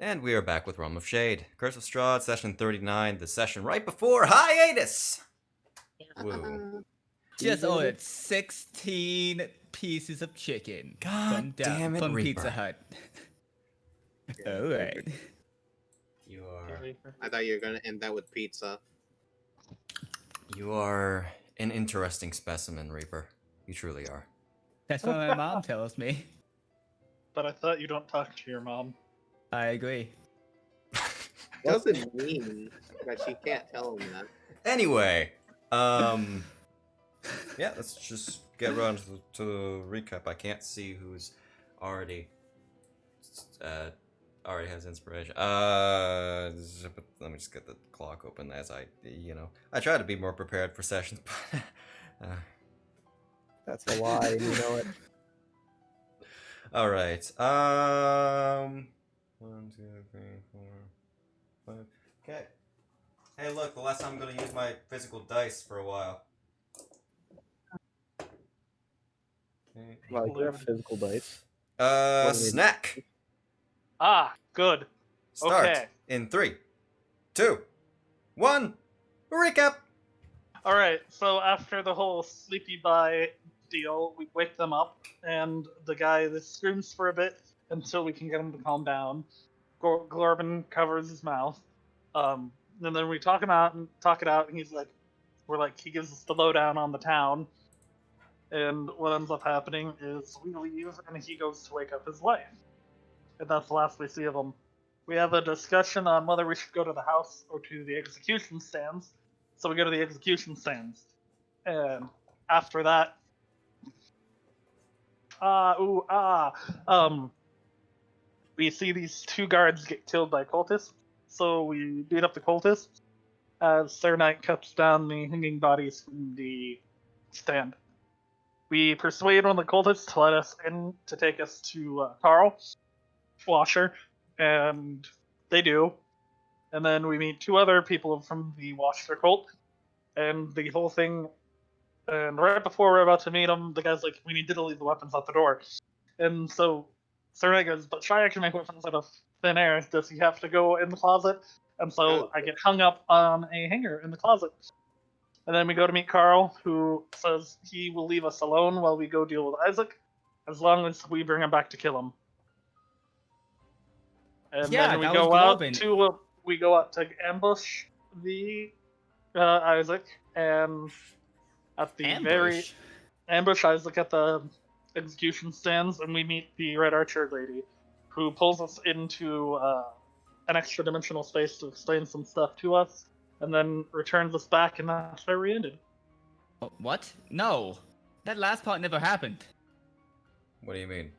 And we are back with Realm of Shade. Curse of Strahd, session 39, the session right before hiatus! Woo. Just ordered 16 pieces of chicken God damn it, from Reaper. Pizza Hut. Alright. You are... I thought you were gonna end that with pizza. You are an interesting specimen, Reaper. You truly are. That's what my mom tells me. But I thought you don't talk to your mom. I agree. Doesn't mean that she can't tell him that. Anyway, yeah, let's just get around to the recap. I can't see who's already has inspiration. Let me just get the clock open as I try to be more prepared for sessions, but That's a lie, you know it. all right. 1, 2, 3, 4, 5. Okay. Hey, look, the last time I'm gonna use my physical dice for a while. Okay. Wow, you have physical dice. Snack. Ah, good. Start Okay. in 3, 2, 1. Recap. Alright, so after the whole sleepy bye deal, we wake them up, and the guy screams for a bit until we can get him to calm down. Glorban covers his mouth. And then we talk it out, and he's like, he gives us the lowdown on the town. And what ends up happening is we leave, and he goes to wake up his wife. And that's the last we see of him. We have a discussion on whether we should go to the house or to the execution stands. So we go to the execution stands. And after that, we see these 2 guards get killed by cultists. So we beat up the cultists as Sir Knight cuts down the hanging bodies from the stand. We persuade one of the cultists to let us in to take us to Carl Washer, and they do. And then we meet 2 other people from the Washer cult, and the whole thing. And right before we're about to meet them, the guy's like, "We need to leave the weapons out the door." And so Sir Knight goes, "But Shia can make weapons out of thin air. Does he have to go in the closet?" And so I get hung up on a hanger in the closet. And then we go to meet Carl, who says he will leave us alone while we go deal with Isaac, as long as we bring him back to kill him. And Yeah, then that was we go out to ambush the Isaac, and at the ambush Isaac at the execution stands, and we meet the Red Archer lady, who pulls us into an extra dimensional space to explain some stuff to us, and then returns us back, and that's where we ended. Oh, what? No. That last part never happened. What do you mean?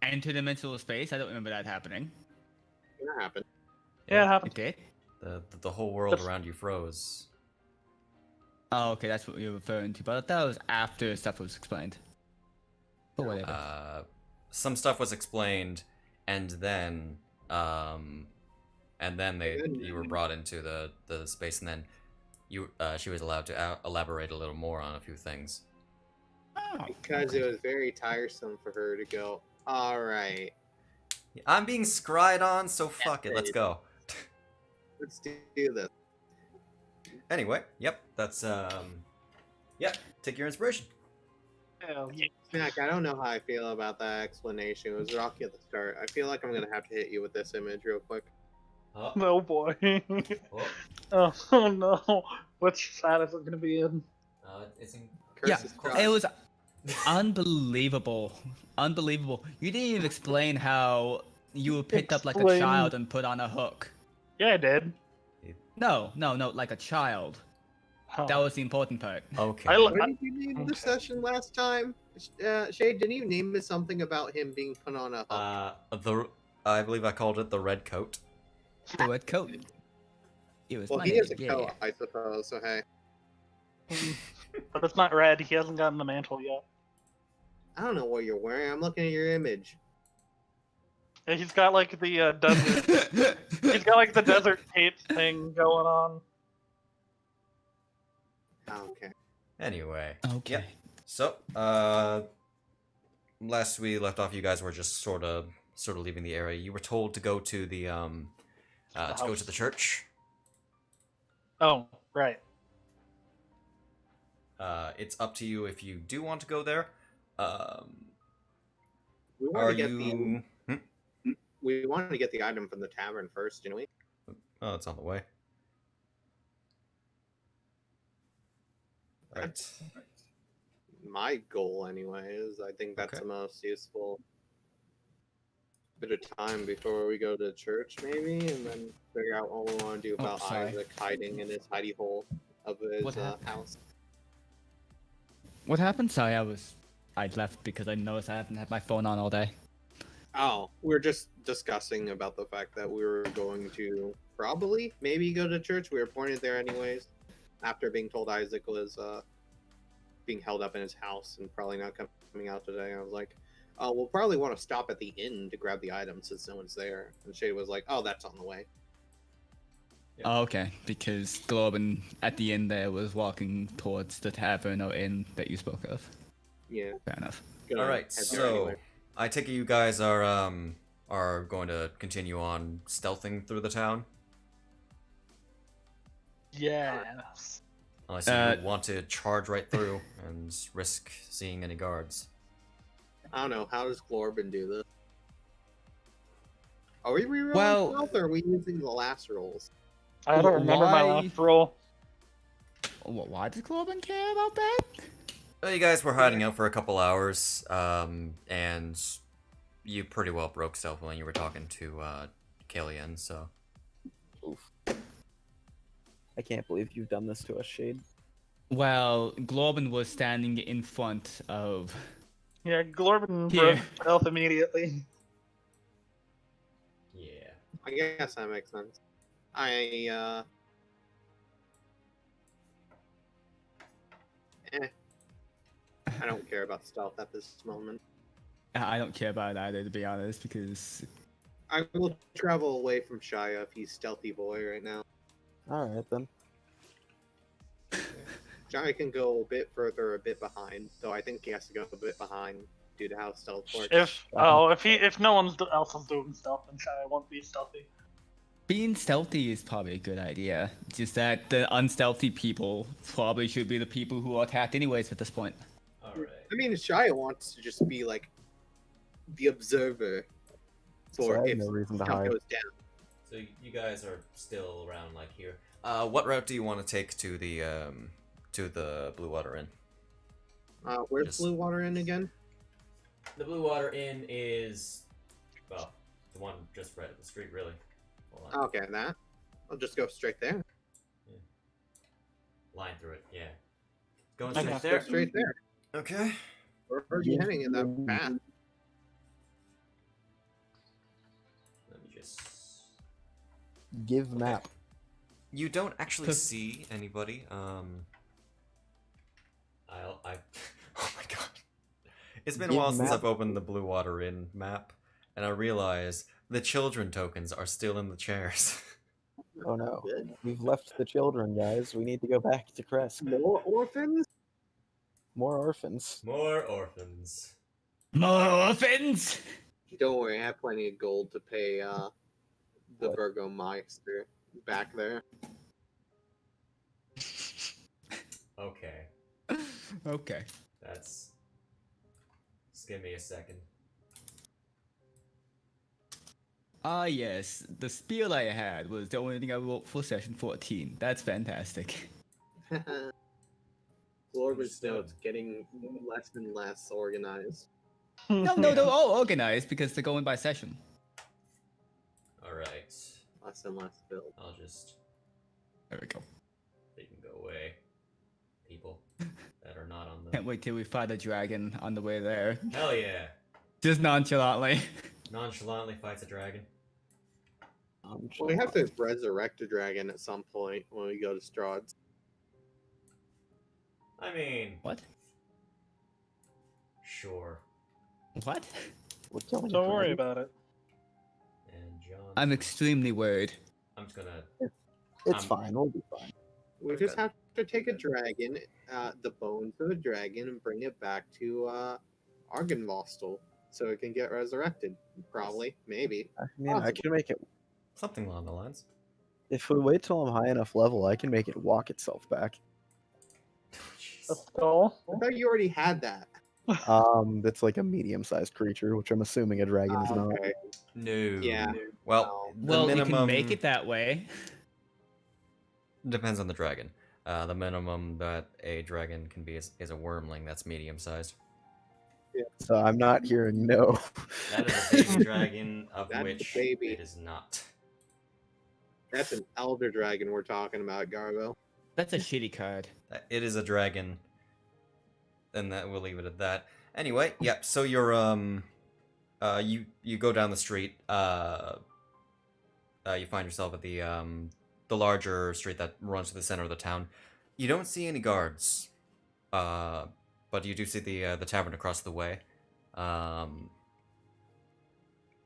Interdimensional space? I don't remember that happening. It happened. Yeah, it It happened. did? The whole world around you froze. Oh, okay, that's what you're referring to. But that was after stuff was explained. Or whatever. Some stuff was explained, and then you were brought into the space, and then she was allowed to elaborate a little more on a few things. Oh, Because it was very tiresome for her to go, "Alright, I'm being scried on, so fuck it, let's go. let's do this." Anyway, yep, that's take your inspiration. Yeah. Snack, I don't know how I feel about that explanation. It was rocky at the start. I feel like I'm gonna have to hit you with this image real quick. Oh, No, boy. oh, Oh no. Which side is it gonna be in? it's in yeah, Curse is crossed. it was unbelievable. Unbelievable. You didn't even explain how you were picked up like a Explain. child and put on a hook. Yeah, I did. No, like a child. Oh. That was the important part. Okay. What did you name the Okay. session last time? Shade, didn't you name it something about him being put on a hook? I believe I called it the red coat. The red coat. It was Well, my he name, is a coat, I suppose, so hey. But it's not red. He hasn't gotten the mantle yet. I don't know what you're wearing. I'm looking at your image. Yeah, he's got like the desert. He's got like the desert tape thing going on. Okay. Anyway. Okay. Yep. So, last we left off, you guys were just sort of sort of leaving the area. You were told to go to the to go house. to the church. Oh, right. It's up to you if you do want to go there. We Are wanted to get you? we wanted to get the item from the tavern first, didn't we? Oh, it's on the way. Right. My goal, anyway, is I think that's Okay. the most useful bit of time before we go to church, maybe, and then figure out what we want to do about sorry. Isaac hiding in his hidey hole of his What happened? house. What happened? Sorry, I left because I noticed I haven't had my phone on all day. Oh, we're just discussing about the fact that we were going to probably maybe go to church. We were pointed there anyways, after being told Isaac was being held up in his house and probably not coming out today. I was like, oh, we'll probably want to stop at the inn to grab the items since no one's there. And Shade was like, oh, that's on the way. Yeah. Oh, okay, because Globin at the end there was walking towards the tavern or inn that you spoke of. Yeah. Fair enough. gonna All right. head there So anyway. I take it you guys are going to continue on stealthing through the town, Yes. unless you want to charge right through and risk seeing any guards. I don't know. How does Glorbin do this? Are we rerolling Well- stealth, or are we using the last rolls? I don't remember my Why- last roll. Why does Globin care about that? Well, you guys were hiding out for a couple hours, and you pretty well broke stealth when you were talking to Killian, so. Oof. I can't believe you've done this to us, Shade. Well, Globin was standing in front of. Yeah, Glorbin Here. broke stealth immediately. Yeah. I guess that makes sense. I don't care about stealth at this moment. I don't care about it either, to be honest, because I will travel away from Shia if he's stealthy boy right now. Alright then. Shia can go a bit further, a bit behind, though I think he has to go a bit behind due to how stealth works. If no one else is doing stealth, then Shia won't be stealthy. being stealthy is probably a good idea. Just that the unstealthy people probably should be the people who are attacked anyways at this point. Alright. I mean, Shia wants to just be like the observer So for I have if no reason to stuff hide. goes down. So you guys are still around, like, here. What route do you want to take to the Blue Water Inn? Where's Just- Blue Water Inn again? The Blue Water Inn is, well, the one just right up the street, really. Hold on. Okay, that. I'll just go straight there. Line through it, yeah. Going Okay. straight Go there. straight there. Okay. Where are you heading in that path? Let me just. Give map. You don't actually Cause- see anybody. I. Oh my god. It's been a Give while since map. I've opened the Blue Water Inn map, and I realize the children tokens are still in the chairs. Oh no. Good. We've left the children, guys. We need to go back to Kresk. More orphans? More orphans. More orphans. More orphans! Don't worry, I have plenty of gold to pay the What? Burgomeister back there. Okay, Okay. that's. Just give me a second. Ah, yes. The spiel I had was the only thing I wrote for session 14. That's fantastic. Glorbin's notes getting less and less organized. No, they're all organized because they're going by session. Alright. Less and less filled. I'll just. There we go. They can go away. People that are not on the. Can't wait till we fight a dragon on the way there. Hell yeah! Just nonchalantly. Nonchalantly fights a dragon. We have to resurrect a dragon at some point when we go to Strahd's. I mean, What? sure. What? We're killing Don't worry dragons. about it. And John. I'm extremely worried. I'm just gonna. It's fine. We'll be fine. We just have to take a dragon, the bones of a dragon, and bring it back to Argynvostel. so it can get resurrected. Probably, maybe. I mean, I Possible. can make it. Something along the lines. If we wait till I'm high enough level, I can make it walk itself back. Let's go. I thought you already had that. That's like a medium-sized creature, which I'm assuming a dragon is not. Okay. No. Yeah. Well, the Well, minimum we can make it that way. depends on the dragon. The minimum that a dragon can be is a wormling that's medium sized. So I'm not hearing no. That is a baby dragon, of That's a which baby. it is not. That's an elder dragon we're talking about, Garbo. That's a shitty card. It is a dragon, and that we'll leave it at that. Anyway, yep. So you're you go down the street. You find yourself at the larger street that runs to the center of the town. You don't see any guards, but you do see the tavern across the way.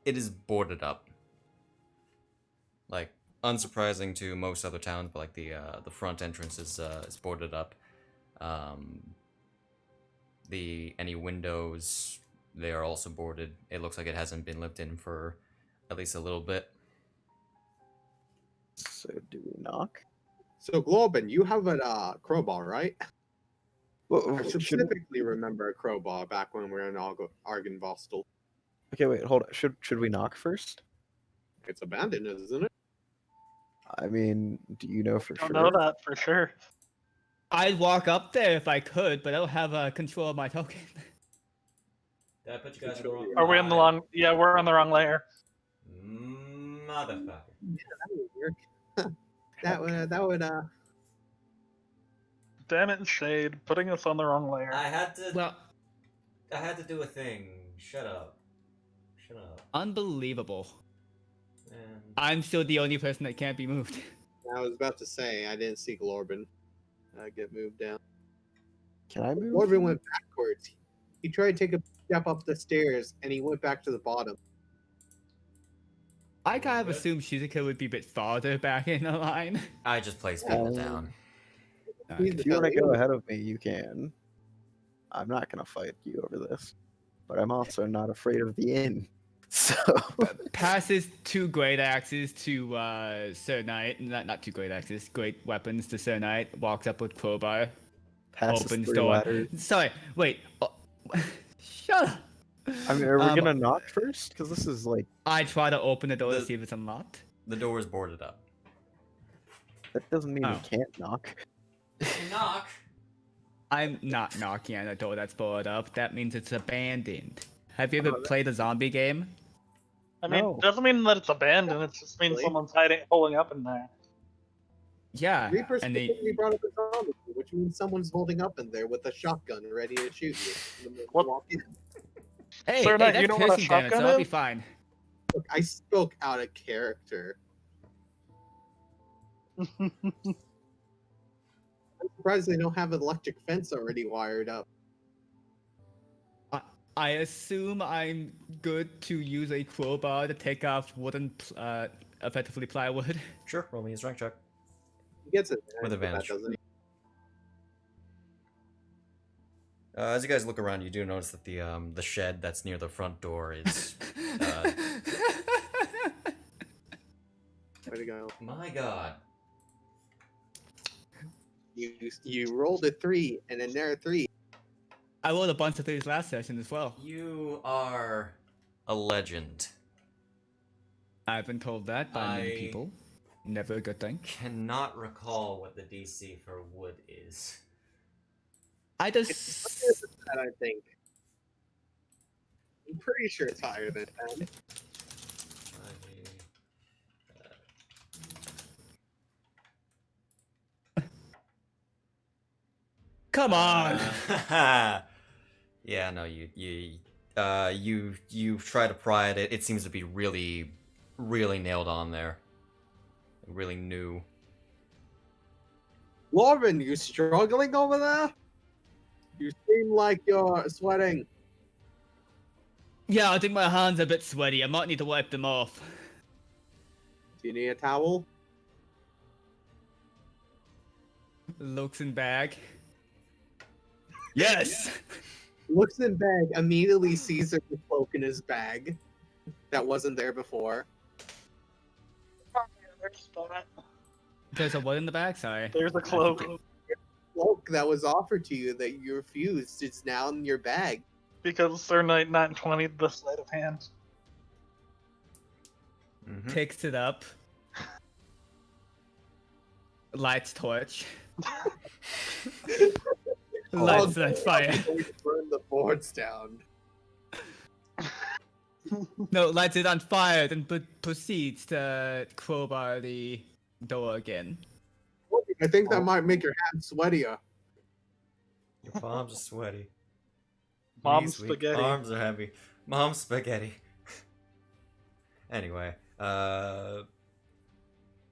It is boarded up. Like, unsurprising to most other towns, but like the front entrance is boarded up. Any windows, they are also boarded. It looks like it hasn't been lived in for at least a little bit. So do we knock? So, Globin, you have a crowbar, right? Well, I should, specifically remember a crowbar back when we were in Argenvostel. okay, wait, hold on. Should we knock first? It's abandoned, isn't it? I mean, do you know for Don't sure? know that for sure. I'd walk up there if I could, but I don't have control of my token. Did I put you guys in the wrong? Are we in the wrong? Yeah, we're on the wrong layer. Motherfucker. That would work. that would Damn it, Shade, putting us on the wrong layer. I had to. Well, I had to do a thing. Shut up. Shut up. unbelievable. Man. I'm still the only person that can't be moved. I was about to say I didn't see Glorbin get moved down. Can I move? Glorbin went backwards. He tried to take a step up the stairs and he went back to the bottom. I kind of Good. assumed Shizuka would be a bit farther back in the line. I just place people Um, down. If you want to go ahead of me, you can. I'm not gonna fight you over this, but I'm also not afraid of the inn. So Passes 2 great axes to Sir Knight. Not 2 great axes, great weapons to Sir Knight. Walks up with crowbar. passes Opens 3 door. ladders. Sorry, wait. Oh, shut up. I mean, are we Um, gonna knock first? Because this is like I try to open the door to The- see if it's unlocked. The door is boarded up. that doesn't mean Oh. we can't knock. Knock. I'm not knocking on a door that's boarded up. That means it's abandoned. Have you ever played a zombie game? I mean, No. it doesn't mean that it's abandoned. It just means Really? someone's pulling up in there. Yeah, Reaper and they specifically brought up a zombie, which means someone's holding up in there with a shotgun ready to shoot you. The moment you What? walk in. hey, Sir hey, Knight, that's you know what a piercing damage, so shotgun I'll be is? fine. Look, I spoke out of character. I'm surprised they don't have an electric fence already wired up. I assume I'm good to use a crowbar to take off wooden, effectively plywood. Sure. Roll me a strength check. He gets it With advantage. doesn't he? As you guys look around, you do notice that the shed that's near the front door is. Way to go. My God. You rolled a 3 and then there are 3. I rolled a bunch of things last session as well. You are a legend. I've been told that by many I- people. Never a good thing. Cannot recall what the DC for wood is. I It's just higher than that, I think. I'm pretty sure it's higher than 10. come on. Yeah, no, you try to pry at it. It seems to be really, really nailed on there. Really new. Lauren, you struggling over there? You seem like you're sweating. Yeah, I think my hands are a bit sweaty. I might need to wipe them off. Do you need a towel? Looks in bag. Yes. looks in bag, immediately sees there's a cloak in his bag that wasn't there before. There's a what in the bag? Sorry. There's a I cloak. forget. Cloak that was offered to you that you refused. It's now in your bag. Because Sir Knight not 20 the sleight of hand. Mhm. Picks it up. Lights torch. Lights Oh, on fire. I'm going to burn the boards down. No, lights it on fire, then proceeds to crowbar the door again. I think that might make your hands sweatier. Your palms are sweaty. Mom's Knees weak, spaghetti. arms are heavy. Mom's spaghetti. Anyway, go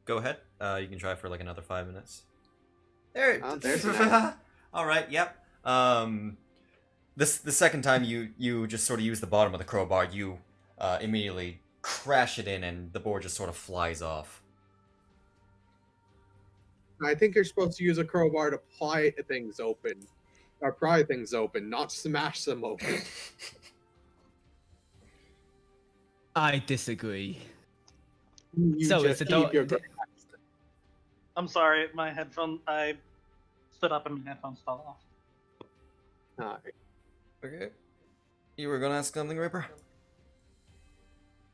ahead. You can try for like another 5 minutes. There. Oh, there's an All right. Yep. The second time you just sort of use the bottom of the crowbar, you immediately crash it in, and the board just sort of flies off. I think you're supposed to use a crowbar to pry things open. Or pry things open, not smash them open. I disagree. You So just it's a keep door. your I'm sorry, my headphone. I stood up and my headphones fell off. Alright. Okay. You were gonna ask something, Ripper?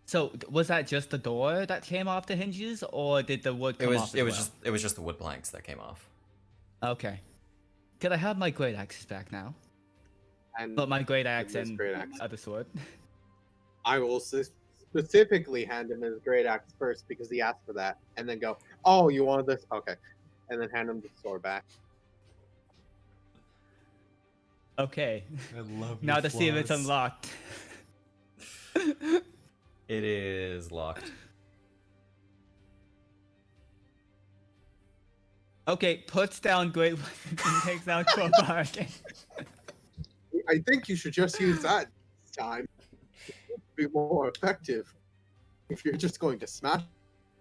So was that just the door that came off the hinges, or did the wood It come was. off? It was just. It was just the wood planks that came off. Okay. Could I have my great axe back now? And But my great axe his and great axe. other sword. I will specifically hand him his great axe first because he asked for that, and then go, "Oh, you wanted this? Okay," and then hand him the sword back. Okay. I love Now to see if it's unlocked. It is locked. Okay, puts down great weapon and takes out crowbar again. I think you should just use that this time. It would be more effective if you're just going to smash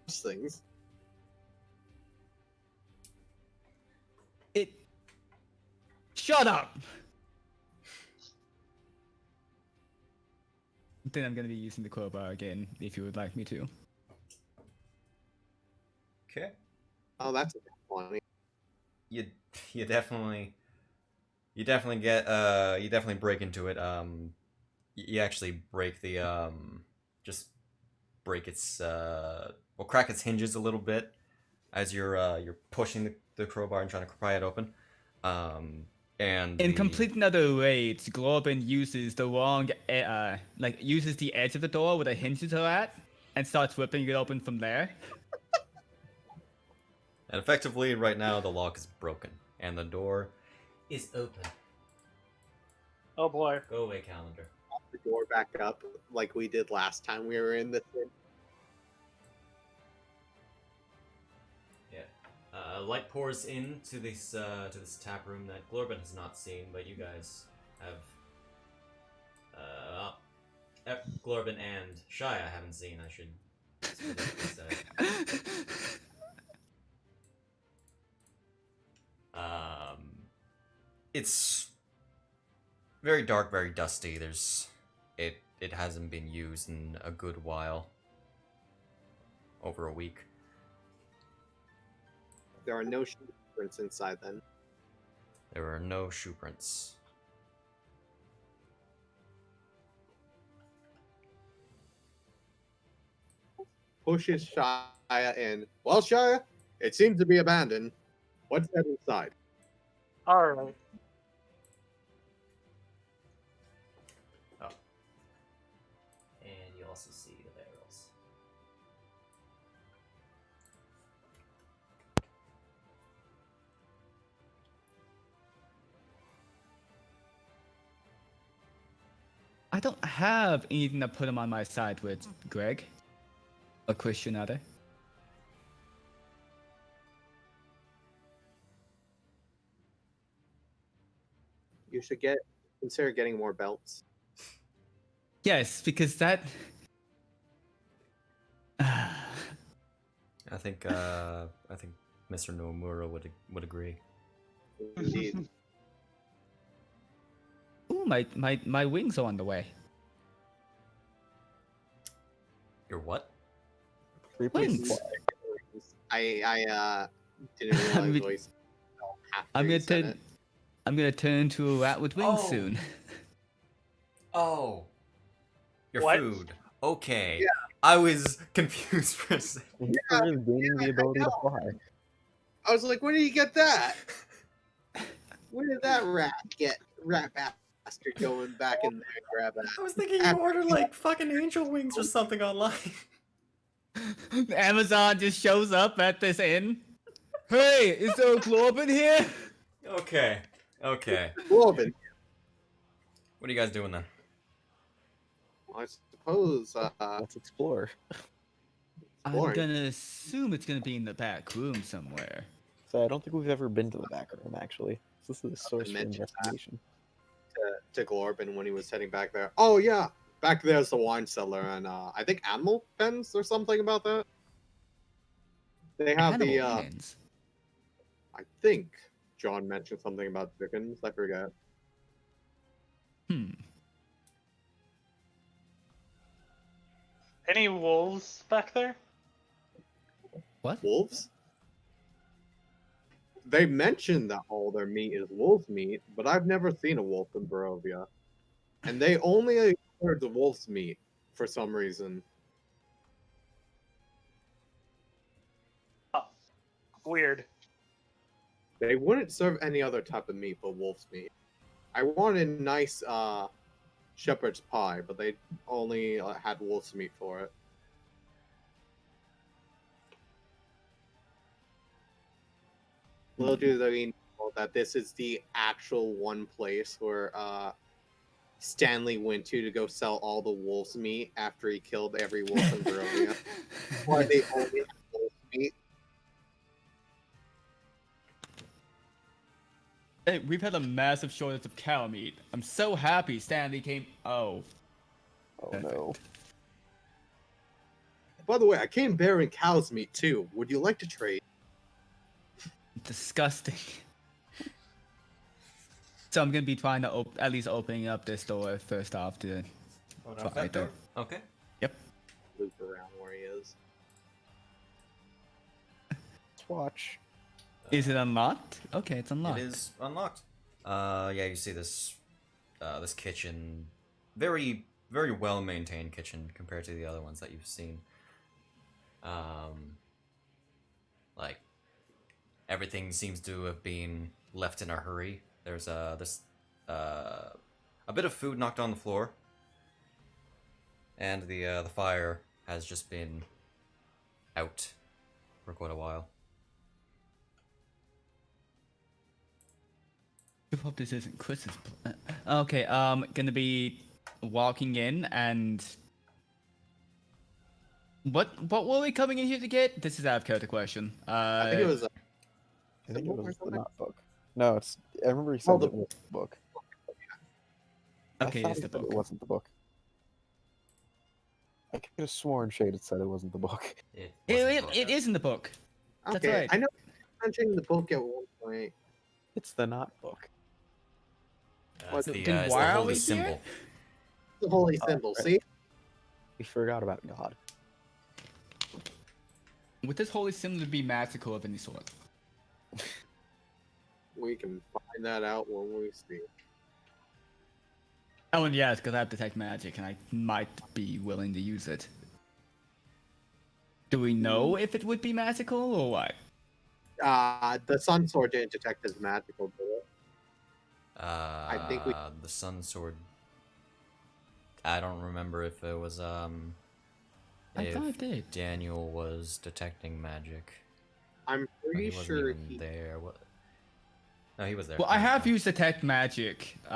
things. Shut up! Then I'm gonna be using the crowbar again, if you would like me to. Okay. Oh, that's funny. You definitely get you definitely break into it. You actually break the just break its crack its hinges a little bit as you're pushing the crowbar and trying to pry it open. And In the- complete another rage, Glorben uses the wrong, uses the edge of the door where the hinges are at, and starts ripping it open from there. And effectively, right now, the lock is broken. And the door is open. Oh boy. Go away, calendar. The door back up like we did last time we were in this. Yeah. Light pours into this tap room that Glorben has not seen, but you guys have. Glorben and Shia haven't seen, I should specifically say. It's very dark, very dusty. It hasn't been used in a good while. Over a week. There are no shoe prints inside then. There are no shoe prints. Pushes Shia in. Well, Shia, it seems to be abandoned. What's that inside? Alright. Oh. And you also see the barrels. I don't have anything to put him on my side with, Greg. A Christian other. You should consider getting more belts. Yes, because that. I think Mr. Nomura would agree. Indeed. Ooh, Ooh, my wings are on the way. Your what? 3-point Wings. supply. I didn't realize I'm gonna- voice. After I'm you gonna said turn. it. I'm gonna turn into a rat with wings Oh. soon. Oh, your What? food. Okay. Yeah. I was confused for a second. Reaper is gaining the ability to fly. I was like, where did you get that? Where did that rat bastard going back in there and grab that? I was thinking you ordered like fucking angel wings or something online. Amazon just shows up at this inn. Hey, is there a globe in here? Okay. Okay. Corbin. What are you guys doing then? I suppose Let's explore. I'm Boring. gonna assume it's gonna be in the back room somewhere. So I don't think we've ever been to the back room, actually. This is a source for mention that. investigation. to Glorben when he was heading back there. Oh yeah, back there's the wine cellar and I think animal pens or something about that. They have the Animal pens. I think John mentioned something about chickens. I forget. Any wolves back there? What? Wolves? They mentioned that all their meat is wolf meat, but I've never seen a wolf in Barovia. And they only serve the wolf's meat for some reason. Weird. They wouldn't serve any other type of meat but wolf's meat. I wanted nice shepherd's pie, but they only had wolf's meat for it. Little do they know that this is the actual one place where Stanley went to go sell all the wolf's meat after he killed every wolf in Barovia. Why they only have wolf's meat. Hey, we've had a massive shortage of cow meat. I'm so happy Stanley came. Oh, Oh no. By the way, I came bearing cow's meat too. Would you like to trade? disgusting. So I'm gonna be trying to at least opening up this door first off to. Oh, no, that door. Okay. Loop around where he is. Let's watch. Is it unlocked? Okay, it's unlocked. It is unlocked. Yeah, you see this, this kitchen, very, very well maintained kitchen compared to the other ones that you've seen. Like everything seems to have been left in a hurry. There's a bit of food knocked on the floor, and the fire has just been out for quite a while. I hope this isn't Chris's. Okay, gonna be walking in and. What were we coming in here to get? This is out of character question. I think it was. I think it book or was the something? not book. No, it's. I remember he said the- it was the book. Okay, I thought it's he the said book. It wasn't the book. I could have sworn Shade had said it wasn't the book. It is in the book. That's Okay, right. I know mentioning the book at one point. It's the not book. It's the, Then it's why the are holy we here? symbol. The holy Oh, symbol. right. See, We forgot about God. Would this holy symbol be magical of any sort? we can find that out when we see. Oh, and yes, because I have detect magic, and I might be willing to use it. Do we know if it would be magical or what? The sun sword didn't detect as magical, did it? think we- The sun sword. I don't remember if it was I if thought it did. Daniel was detecting magic. I'm Or he pretty wasn't sure even he. there. What? No, he was there. Well, I have No. used detect magic. It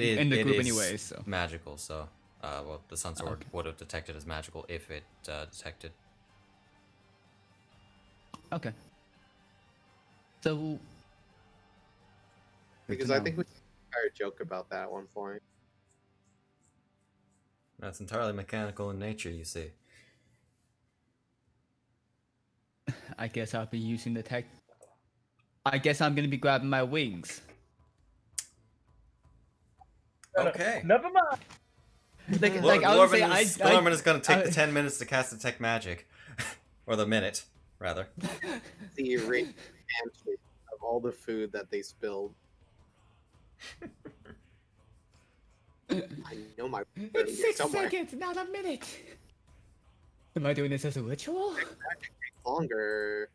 is in the it group is anyway, so. magical. So, well, the sun sword Okay. would have detected as magical if it detected. Okay. So. Because I think we had a joke about that at one point. That's entirely mechanical in nature, you see. I guess I'll be using the tech. I guess I'm gonna be grabbing my wings. Okay. Never mind. Like I would say, Glorman is gonna take I- the 10 minutes to cast Detect Magic. Or the minute, rather. The rate of all the food that they spilled. I know my food It's is here 6 somewhere. seconds, not a minute. Am I doing this as a ritual? Longer.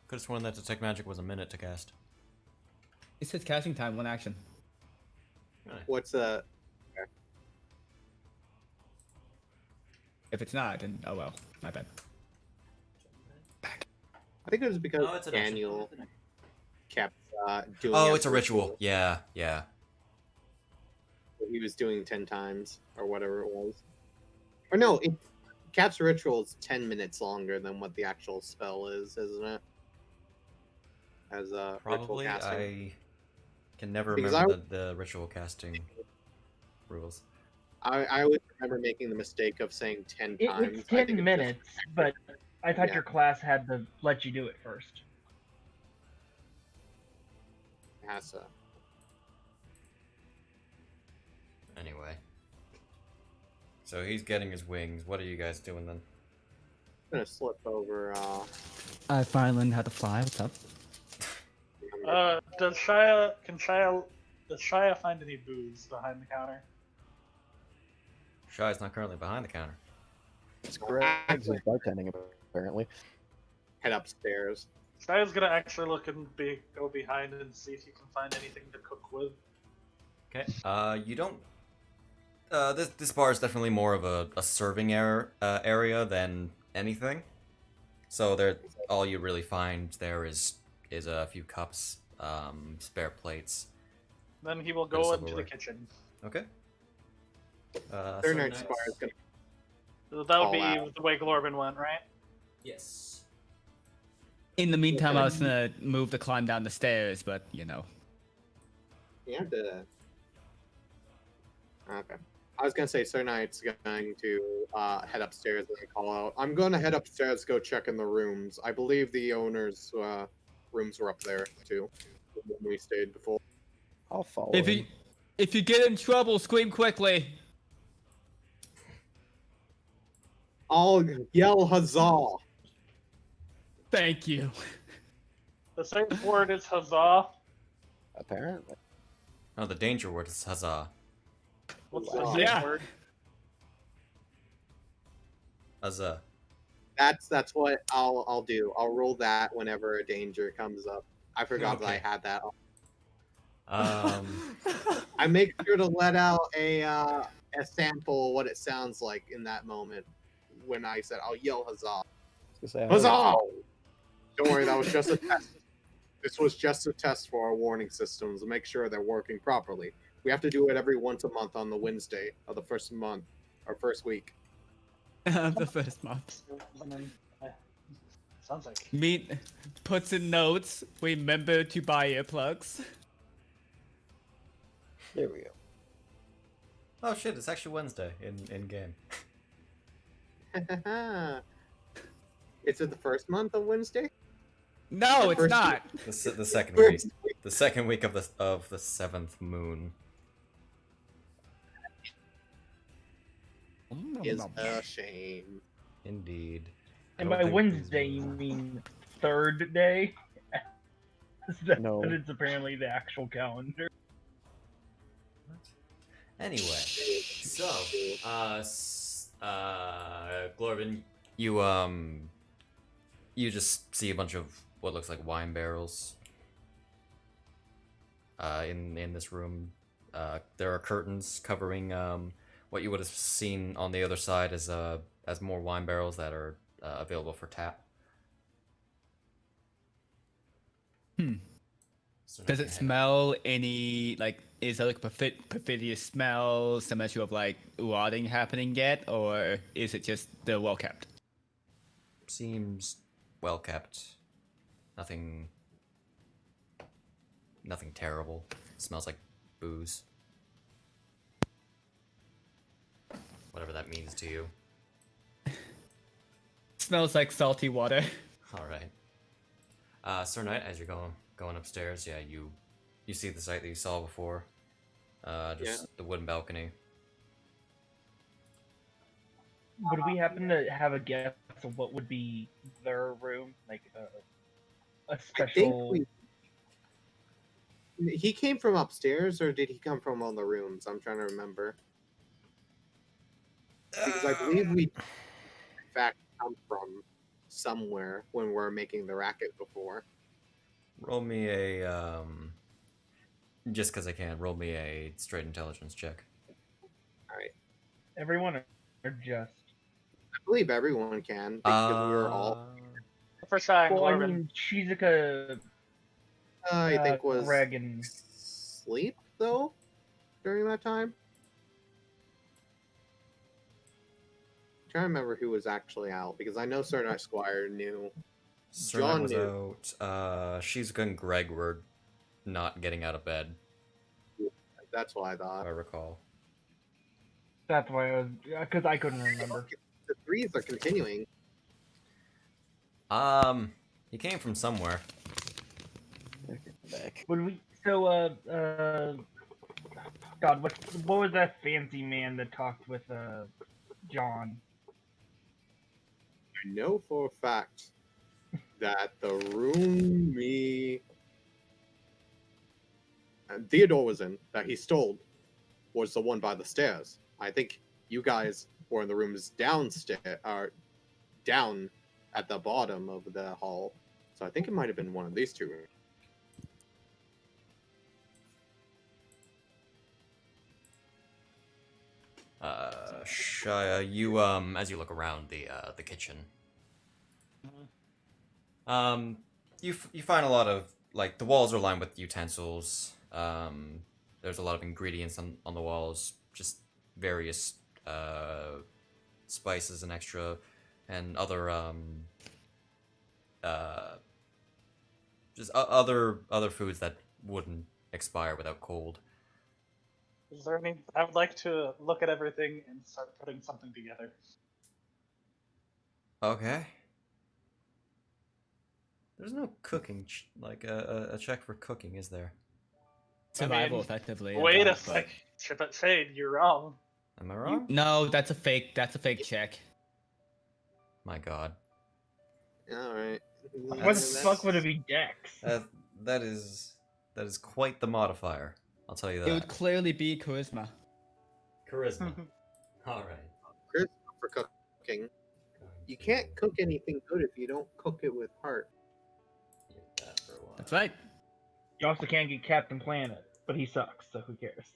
Could have sworn that Detect Magic was a minute to cast. It says casting time, 1 action. What's the? If it's not, then oh well, my bad. I think it was because No, it's an action. Daniel kept doing. Oh, it it's a ritual. Yeah, yeah. He was doing 10 times or whatever it was. Or no, Cap's ritual is 10 minutes longer than what the actual spell is, isn't it? As a ritual Probably. casting. I can never Because remember the ritual casting rules. I always remember making the mistake of saying 10 times. It's I 10 think minutes, but I thought Yeah. your class had to let you do it first. It has to. Anyway. So he's getting his wings. What are you guys doing then? I'm gonna slip over. I finally learned how to fly. What's up? Does Shia find any booze behind the counter? Shy's not currently behind the counter. It's Greg's is bartending, apparently. Head upstairs. Shia's gonna actually look and go behind and see if you can find anything to cook with. Okay. You don't. This bar is definitely more of a serving area than anything. So there, all you really find there is a few cups, spare plates. Then he will Bit of go into the silverware. kitchen. Okay. Third Night's Bar is gonna. So that would Call be out. the way Glorben went, right? Yes. In the meantime, I was gonna move to climb down the stairs, but you know. You have to. Okay. I was gonna say Sir Knight's going to head upstairs and call out. I'm gonna head upstairs, go check in the rooms. I believe the owner's rooms were up there too when we stayed before. I'll follow If him. you get in trouble, scream quickly. I'll yell huzzah! Thank you. The safe word is huzzah. Apparently. Oh, the danger word is huzzah. What's the Wow. safe Yeah. word? Huzzah. That's what I'll do. I'll roll that whenever a danger comes up. I forgot that I Okay. had that. Um. I make sure to let out a sample what it sounds like in that moment when I said I'll yell huzzah. I was gonna say, I Huzzah! know Don't worry, that was just a test. This was just a test for our warning systems to make sure they're working properly. We have to do it every once a month on the Wednesday of the first month or first week. The first month. I mean, sounds like. Meet puts in notes. Remember to buy earplugs. There we go. Oh shit! It's actually Wednesday in game. Is it the first month of Wednesday? No, it's First- not. The second week. The second week of the seventh moon. Is a shame. Indeed. I And don't by think Wednesday, these- you mean third day? That No. is apparently the actual calendar. Anyway, so Glorvin, you just see a bunch of what looks like wine barrels. In this room, there are curtains covering what you would have seen on the other side as more wine barrels that are available for tap. So Does now it you smell any like? Is there like a perfidious smell, some issue of like rotting happening yet, or is it just the well kept? seems well kept. Nothing terrible. Smells like booze. Whatever that means to you. Smells like salty water. All right. Sir Knight, as you're going upstairs, yeah, you see the sight that you saw before. Just the wooden balcony. Would we happen to have a guess of what would be their room? Like a I think special. he came from upstairs, or did he come from one of the rooms? I'm trying to remember. Because I believe we, in fact, come from somewhere when we're making the racket before. Roll me a just because I can. Roll me a straight intelligence check. All right. Everyone or just. I believe everyone can because we were all. For Shy and Well, I Glorvin. mean, Shizuka, I think was Greg, and sleep though during that time. Trying to remember who was actually out because I know Sir Knight Squire knew. Sir John Knight was knew. out. Shizuka and Greg were not getting out of bed, That's what I if thought. I recall. that's why I was, because I couldn't remember. The threes are continuing. He came from somewhere. Back. Would we? So, God, what was that fancy man that talked with John? I know for a fact that the room Theodore was in, that he stole, was the one by the stairs. I think you guys were in the rooms downstairs, or down at the bottom of the hall. So I think it might have been one of these two rooms. Shia, you as you look around the kitchen, you find a lot of, like, the walls are lined with utensils. There's a lot of ingredients on the walls, just various spices and extra and other just other foods that wouldn't expire without cold. Is there any? I would like to look at everything and start putting something together. Okay. There's no cooking, like a check for cooking, is there? Survival, mean, effectively. Wait a but- sec. Shade, you're wrong. Am I wrong? No, that's a fake. That's a fake check. My God. Alright. What the That's- fuck would it be, Dex? That is quite the modifier. I'll tell you that. It would clearly be charisma. Charisma. All right. Chris, for cooking. You can't cook anything good if you don't cook it with heart. That's right. You also can't get Captain Planet, but he sucks, so who cares?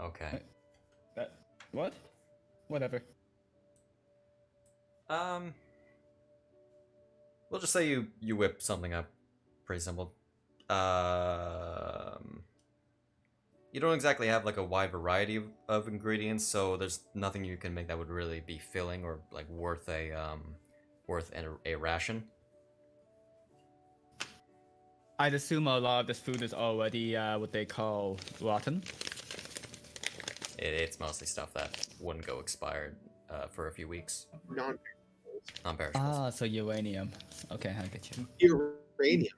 Okay. What? Whatever. We'll just say you whip something up. Pretty simple. You don't exactly have, like, a wide variety of ingredients, so there's nothing you can make that would really be filling or, like, worth a ration. I'd assume a lot of this food is already what they call rotten. It's mostly stuff that wouldn't go expired for a few weeks. Non Non-perishables. Ah, so uranium. Okay, I get you. uranium.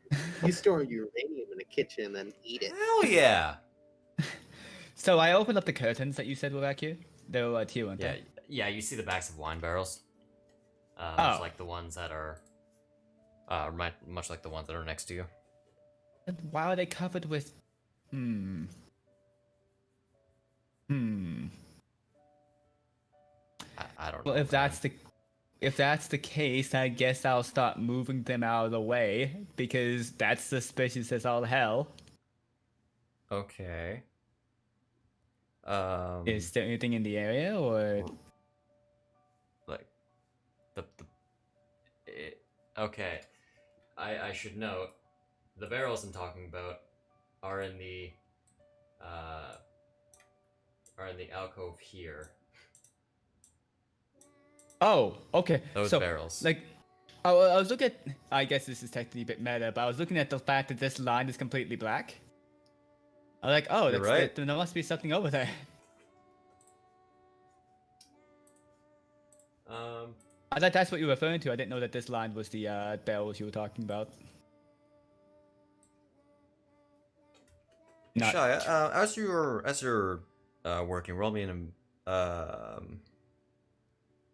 You store uranium in a kitchen and eat it. Hell yeah! So I opened up the curtains that you said were back here. They were right here, weren't Yeah, they? yeah. You see the backs of wine barrels. Oh. Much like the ones that are, much like the ones that are next to you. And why are they covered with? Hmm. I don't know. Well, if that's the case, I guess I'll start moving them out of the way because that's suspicious as all hell. Okay. Is there anything in the area, or like okay. I should note the barrels I'm talking about are in the alcove here. oh, okay. Those so, barrels. Like, I was looking at. I guess this is technically a bit meta, but I was looking at the fact that this line is completely black. I was like, oh, You're that's, right. there must be something over there. I thought that's what you were referring to. I didn't know that this line was the barrels you were talking about. Not Shia, as you're working, roll me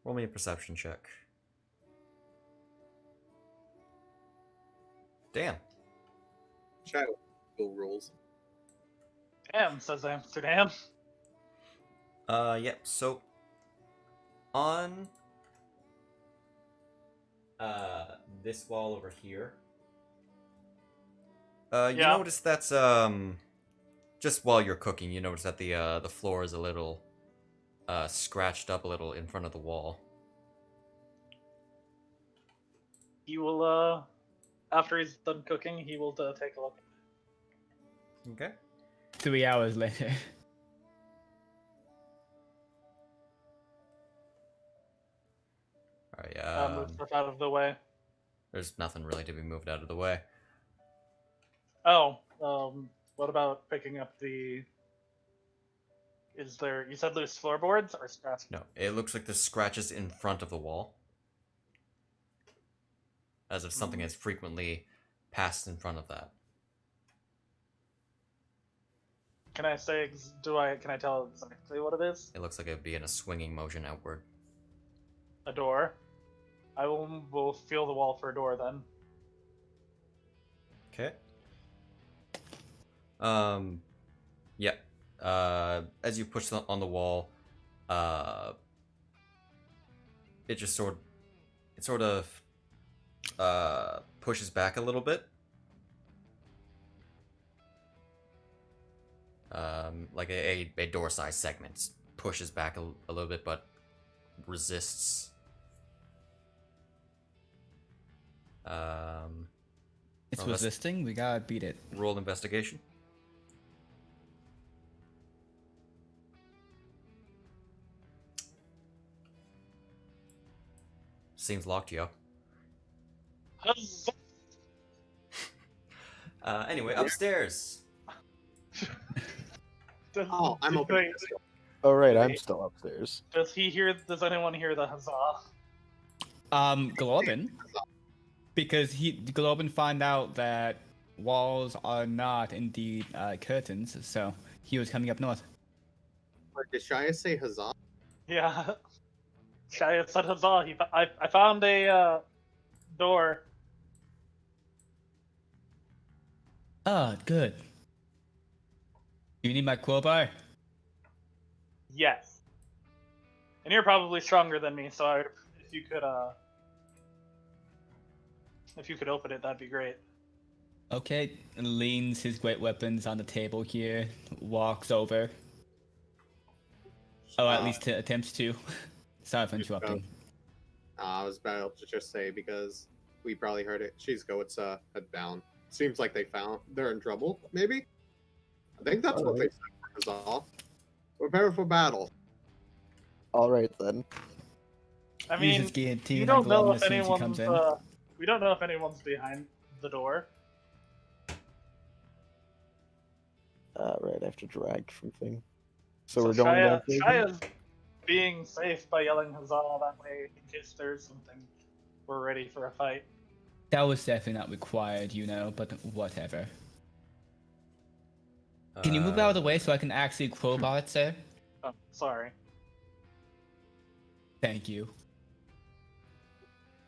a perception check. Damn. Shadow rules. Damn, says Amsterdam. Yep. So on this wall over here, you Yeah. notice that's just while you're cooking, you notice that the floor is a little scratched up a little in front of the wall. He will, after he's done cooking, he will take a look. Okay. 3 hours later. All right. Move stuff out of the way. There's nothing really to be moved out of the way. Oh, what about picking up the... Is there... You said loose floorboards or scratch? No, it looks like there's scratches in front of the wall, as if something has frequently passed in front of that. Can I say... Can I tell exactly what it is? It looks like it would be in a swinging motion outward. A door. I will feel the wall for a door then. Okay. Yeah. As you push on the wall, it just sort of pushes back a little bit. Like a door-sized segment pushes back a little bit, but resists. It's Oh, that's- resisting. We gotta beat it. Roll investigation. Seems locked, yo. Huzzah! Anyway, upstairs. Oh, I'm Wait, open. Oh right, I'm still upstairs. Does anyone hear the huzzah? Globin. Because Globin found out that walls are not indeed curtains, so he was coming up north. Did Shia say huzzah? Yeah. Shia said huzzah. I found a door. Oh, good. You need my crowbar? Yes. And you're probably stronger than me, so if you could open it, that'd be great. Okay, and leans his great weapons on the table here, walks over. Oh, at least attempts to. Sorry for interrupting. I was about to just say, because we probably heard it. She's go, it's head down. Seems like they're in trouble, maybe? I think that's what they said for huzzah. Prepare for battle. All right then. I Use mean, his guillotine you on don't know Globin if as soon as he comes anyone's. in. We don't know if anyone's behind the door. Right, I have to drag from thing. So So we're going Shia, downstairs? Shia's being safe by yelling huzzah that way in case there's something. We're ready for a fight. That was definitely not required, but whatever. Can you move out of the way so I can actually crowbar it, sir? Oh, sorry. Thank you.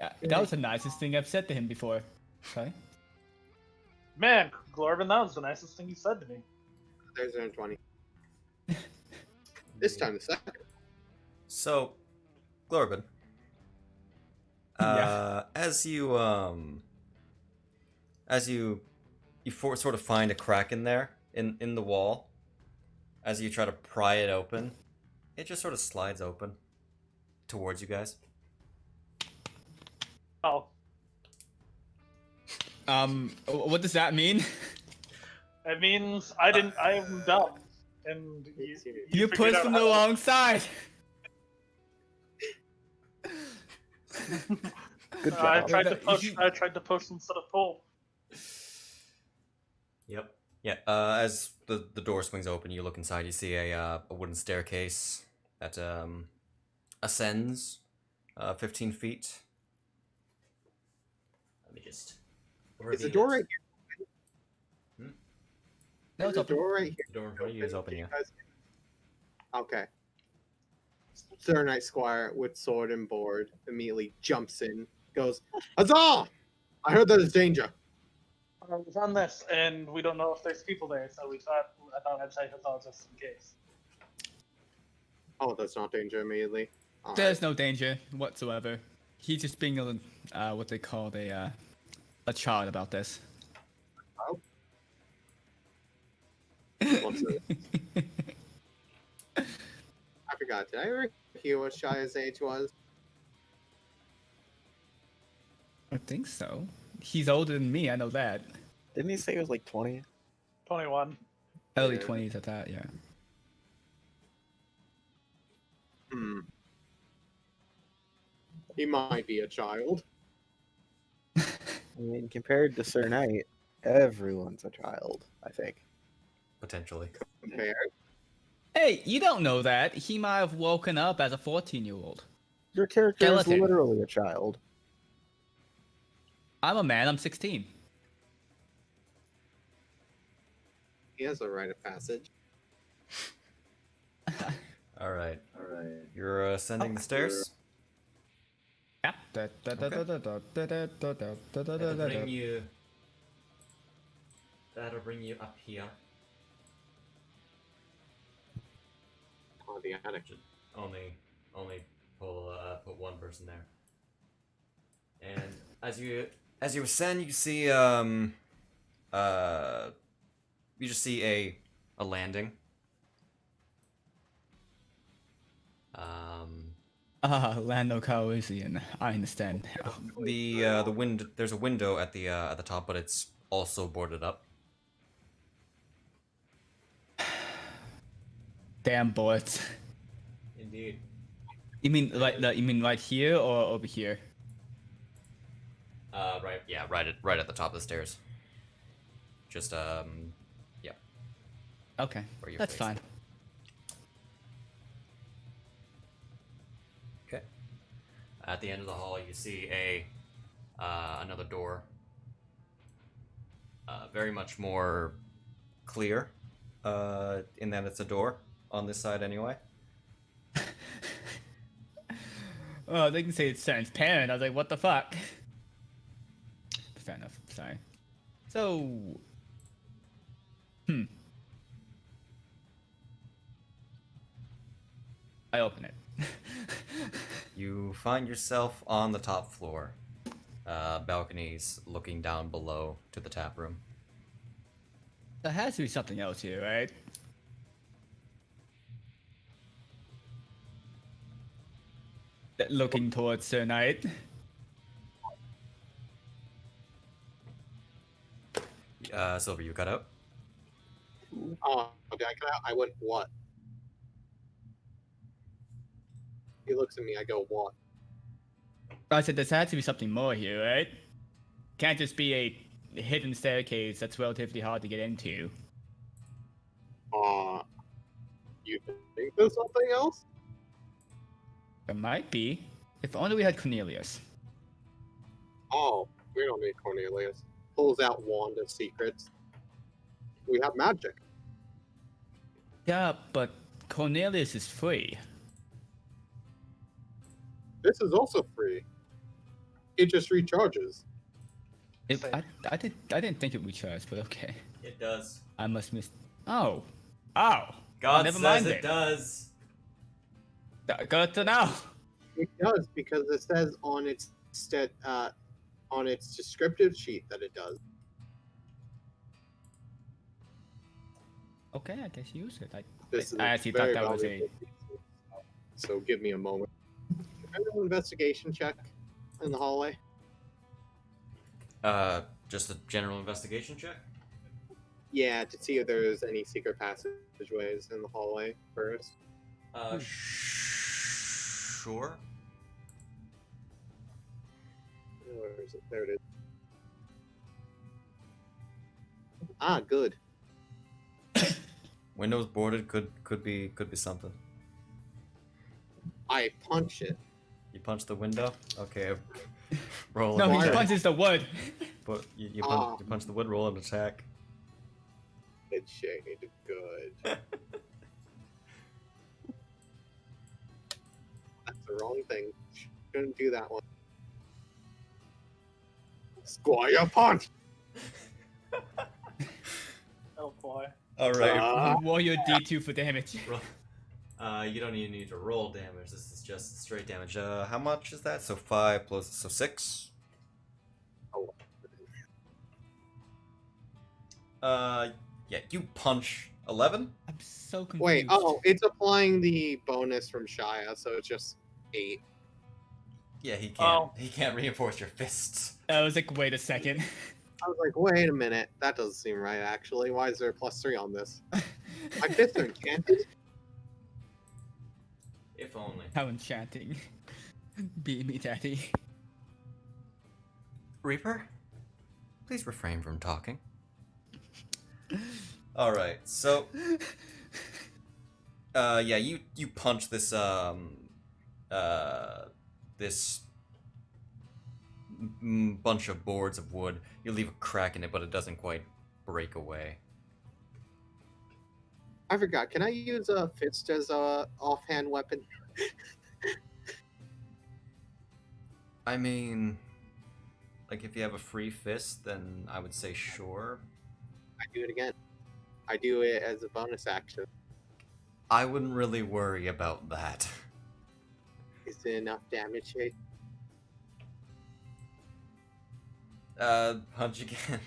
That was the nicest thing I've said to him before. Sorry? Man, Glorvin, that was the nicest thing you said to me. There's an 20. This time the second. So, Glorbin, Yeah. as you sort of find a crack in there in the wall, as you try to pry it open, it just sort of slides open towards you guys. Oh, What does that mean? it means I'm dumb. And You figured pushed out from how the to- wrong side. Good I job. tried to push instead of pull. Yep. Yeah. As the door swings open, you look inside. You see a wooden staircase that ascends 15 feet. Let me just. Is the door right here? No, Is it's the open. door right here? The door in front of you is open, Can yeah. guys- Okay. Sir Knight Squire with sword and board immediately jumps in, goes, Huzzah! I heard there's danger. I was on this, and we don't know if there's people there, so I thought I'd say huzzah just in case. Oh, that's not danger immediately. All There's no danger whatsoever. He's just being what they call a child about this. right. What's it? I forgot. Did I ever hear what Shia's age was? I think so. He's older than me, I know that. Didn't he say it was like 20? 21. Early Yeah. 20s at that, yeah. Hmm. He might be a child. I mean, compared to Sir Knight, everyone's a child, I think. Potentially. Compared. Hey, you don't know that. He might have woken up as a 14-year-old. Your character is Skeleton. literally a child. I'm a man, I'm 16. He has a rite of passage. All right. You're ascending the stairs. Yep. That'll bring you up here. Oh, the attic. Only put one person there. And as you ascend, you see you just see a landing. Lando Calrissian. I understand now. The window. There's a window at the top, but it's also boarded up. Damn bullets. Indeed. You mean right here or over here? Right at the top of the stairs. Just yeah. Okay, Where you're that's facing. fine. Okay. At the end of the hall, you see another door. Very much more clear, in that it's a door on this side anyway. Oh, they can say it's transparent. I was like, what the fuck? Fair enough. Sorry. So, I open it. You find yourself on the top floor. Balconies looking down below to the tap room. There has to be something else here, right? Looking towards Sir Knight. Silver, you cut out. Oh, did I cut out? I went, what? He looks at me, I go, what? I said there has to be something more here, right? Can't just be a hidden staircase that's relatively hard to get into. You think there's something else? There might be. If only we had Cornelius. Oh, we don't need Cornelius. Pulls out wand of secrets. We have magic. Yeah, but Cornelius is free. This is also free. It just recharges. I didn't think it would recharge, but okay. It does. I must miss. Oh. God never says mind it then. does. Good to know. It does because it says on its descriptive sheet that it does. Okay, I guess use it. This is I actually very thought that was a. valuable piece. So give me a moment. Can I do an investigation check in the hallway? Just a general investigation check. Yeah, to see if there's any secret passageways in the hallway first. Sure. Where is it? There it is. Ah, good. Windows boarded could be something. I punch it. You punch the window. Okay. Roll. No, an he Fire. attack. punches the wood. But you Ah. punch the wood. Roll an attack. It's shade. Good. That's the wrong thing. Shouldn't do that one. Squire punch! Oh boy. All right. Warrior D2 for damage. Roll. You don't even need to roll damage. This is just straight damage. How much is that? So 5 plus 6. Oh. Yeah, you punch 11. I'm so confused. Wait, oh, it's applying the bonus from Shia, so it's just 8. Yeah, he can't. Oh. He can't reinforce your fists. I was like, wait a second. I was like, wait a minute, that doesn't seem right, actually. Why is there a +3 on this? My fists are enchanted? If only. How enchanting. Beat me, daddy. Reaper, please refrain from talking. All right, so yeah, you punch this this bunch of boards of wood. You leave a crack in it, but it doesn't quite break away. I forgot, can I use a fist as a offhand weapon? I mean, like if you have a free fist, then I would say sure. I do it again. I do it as a bonus action. I wouldn't really worry about that. Is it enough damage, Shade? Punch again.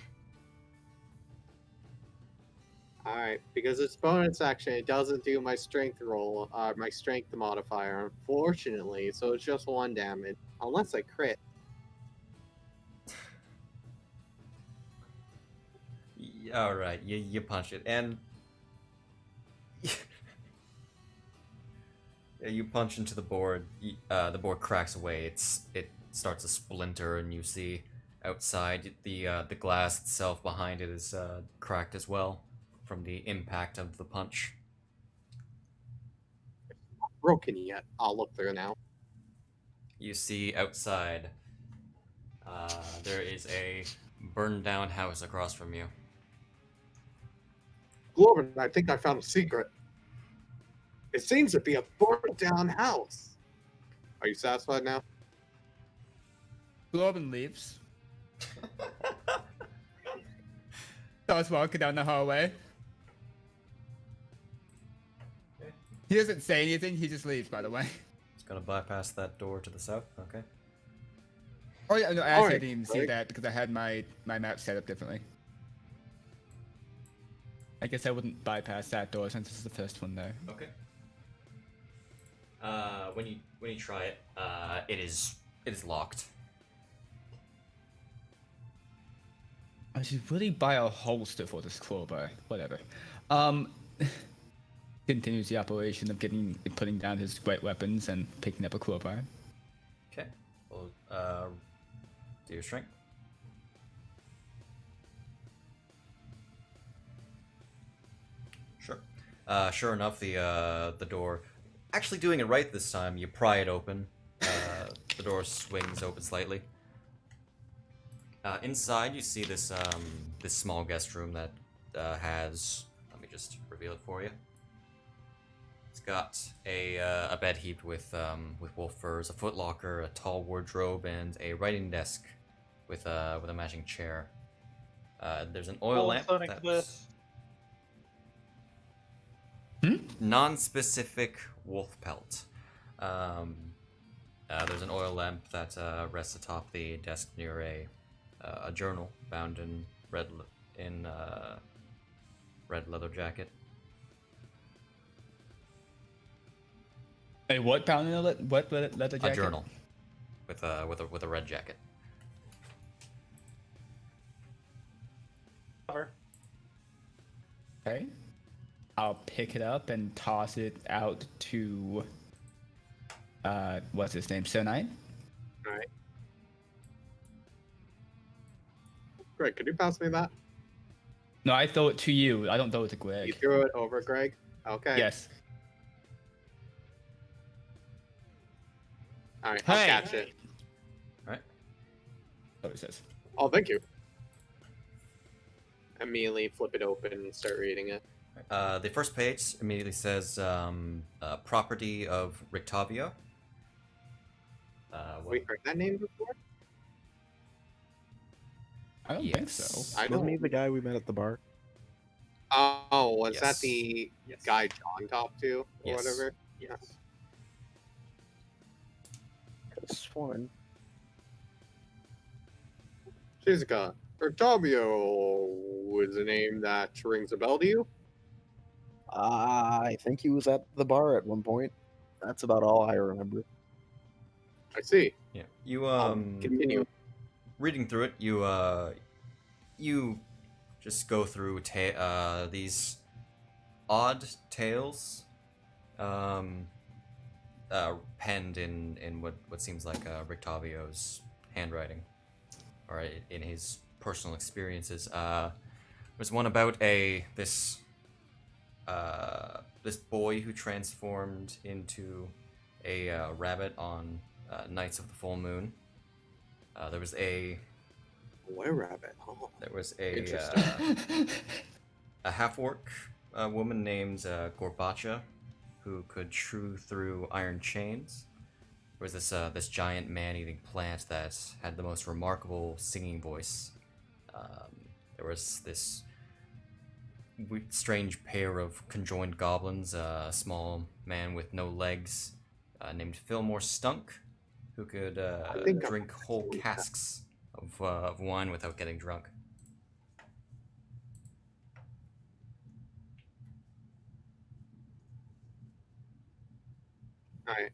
Alright, because it's bonus action, it doesn't do my strength roll, my strength modifier, unfortunately, so it's just 1 damage. Unless I crit. All right, you punch it, and yeah, you punch into the board. The board cracks away. It starts to splinter, and you see outside the glass itself behind it is cracked as well from the impact of the punch. Broken yet. I'll look through now. You see outside there is a burned down house across from you. Globin, I think I found a secret. It seems to be a burnt down house. Are you satisfied now? Globin leaves. Starts walking down the hallway. He doesn't say anything, he just leaves, by the way. It's gonna bypass that door to the south. Okay. Oh yeah, no, actually Alright, I didn't even see right. that because I had my map set up differently. I guess I wouldn't bypass that door since this is the first one though. Okay. When you try it, it is locked. I should really buy a holster for this crowbar. Whatever. Continues the operation of putting down his great weapons and picking up a crowbar. Okay. Well, do your strength. Sure. Sure enough, the door, actually doing it right this time. You pry it open. The door swings open slightly. Inside, you see this this small guest room that has. Let me just reveal it for you. It's got a bed heaped with wolf furs, a footlocker, a tall wardrobe, and a writing desk with a matching chair. There's an oil lamp Sonic that's this. non-specific wolf pelt. There's an oil lamp that rests atop the desk near a journal bound in red leather jacket. Hey, what bound in a what leather jacket? A journal with a red jacket. Cover. Okay. I'll pick it up and toss it out to what's his name? Sir Knight? Alright. Greg, could you pass me that? No, I throw it to you. I don't throw it to You Greg. threw it over, Greg? Okay. Yes. Alright, Hey! I'll catch it. Right. That's what it says. Oh, thank you. Immediately flip it open and start reading it. The first page immediately says property of Rictavio. Have we heard that name before? I don't think so. Yes. I Wasn't he don't. the guy we met at the bar? Oh, was that Yes. the Yes. guy John talked to or Yes. whatever? Yes. Could've sworn. Shizuka. Octavio is a name that rings a bell to you? I think he was at the bar at one point. That's about all I remember. I see. Yeah. You Continue. reading through it, you just go through these odd tales, penned in what seems like Rictavio's handwriting, or in his personal experiences. There's one about this boy who transformed into a rabbit on nights of the full moon. There was a Where rabbit? Oh, Interesting. A half-orc woman named Gorbacha, who could chew through iron chains. There was this giant man-eating plant that had the most remarkable singing voice. There was this strange pair of conjoined goblins, a small man with no legs named Fillmore Stunk, who could drink whole casks of wine without getting drunk. alright.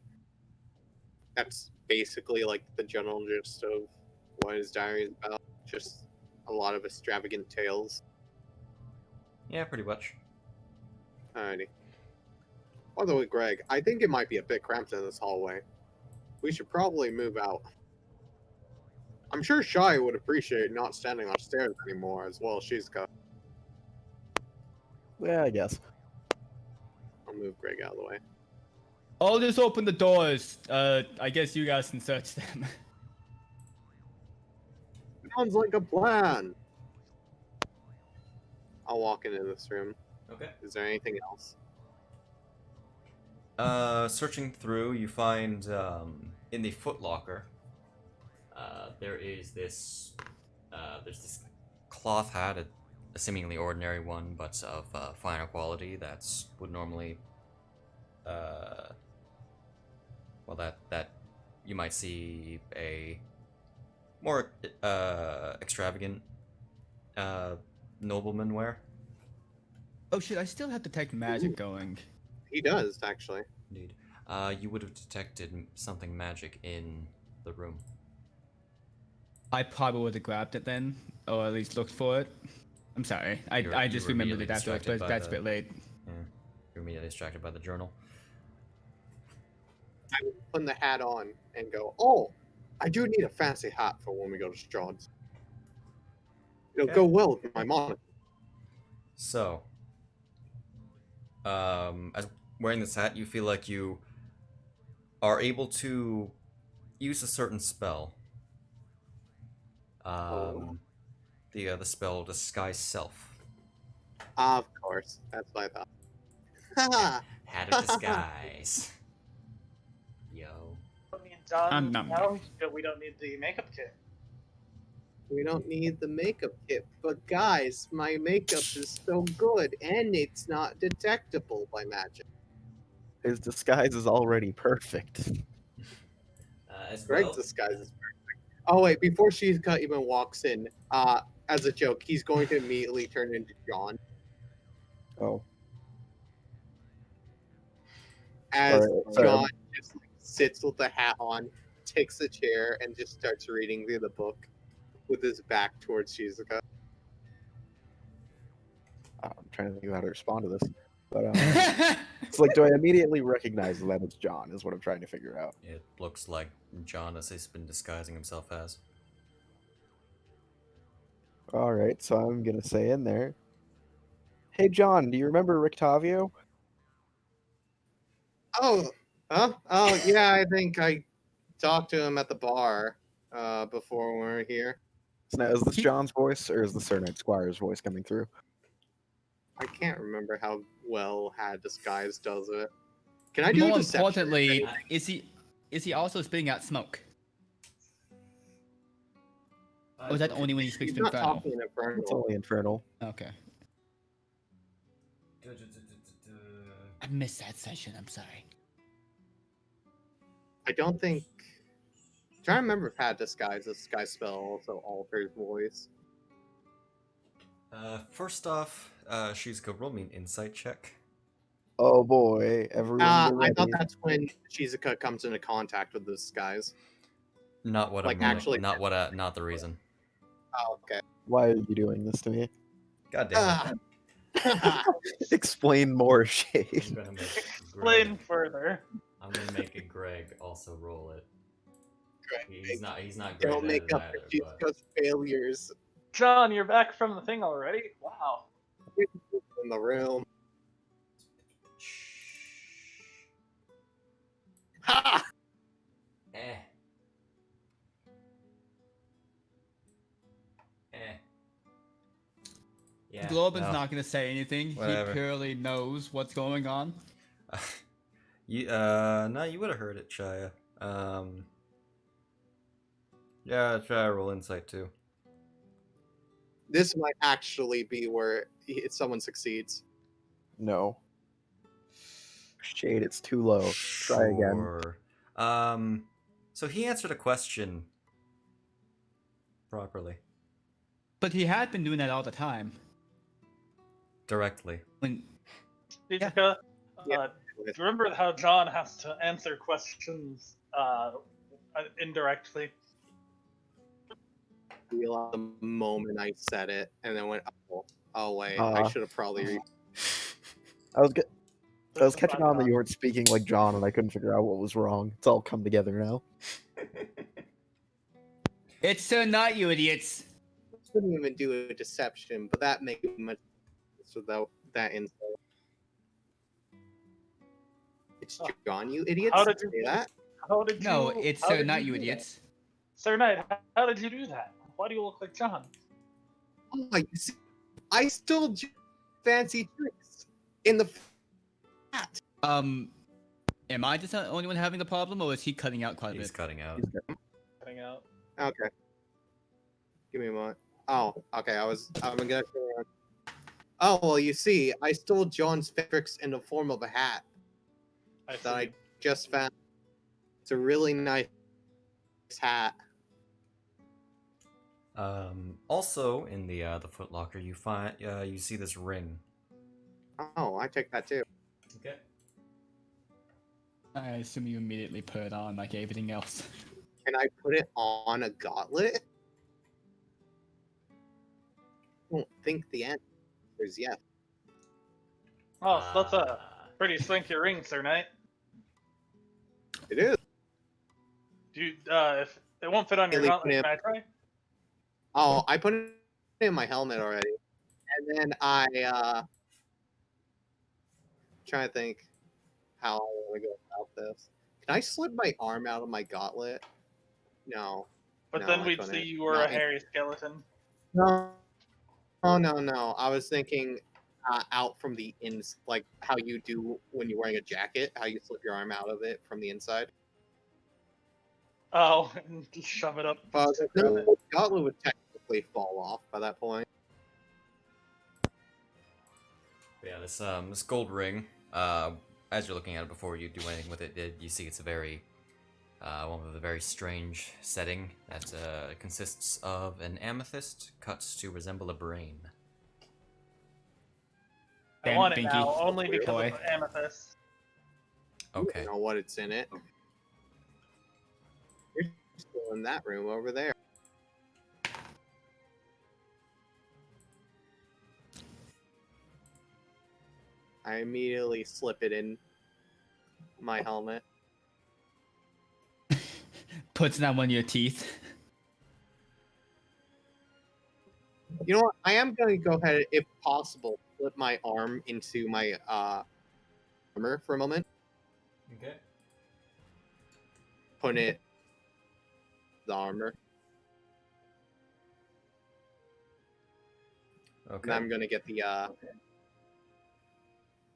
That's basically like the general gist of what his diary is about. Just a lot of extravagant tales. Yeah, pretty much. Alrighty. By the way, Greg, I think it might be a bit cramped in this hallway. We should probably move out. I'm sure Shai would appreciate not standing on stairs anymore, as well as Shizuka. Yeah, I guess. I'll move Greg out of the way. I'll just open the doors. I guess you guys can search them. Sounds like a plan. I'll walk into this room. Okay. Is there anything else? Searching through, you find in the footlocker, there is this there's this cloth hat, a seemingly ordinary one, but of finer quality that would normally that you might see a more extravagant nobleman wear. Oh shit! I still have detect magic going. He does, actually. Indeed. You would have detected something magic in the room. I probably would have grabbed it then, or at least looked for it. I'm sorry. I You just were remembered immediately it afterwards, distracted but by that's a bit late. Yeah, you're immediately distracted by the journal. I would put the hat on and go, oh, I do need a fancy hat for when we go to Strahd's. It'll Okay. go well with my monitor. So, as wearing this hat, you feel like you are able to use a certain spell. The spell Disguise Self. Of course. That's what I thought. Haha. Hat of Disguise. Yo. I mean, John, I'm not- now we don't need the makeup kit. We don't need the makeup kit, but guys, my makeup is so good and it's not detectable by magic. His disguise is already perfect. As Greg's well, disguise is perfect. Oh wait, before Shizuka even walks in, as a joke, he's going to immediately turn into John. Oh. As Alright, sorry. John just sits with the hat on, takes a chair, and just starts reading through the book with his back towards Shizuka. I'm trying to think of how to respond to this. But it's like, do I immediately recognize that it's John? Is what I'm trying to figure out. it looks like John as he's been disguising himself as. All right, so I'm gonna say in there. Hey, John, do you remember Rictavio? Oh, huh? Oh, yeah, I think I talked to him at the bar before we were here. So now, is this John's voice or is the Sir Knight Squire's voice coming through? I can't remember how well Had Disguise does it. Can I do More deception? importantly, is he also spitting out smoke? Or is that only when he speaks He's to not Infernal? talking in It's Infernal. only Infernal. Okay. I missed that session. I'm sorry. I don't think. I'm trying to remember if Had Disguise, this Disguise spell also alters voice. First off, she's gonna roll me an insight check. Oh boy, everyone get I ready. thought that's when Shizuka comes into contact with the Disguise. Not what Like, I'm rolling. actually- Not the reason. Oh, okay. Why are you doing this to me? God damn it. Ah. Explain more, I'm Shade. gonna make Explain Greg. further. I'm gonna make it Greg also roll it. Greg, He's not great Don't at make it up either, for but Shizuka's failures John, you're back from the thing already? Wow. in the room. Ha! eh. Yeah. Globin's no. not gonna say anything. Whatever. He purely knows what's going on. No, you would have heard it, Shia. Yeah, try to roll insight too. This might actually be where someone succeeds. No. Shade, it's too low. Try again. Sure. So he answered a question properly, But he had been doing that all the time. directly. When Shizuka, Yeah. do you remember how John has to answer questions indirectly? Realized the moment I said it, and then went, oh wait, I should have probably. I was catching on that you weren't speaking like John, and I couldn't figure out what was wrong. It's all come together now. it's so not you idiots. Couldn't even do a deception, but that makes much sense without that insight. It's John, you idiots. How did you say do that? How did No, you? it's how so did not you you do that? idiots. Sir Knight, how did you do that? Why do you look like John? Oh, you see, I still do fancy tricks in the hat. Am I just the only one having the problem, or is he cutting out quite a He's bit? cutting out. Cutting out. Okay. Give me a moment. Oh, okay. I'm gonna. Oh well, you see, I stole John's tricks in the form of a hat I that I see. just found. It's a really nice hat. Also in the Foot Locker, you find you see this ring. Oh, I take that too. Okay. I assume you immediately put it on like everything else. Can I put it on a gauntlet? I don't think the answer is yes. Oh, so that's a pretty swanky ring, Sir Knight. It is. Do you, if it won't fit on your Really gauntlet, put can I try? Oh, I put it in my helmet already, and then I trying to think how I want to go about this. Can I slip my arm out of my gauntlet? No. But No, then I we'd couldn't. see you were Not a in- hairy skeleton. No. Oh no! I was thinking out from the ins, like how you do when you're wearing a jacket, how you slip your arm out of it from the inside. Oh, and just shove it up. The gauntlet would technically fall off by that point. But yeah, this gold ring. As you're looking at it before you do anything with it, you see it's a very one with a very strange setting that consists of an amethyst cut to resemble a brain. I Damn want it, it Binky. now, only because Boy. of the amethyst. You Okay. don't know what it's in it. You're still in that room over there. I immediately slip it in my helmet. Puts it on one of your teeth. You know what? I am going to go ahead, if possible, flip my arm into my armor for a moment. Okay. Put it the armor. Okay. And I'm gonna get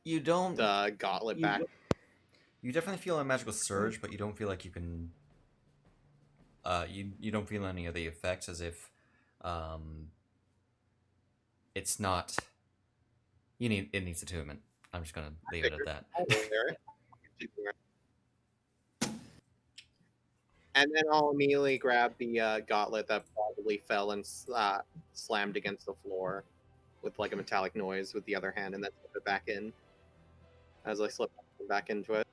You don't. the gauntlet back. You definitely feel a magical surge, but you don't feel like you can. You don't feel any of the effects, as if, it's not. It needs attunement. I'm just gonna leave it at that. I'll wear it. And then I'll immediately grab the gauntlet that probably fell and slammed against the floor with like a metallic noise with the other hand, and then slip it back in as I slip back into it.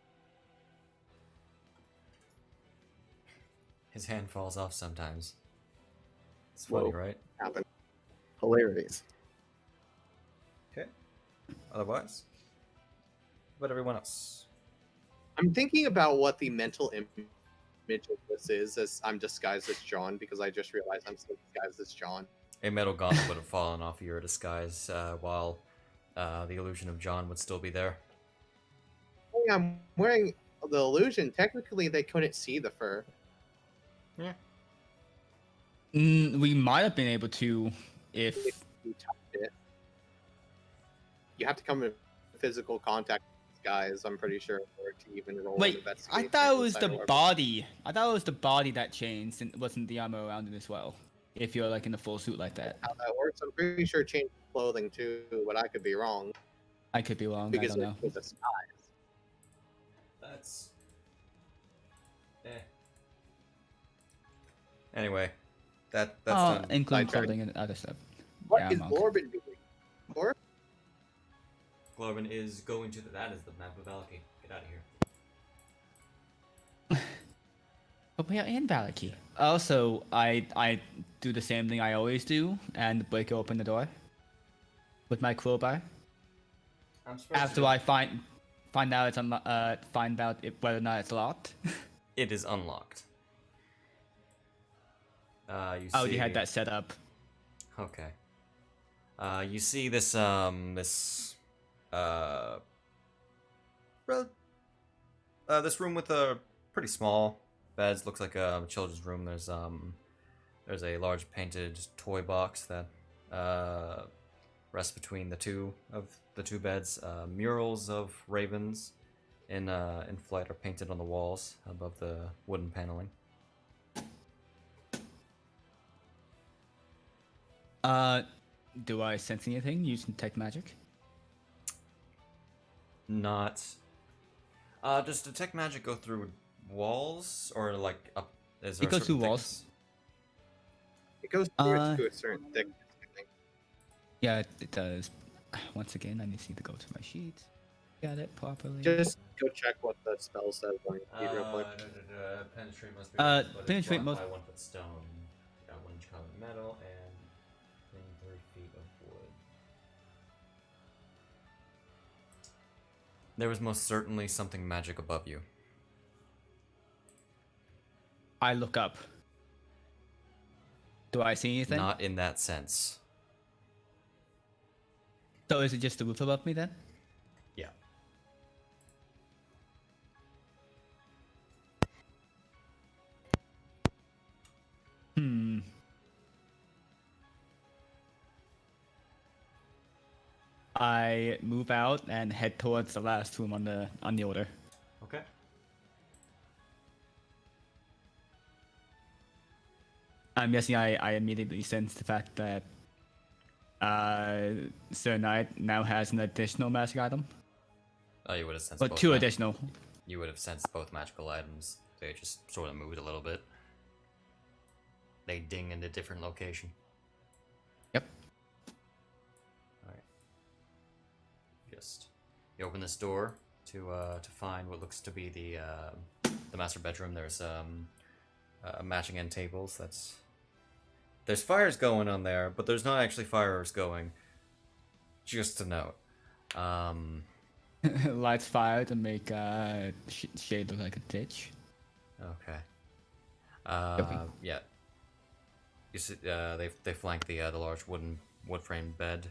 His hand falls off sometimes. It's funny, Whoa. right? Happen. Hilarious. Okay. Otherwise, what about everyone else? I'm thinking about what the mental image of this is, as I'm disguised as John, because I just realized I'm still disguised as John. A metal gauntlet would have fallen off your disguise, while the illusion of John would still be there. I'm wearing the illusion. Technically, they couldn't see the fur. We might have been able to if You touched it. You have to come in physical contact with these guys, I'm pretty sure, or to even roll an wait. investigation. I thought it was inside the or whatever. body. I thought it was the body that changed, and it wasn't the armor around it as well. If you're like in a full suit like that, How that works, I'm pretty sure changed clothing too, but I could be wrong I could be wrong. I because don't know. it was a disguise. That's. Anyway, that's done. Including Sidetrack. clothing and other stuff. What Yeah, is monk. Glorben doing? Glorben? Glorben is going to. That is the map of Valaki. Get out of here. But we are in Valaki. Also, I do the same thing I always do and break open the door with my crowbar. I'm supposed After I find out it's find out whether or not it's locked. It is unlocked. You Oh, see... you had that set up. Okay. You see this this room with a pretty small beds. Looks like a children's room. There's a large painted toy box that rests between the two beds. Murals of ravens in flight are painted on the walls above the wooden paneling. Do I sense anything using detect magic? Not. Does detect magic go through walls or like up? Is there It goes certain through walls. thickness? It goes through it to a certain thickness, I think. Yeah, it does. Once again, I need to go to my sheets. Got it properly. Just go check what the spell says on your feet real quick. Penetrate must be penetrate blocked must- by 1 foot stone, 1 inch color metal, and within 3 feet of wood. There was most certainly something magic above you. I look up. Do I see anything? Not in that sense. So is it just the roof above me then? Yeah. Hmm. I move out and head towards the last room on the order. Okay. I'm guessing I immediately sense the fact that Sir Knight now has an additional magic item. Oh, you would have sensed But both. two additional. You would have sensed both magical items. They just sort of moved a little bit. They ding in a different location. Yep. Alright. Just you open this door to find what looks to be the master bedroom. There's matching end tables. There's fires going on there, but there's not actually fires going. Just to note. Lights fire to make shade look like a ditch. Okay. Okay. Yeah. You see, they flank the large wood framed bed.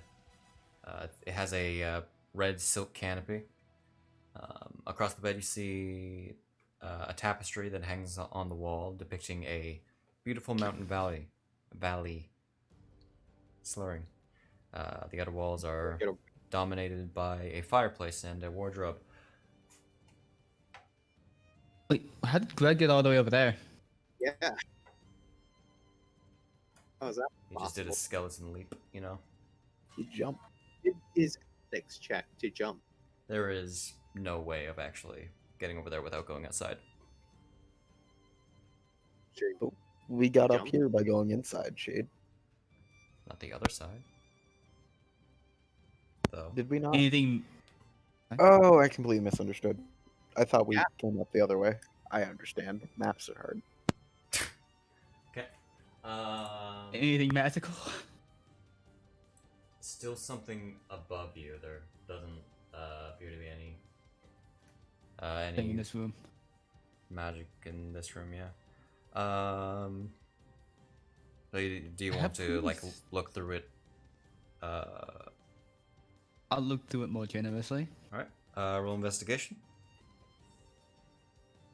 It has a red silk canopy. Across the bed, you see a tapestry that hangs on the wall, depicting a beautiful mountain valley. Slurring. The outer walls are Get a- dominated by a fireplace and a wardrobe. Wait, how did Greg get all the way over there? Yeah. How is that He just did a possible? skeleton leap, you know? You jump. It is ethics check to jump. There is no way of actually getting over there without going outside. Sure. We got up Jump. here by going inside, Shade. Not the other side. Though. Did we not? Anything? Oh, I completely misunderstood. I thought we Yeah. came up the other way. I understand. Maps are hard. Okay. Anything magical? Still something above you. There doesn't appear to be any Thing in this room. magic in this room. Yeah. So do you want Have to like these- look through it? I'll look through it more generously. All right. Roll investigation.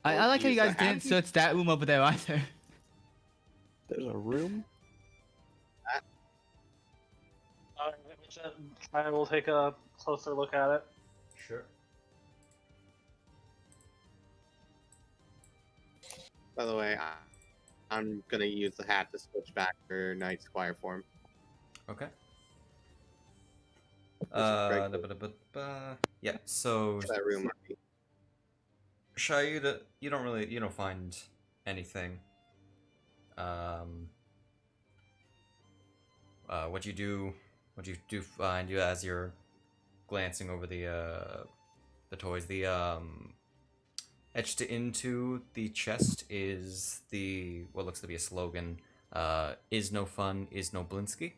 I like how you use the guys didn't hand. search that room over there either. There's a room. I will take a closer look at it. Sure. By the way, I'm gonna use the hat to switch back for Knight Squire form. Okay. Very Yeah. So That room might be. Shayuda, you don't find anything. What you do find, you as you're glancing over the toys, etched into the chest is what looks to be a slogan: "Is no fun, is no Blinsky."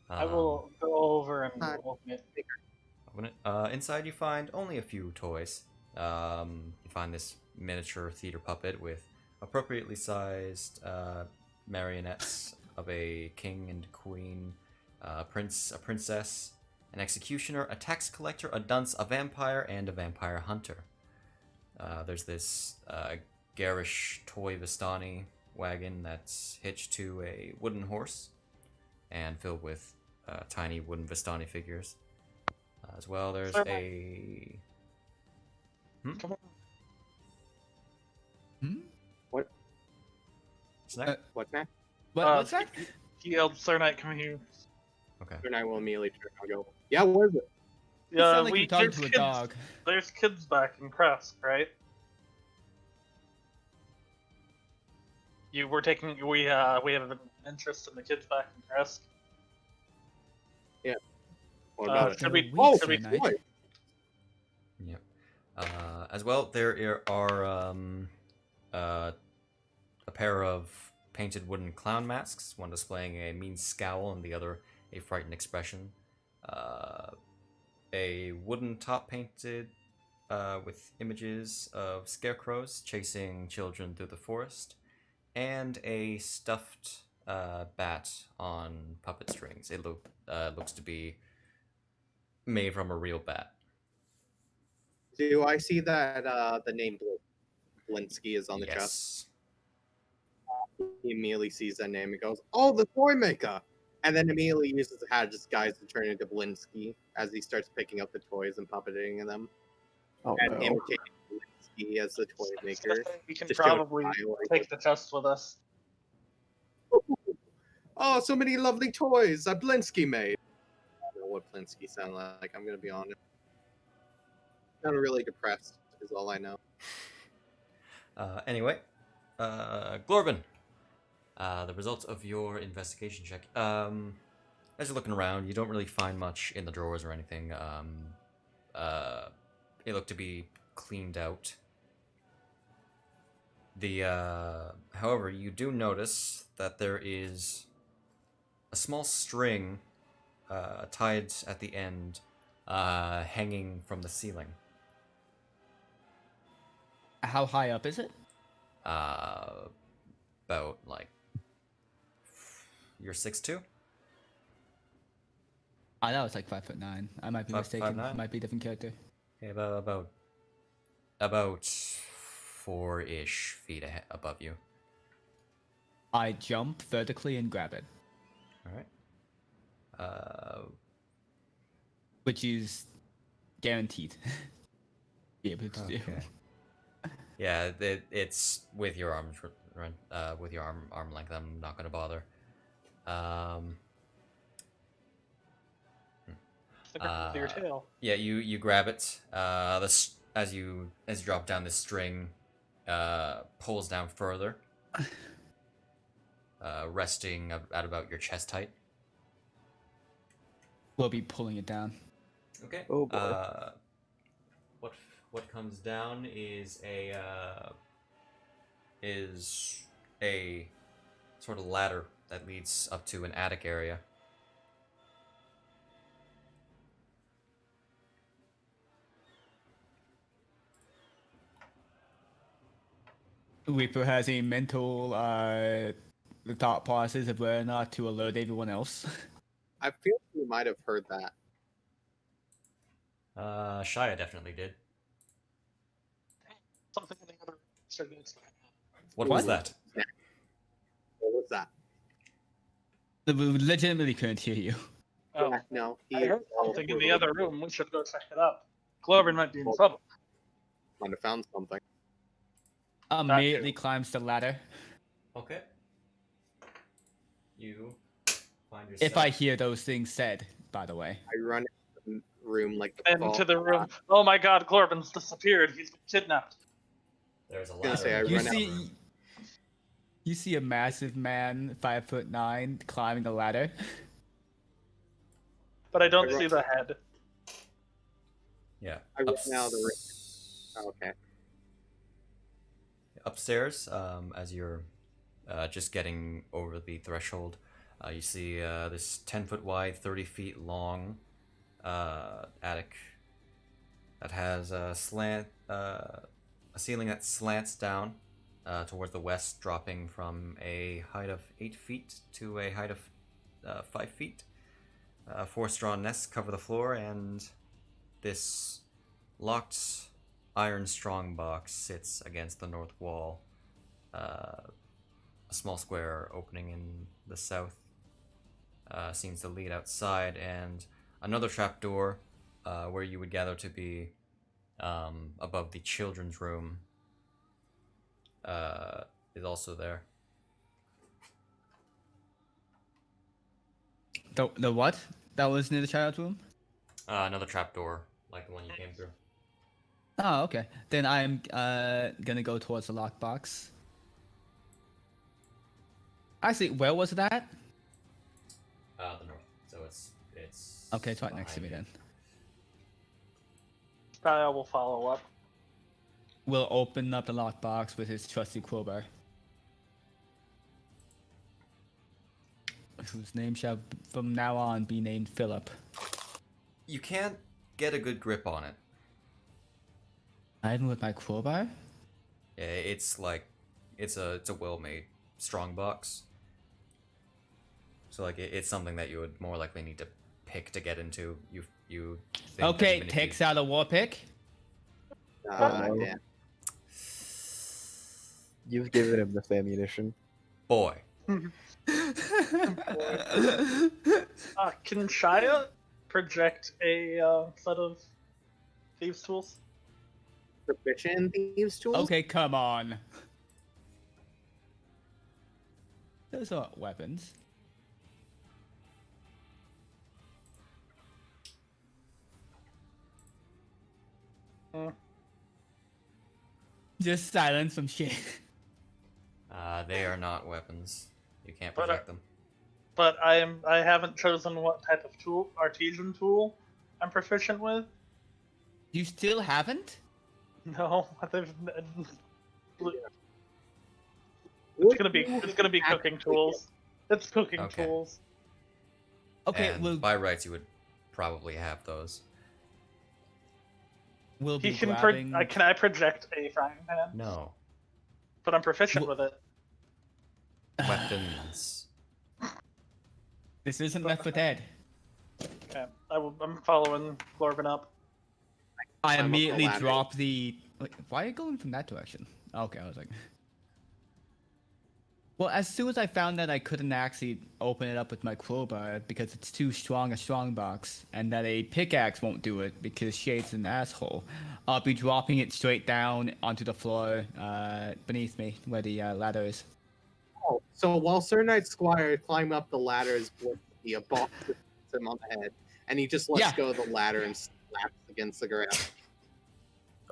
I will go over and open it. Open it. Inside you find only a few toys. You find this miniature theater puppet with appropriately sized marionettes of a king and queen, a princess, an executioner, a tax collector, a dunce, a vampire, and a vampire hunter. There's this garish toy Vistani wagon that's hitched to a wooden horse and filled with tiny wooden Vistani figures. As well, there's Sir, a... Come on. Hmm? What's next? What's next? What's that? He yelled, "Sir Knight, come here." Okay. Then I will immediately turn. I'll go. Yeah, what is it? You sound like we you're talking there's to a kids, dog. There's kids back in Kresk, right? We have an interest in the kids back in Kresk. What about it? Should we? Oh, Oh, Sir should Knight. we? Yep. As well, there are a pair of painted wooden clown masks, one displaying a mean scowl and the other a frightened expression. A wooden top painted with images of scarecrows chasing children through the forest, and a stuffed bat on puppet strings. It looks to be made from a real bat. Do I see that the name Blinsky is on the chest? He immediately sees that name and goes, "Oh, the toy maker!" And then immediately uses the hat disguise to turn into Blinsky as he starts picking up the toys and puppeting them Oh and no. imitating Blinsky as the toy maker. We can to show probably style, like, take the chest with us. Oh, so many lovely toys that Blinsky made. I don't know what Blinsky sound like. I'm gonna be honest. I'm really depressed. Is all I know. Anyway, Glorbin, the results of your investigation check. As you're looking around, you don't really find much in the drawers or anything. They look to be cleaned out. However, you do notice that there is a small string tied at the end, hanging from the ceiling. How high up is it? About like you're 6'2". I know it's like 5'9". I might be mistaken. 5'9"? Might be a different character. Okay, about 4-ish feet above you. I jump vertically and grab it. All right. which is guaranteed. Be able to do. Okay. Yeah, it's with your arms, with your arm length. I'm not gonna bother. The grab with your tail. Yeah, you grab it. As you drop down, the string pulls down further, resting at about your chest height. We'll be pulling it down. Okay. Oh, boy. What comes down is a sort of ladder that leads up to an attic area. Reaper has a mental thought process of whether or not to alert everyone else. I feel we might have heard that. Shia definitely did. Something in the other started to expand. What What? was that? What was that? We legitimately couldn't hear you. Oh, Yeah, no, I heard something in the other room. We should go check it out. Glover might be in trouble. Might have found something. Immediately climbs the ladder. Okay. You find yourself. If I hear those things said, by the way. I run into the room like the Into the room. Oh my god, Glorben's disappeared. He's been kidnapped. There's a gonna ladder. say, I in the You run out. see, you see a massive man, 5'9", climbing the ladder. But I don't I see the head. Yeah. I run out of the room. Oh, okay. Upstairs, as you're just getting over the threshold, you see this 10-foot wide, 30 feet long attic that has a ceiling that slants down towards the west, dropping from a height of 8 feet to a height of 5 feet. 4 straw nests cover the floor, and this locked iron strong box sits against the north wall. A small square opening in the south seems to lead outside, and another trapdoor where you would gather to be above the children's room is also there. The what? That was near the child's room? Another trapdoor, like the one you came through. Oh, okay. Then I'm gonna go towards the lockbox. Actually, where was that? The north. So it's Okay, it's right next to me behind then. I will follow up. We'll open up the lockbox with his trusty crowbar. Whose name shall from now on be named Philip. you. You can't get a good grip on it. Even with my crowbar? Yeah, it's like it's a well-made strong box. So like it's something that you would more likely need to pick to get into. You think that Okay, even if takes you... out a war pick. Yeah. You've given him this ammunition. Boy. Can Shia project a set of thieves' tools? Proficient in thieves' tools? Okay, come on. Those aren't weapons. Just silence some shit. They are not weapons. You can't But, project them. But I haven't chosen what type of tool, artesian tool, I'm proficient with. You still haven't? No, it's gonna be cooking tools. It's cooking Okay. tools. Okay, And by rights, you would probably have those. we'll be He can grabbing... can I project a frying pan? No But I'm proficient with it. weapons. This isn't Left 4 Dead. Okay, I'm following Glorvin up. I Climb up the immediately ladder. drop the... Wait, why are you going from that direction? Okay, I was like... Well, as soon as I found that I couldn't actually open it up with my crowbar because it's too strong a strongbox, and that a pickaxe won't do it because Shade's an asshole, I'll be dropping it straight down onto the floor beneath me where the ladder is. Oh, so while Sir Knight Squire climb up the ladder as the boss hits him on the head, and he just lets Yeah. go of the ladder and slaps against the ground.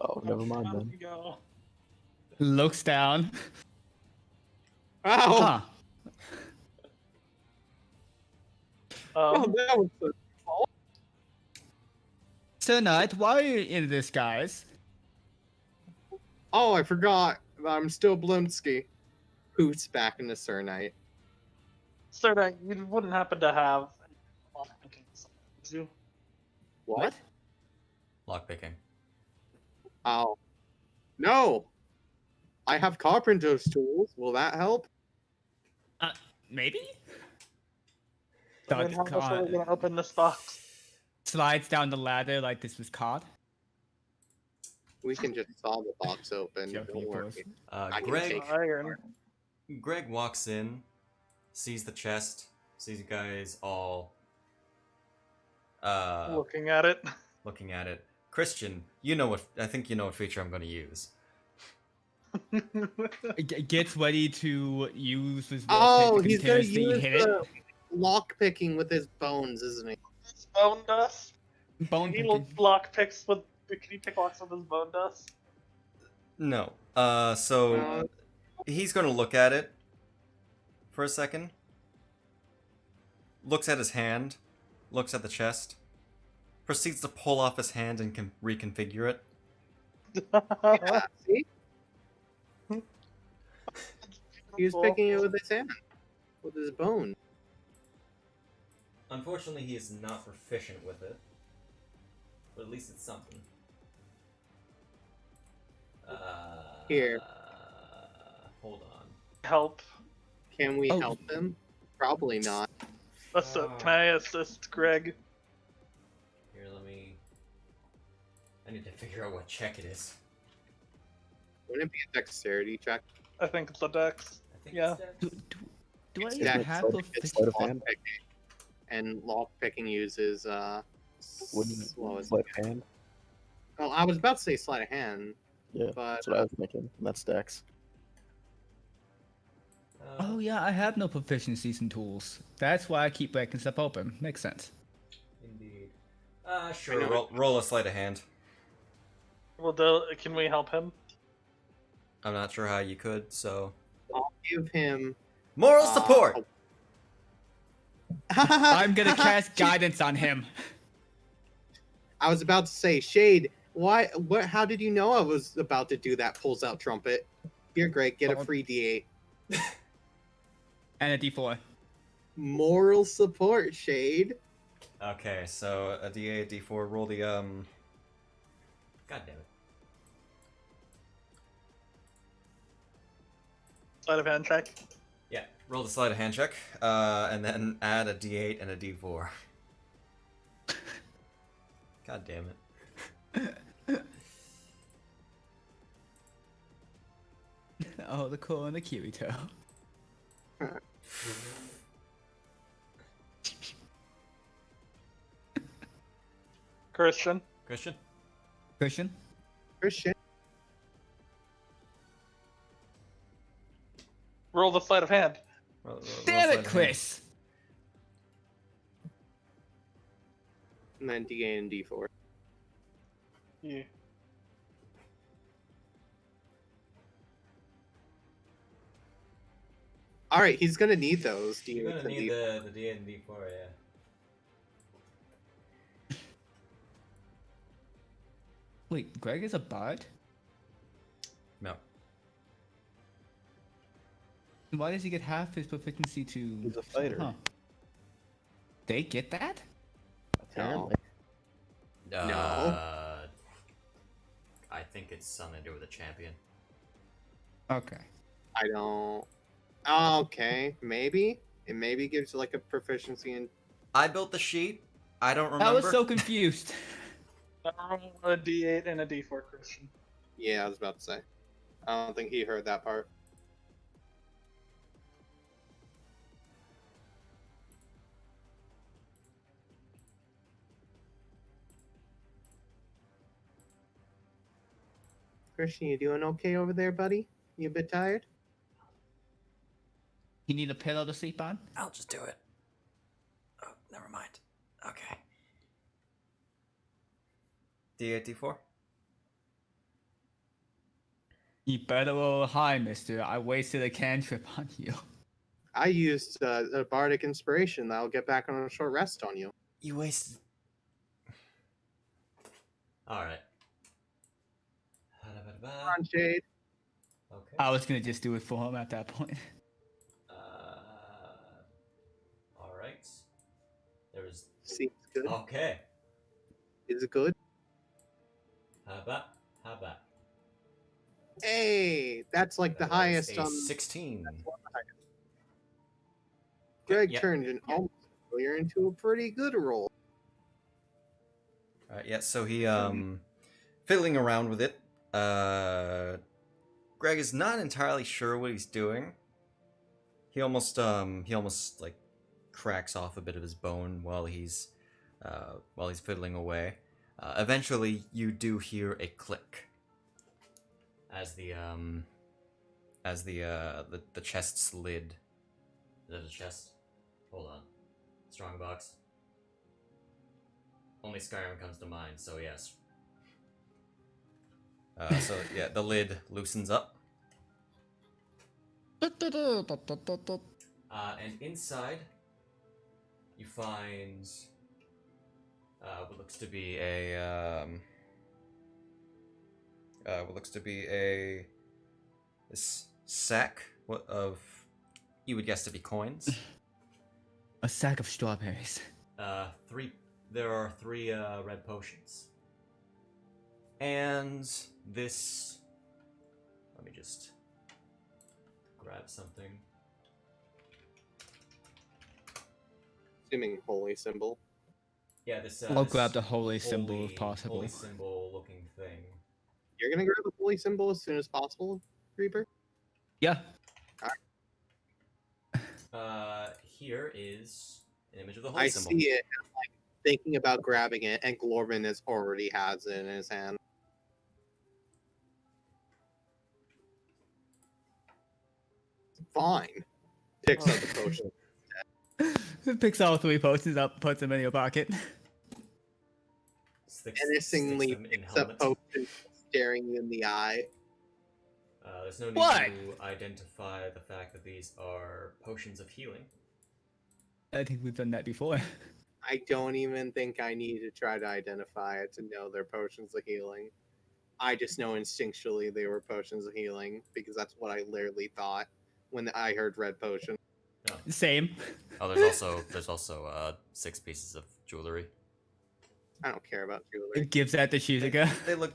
Oh, never mind Down then. we go. Looks down. Ow! Huh. Oh, that was so... Sir Knight, why are you in disguise? Oh, I forgot. I'm still Blinsky. Hoots back into Sir Knight. Sir, Knight, you wouldn't happen to have lockpicking, would you? What? Lockpicking. Oh. No! I have carpenter's tools. Will that help? Maybe? Then how else are we gonna open this box? Slides down the ladder like this was caught. We can just saw the box open. Joking, Don't of worry. course. I can Greg. take- Iron. Greg walks in, sees the chest, sees you guys all Looking at it. looking at it. Christian, I think you know what feature I'm going to use. Gets ready to use his Oh, lockpick to he's gonna continuously use hit the lock picking with his bones, isn't he? His bone dust. it. Bone Can he picking. lock picks with? Can he pick locks with his bone dust? No. So he's going to look at it for a second. Looks at his hand, looks at the chest, proceeds to pull off his hand and can reconfigure it. Yeah, see? He was picking it with his hand. With his bone. Unfortunately, he is not proficient with it. But at least it's something. Here. Hold on. Help. Can we Oh. help him? Probably not. Can I assist Greg? Here, I need to figure out what check it is. Wouldn't it be a dexterity check? I think it's a dex. I think Yeah. it's dex. Do I It's even dex, have so the it's sleight of lock hand? picking. And lock picking uses Wouldn't what was sleight it? of hand? Oh, I was about to say sleight of hand, Yeah, but that's what I was thinking. And that's Dex. Oh yeah, I have no proficiencies in tools. That's why I keep breaking stuff open. Makes sense. Indeed. I Sure. know. Roll a sleight of hand. Well, can we help him? I'm not sure how you could, so. I'll give him Moral support! I'm gonna cast guidance on him. I was about to say, Shade, why? What? How did you know I was about to do that? Pulls out trumpet. Here, Greg, get a free D8. And a D4. Moral support, Shade. Okay, so a D8, D4, roll the, God damn it. Sleight of hand check. Yeah, roll the sleight of hand check, and then add a D8 and a D4. God damn it. Oh, the cool and the Kirito. Christian. Christian? Christian? Christian. Roll the sleight of hand. Roll Damn sleight it, of hand. Chris! And then D8 and D4. Yeah. All right, he's gonna need those. D8 You're gonna and need D4. the D8 and D4, yeah. Wait, Greg is a bard? No. Why does he get half his proficiency to... He's a fighter. Huh. They get that? Apparently. I think it's something to do with a champion. Okay. I don't. Oh, okay, maybe it maybe gives you like a proficiency in. I built the sheet. I don't remember. I was so confused. Roll a D8 and a D4, Christian. Yeah, I was about to say. I don't think he heard that part. Christian, you doing okay over there, buddy? You a bit tired? You need a pillow to sleep on? I'll just do it. Oh, never mind. Okay. D8, D4? You better roll high, mister. I wasted a cantrip on you. I used a bardic inspiration that'll get back on a short rest on you. You wasted. Alright. Come on, Jade. Okay. I was gonna just do it for him at that point. Alright. There was. Seems good. Okay. Is it good? How about? Hey, that's like the That was highest a on. 16. Greg Yep. turned an almost failure into a pretty good roll. Alright, yeah, so he, fiddling around with it. Greg is not entirely sure what he's doing. He almost, like, cracks off a bit of his bone while he's fiddling away. Eventually, you do hear a click as the chest's lid. Is that a chest? Hold on. Strongbox. Only Skyrim comes to mind, so yes. So yeah, the lid loosens up. And inside, you find what looks to be this sack of you would guess to be coins. A sack of strawberries. There are three red potions, and this. Let me just grab something. Assuming holy symbol. Yeah, this. I'll This grab the holy symbol if possible. Holy symbol looking thing. You're gonna grab the holy symbol as soon as possible, Reaper? Yeah. Here is an image of the holy I symbol. see it, and I'm like thinking about grabbing it, and Glorvin already has it in his hand. Fine. Picks up the potion. Picks all three potions up, puts them in your pocket. Menacingly picks up potion, staring you in the eye. There's no need What? to identify the fact that these are potions of healing. I think we've done that before. I don't even think I need to try to identify it to know they're potions of healing. I just know instinctually they were potions of healing because that's what I literally thought when I heard red potion. Same. Oh, there's also 6 pieces of jewelry. I don't care about jewelry. It gives that to Shizuka.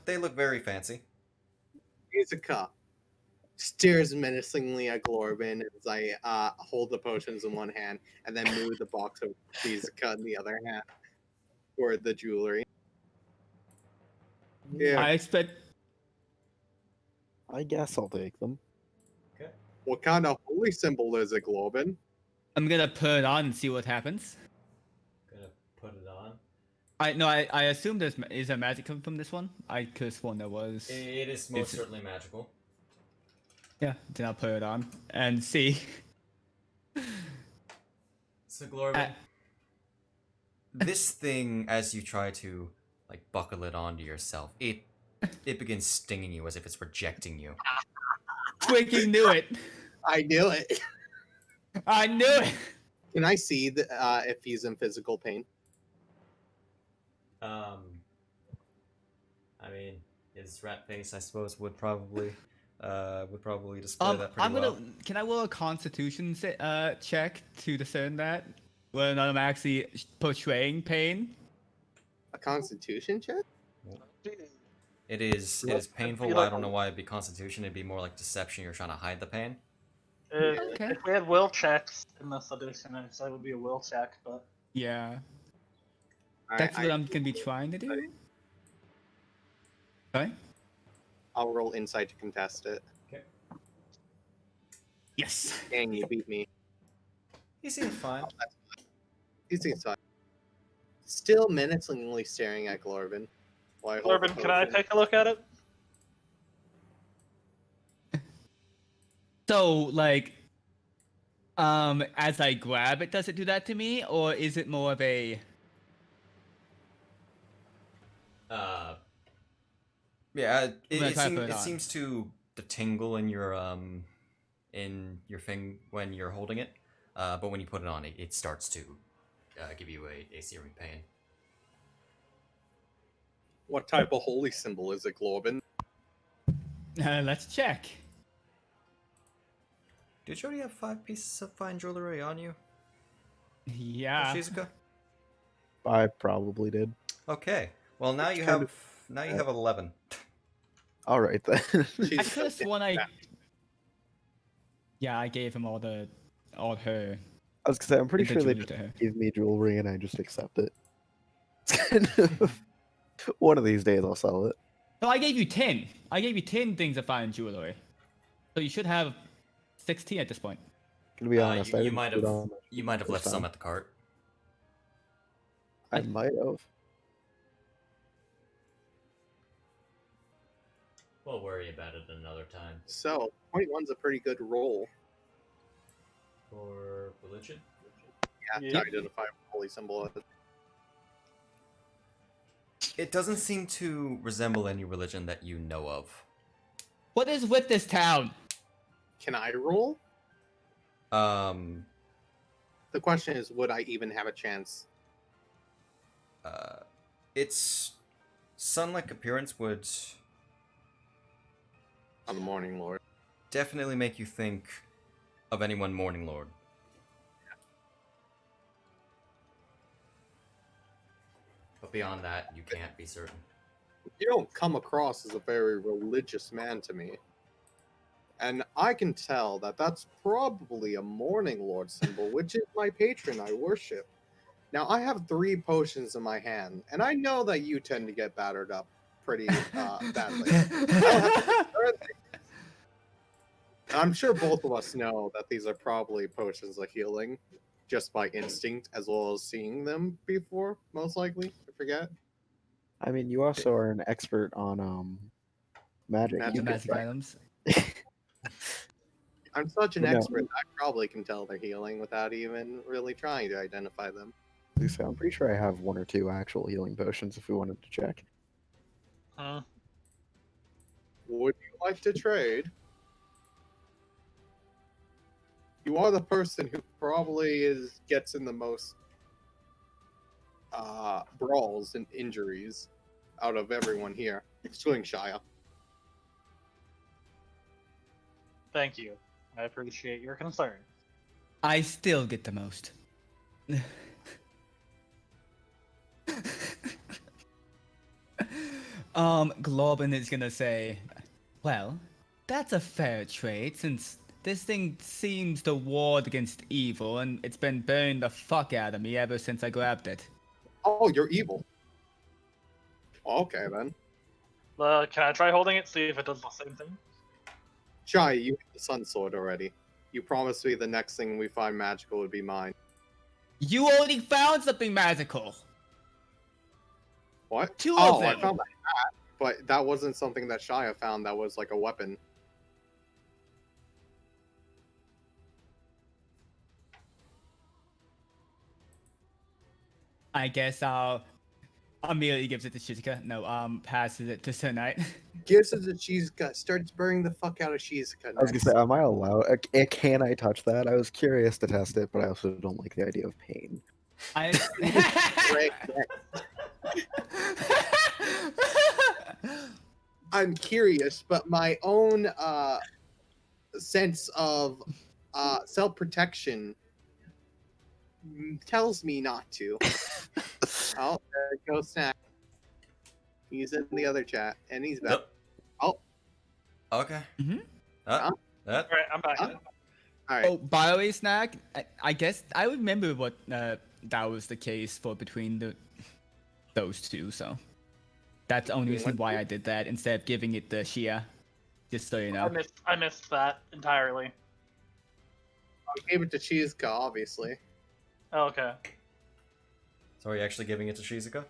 They look very fancy. Shizuka stares menacingly at Glorvin as I hold the potions in one hand and then move the box of Shizuka in the other hand for the jewelry. Yeah. I expect. I guess I'll take them. Okay. What kind of holy symbol is it, Glorvin? I'm gonna put it on and see what happens. Gonna put it on. I assume is there magic coming from this one? I could have sworn there was. It is most certainly magical. Yeah, then I'll put it on and see. So Glorvin, this thing, as you try to like buckle it onto yourself, it begins stinging you as if it's rejecting you. Freaking knew it! I knew it. I knew it! Can I see if he's in physical pain? I mean, his rat face, I suppose, would probably display that pretty well. Can I roll a Constitution check to discern that whether or not I'm actually portraying pain? A constitution check? It is painful. I don't know why it'd be Constitution. It'd be more like Deception. You're trying to hide the pain. Okay. If we had will checks in this edition, I'd say it would be a will check, but Yeah, All that's right, what I'm gonna be trying to do. Sorry? I'll roll insight to contest it. Yes. Dang, you beat me. He seems fine. He seems fine. Still menacingly staring at Glorvin. while I hold the Corbin, can I potion. take a look at it? So, like, as I grab it, does it do that to me, or is it more of a? Yeah, I'm gonna try to put it it on. seems to tingle in your thing when you're holding it, but when you put it on, it starts to give you a searing pain. What type of holy symbol is it, Globin? Let's check. Did you already have 5 pieces of fine jewelry on you, Yeah. Shizuka? I probably did. Okay. Well, now Which you kind have 11. All right then. I could have sworn I. Yeah, I gave him all her. I was gonna say I'm pretty sure they individually just to her. give me jewelry and I just accept it. It's kind of one of these days I'll sell it. No, I gave you 10. I gave you 10 things of fine jewelry. So you should have 16 at this point. To be honest, I You didn't might put it have on left first some time. at the cart. I might have. We'll worry about it another time. So 21's a pretty good roll. For religion? Yeah, Yep. to identify what holy symbol is. It doesn't seem to resemble any religion that you know of. What is with this town? Can I roll? Um, The question is, would I even have a chance? its sun-like appearance would On the Morning Lord. definitely make you think of anyone Morning Lord. But beyond that, you can't be certain. You don't come across as a very religious man to me. And I can tell that that's probably a Morning Lord symbol, which is my patron I worship. Now, I have 3 potions in my hand, and I know that you tend to get battered up pretty badly. I'm sure both of us know that these are probably potions of healing, just by instinct, as well as seeing them before, most likely. I forget. I mean, you also are an expert on magic. Magic You could Magic try. items. I'm such an But no. expert that I probably can tell they're healing without even really trying to identify them. So I'm pretty sure I have 1 or 2 actual healing potions if we wanted to check. Would you like to trade? You are the person who probably gets in the most brawls and injuries out of everyone here, excluding Shia. Thank you. I appreciate your concern. I still get the most. Globin is gonna say, well, that's a fair trade since this thing seems to ward against evil and it's been burning the fuck out of me ever since I grabbed it. Oh, you're evil. Okay, then. Can I try holding it, see if it does the same thing? Shia, you hit the Sun Sword already. You promised me the next thing we find magical would be mine. You already found something magical! What? 2 Oh, of I them! found that hat, but that wasn't something that Shia found that was like a weapon. I guess immediately gives it to Shizuka. No, passes it to Sir Knight. Gives it to Shizuka, starts burning the fuck out of Shizuka. I was gonna say, am I allowed? Can I touch that? I was curious to test it, but I also don't like the idea of pain. I'm curious, but my own sense of self-protection tells me not to. Oh, there goes Snack. He's in the other chat, and he's back. Nope. Oh. Okay. Mhm. That. Alright, I'm back. Huh? All right. Oh, by the way, Snack, I guess I remember what that was the case for between those two, so that's the only reason why I did that instead of giving it to Shia. Just so you know. I missed that entirely. I gave it to Shizuka, obviously. Oh, okay. So are you actually giving it to Shizuka?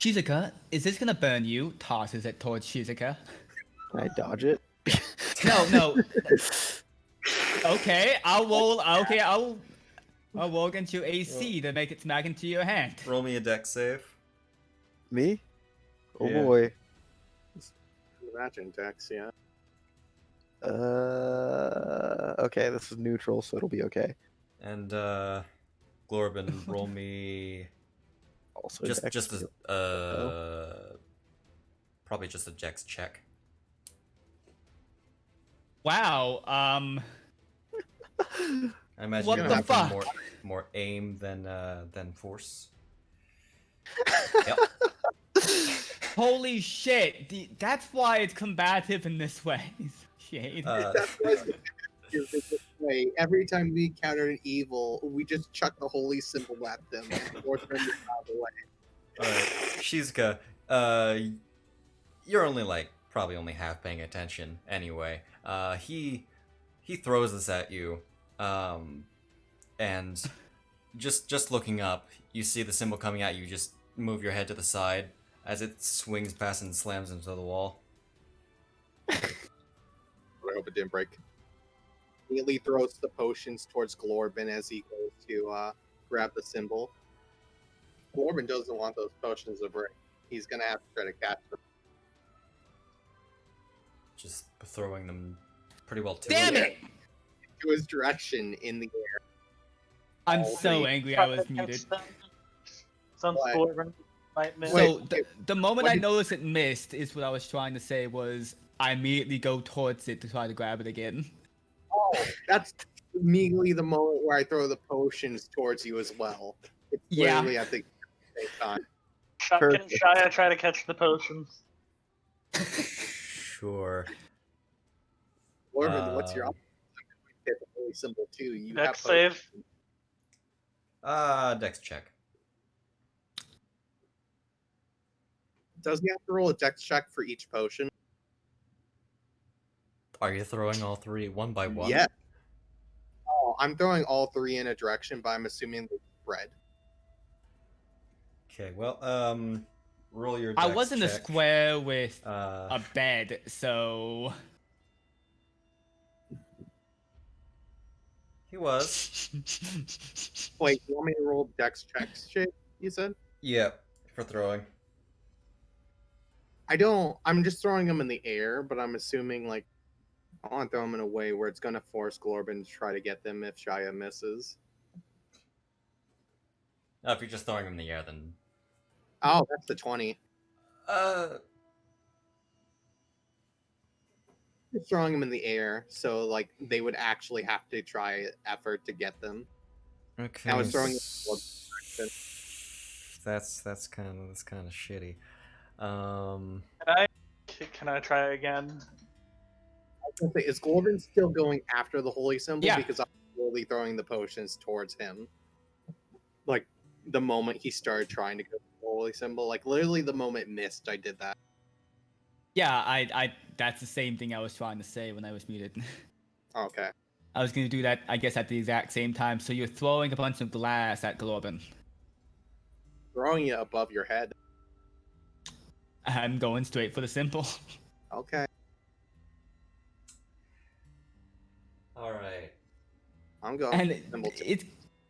Shizuka, is this gonna burn you? Tosses it towards Shizuka. Can I dodge it? No. Okay, I'll roll. Okay, I'll roll against your AC to make it smack into your hand. Roll me a deck save. Me? Oh Yeah. boy. Imagine Dex, yeah. Okay, this is neutral, so it'll be okay. And Glorbin, roll me Also, just Dex. a probably just a dex check. Wow. I imagine What you're the gonna fuck? have more aim than force. Yep. Holy shit! That's why it's combative in this way. Shade. That's why it's this way. Every time we encounter an evil, we just chuck the holy symbol at them and force them to out of the way. Alright, Shizuka, you're only like probably only half paying attention anyway. He throws this at you, and just looking up, you see the symbol coming at you. Just move your head to the side as it swings past and slams into the wall. I hope it didn't break. Immediately throws the potions towards Glorbin as he goes to grab the symbol. Glorbin doesn't want those potions to break. He's gonna have to try to catch them. Just throwing them pretty well to Damn him. it! To his direction in the air. I'm Oh, so wait. angry I was muted. Some What? Glorbin might miss. So Wait, the moment what I did- noticed it missed is what I was trying to say was I immediately go towards it to try to grab it again. Oh, that's immediately the moment where I throw the potions towards you as well. It's Yeah. literally at the same time. Can Perfect. Shia try to catch the potions? Sure. Glorbin, what's your Um, option? Hit the holy symbol too. You Dex have potions. save. Dex check. Does he have to roll a dex check for each potion? Are you throwing all three one by one? Yeah. Oh, I'm throwing all three in a direction, but I'm assuming they spread. Okay. Well, roll your. I Dex was in a check. square with Uh, a bed, so he was. Wait, you want me to roll dex checks? Shit, you said? Yep. For throwing. I don't. I'm just throwing them in the air, but I'm assuming like I want to throw them in a way where it's gonna force Glorbin to try to get them if Shia misses. No, if you're just throwing them in the air, then. Oh, that's the 20. Just throwing them in the air, so like they would actually have to try effort to get them. Okay. I was throwing. That's kind of shitty. Can I try again? I was gonna say, is Glorbin still going after the holy symbol? Yeah. Because I'm slowly throwing the potions towards him. Like the moment he started trying to go for the holy symbol, like literally the moment it missed, I did that. yeah, I that's the same thing I was trying to say when I was muted. Okay. I was gonna do that, I guess, at the exact same time. So you're throwing a bunch of glass at Glorbin. Throwing it above your head. I'm going straight for the symbol. Okay. All right. I'm going. And for the symbol too.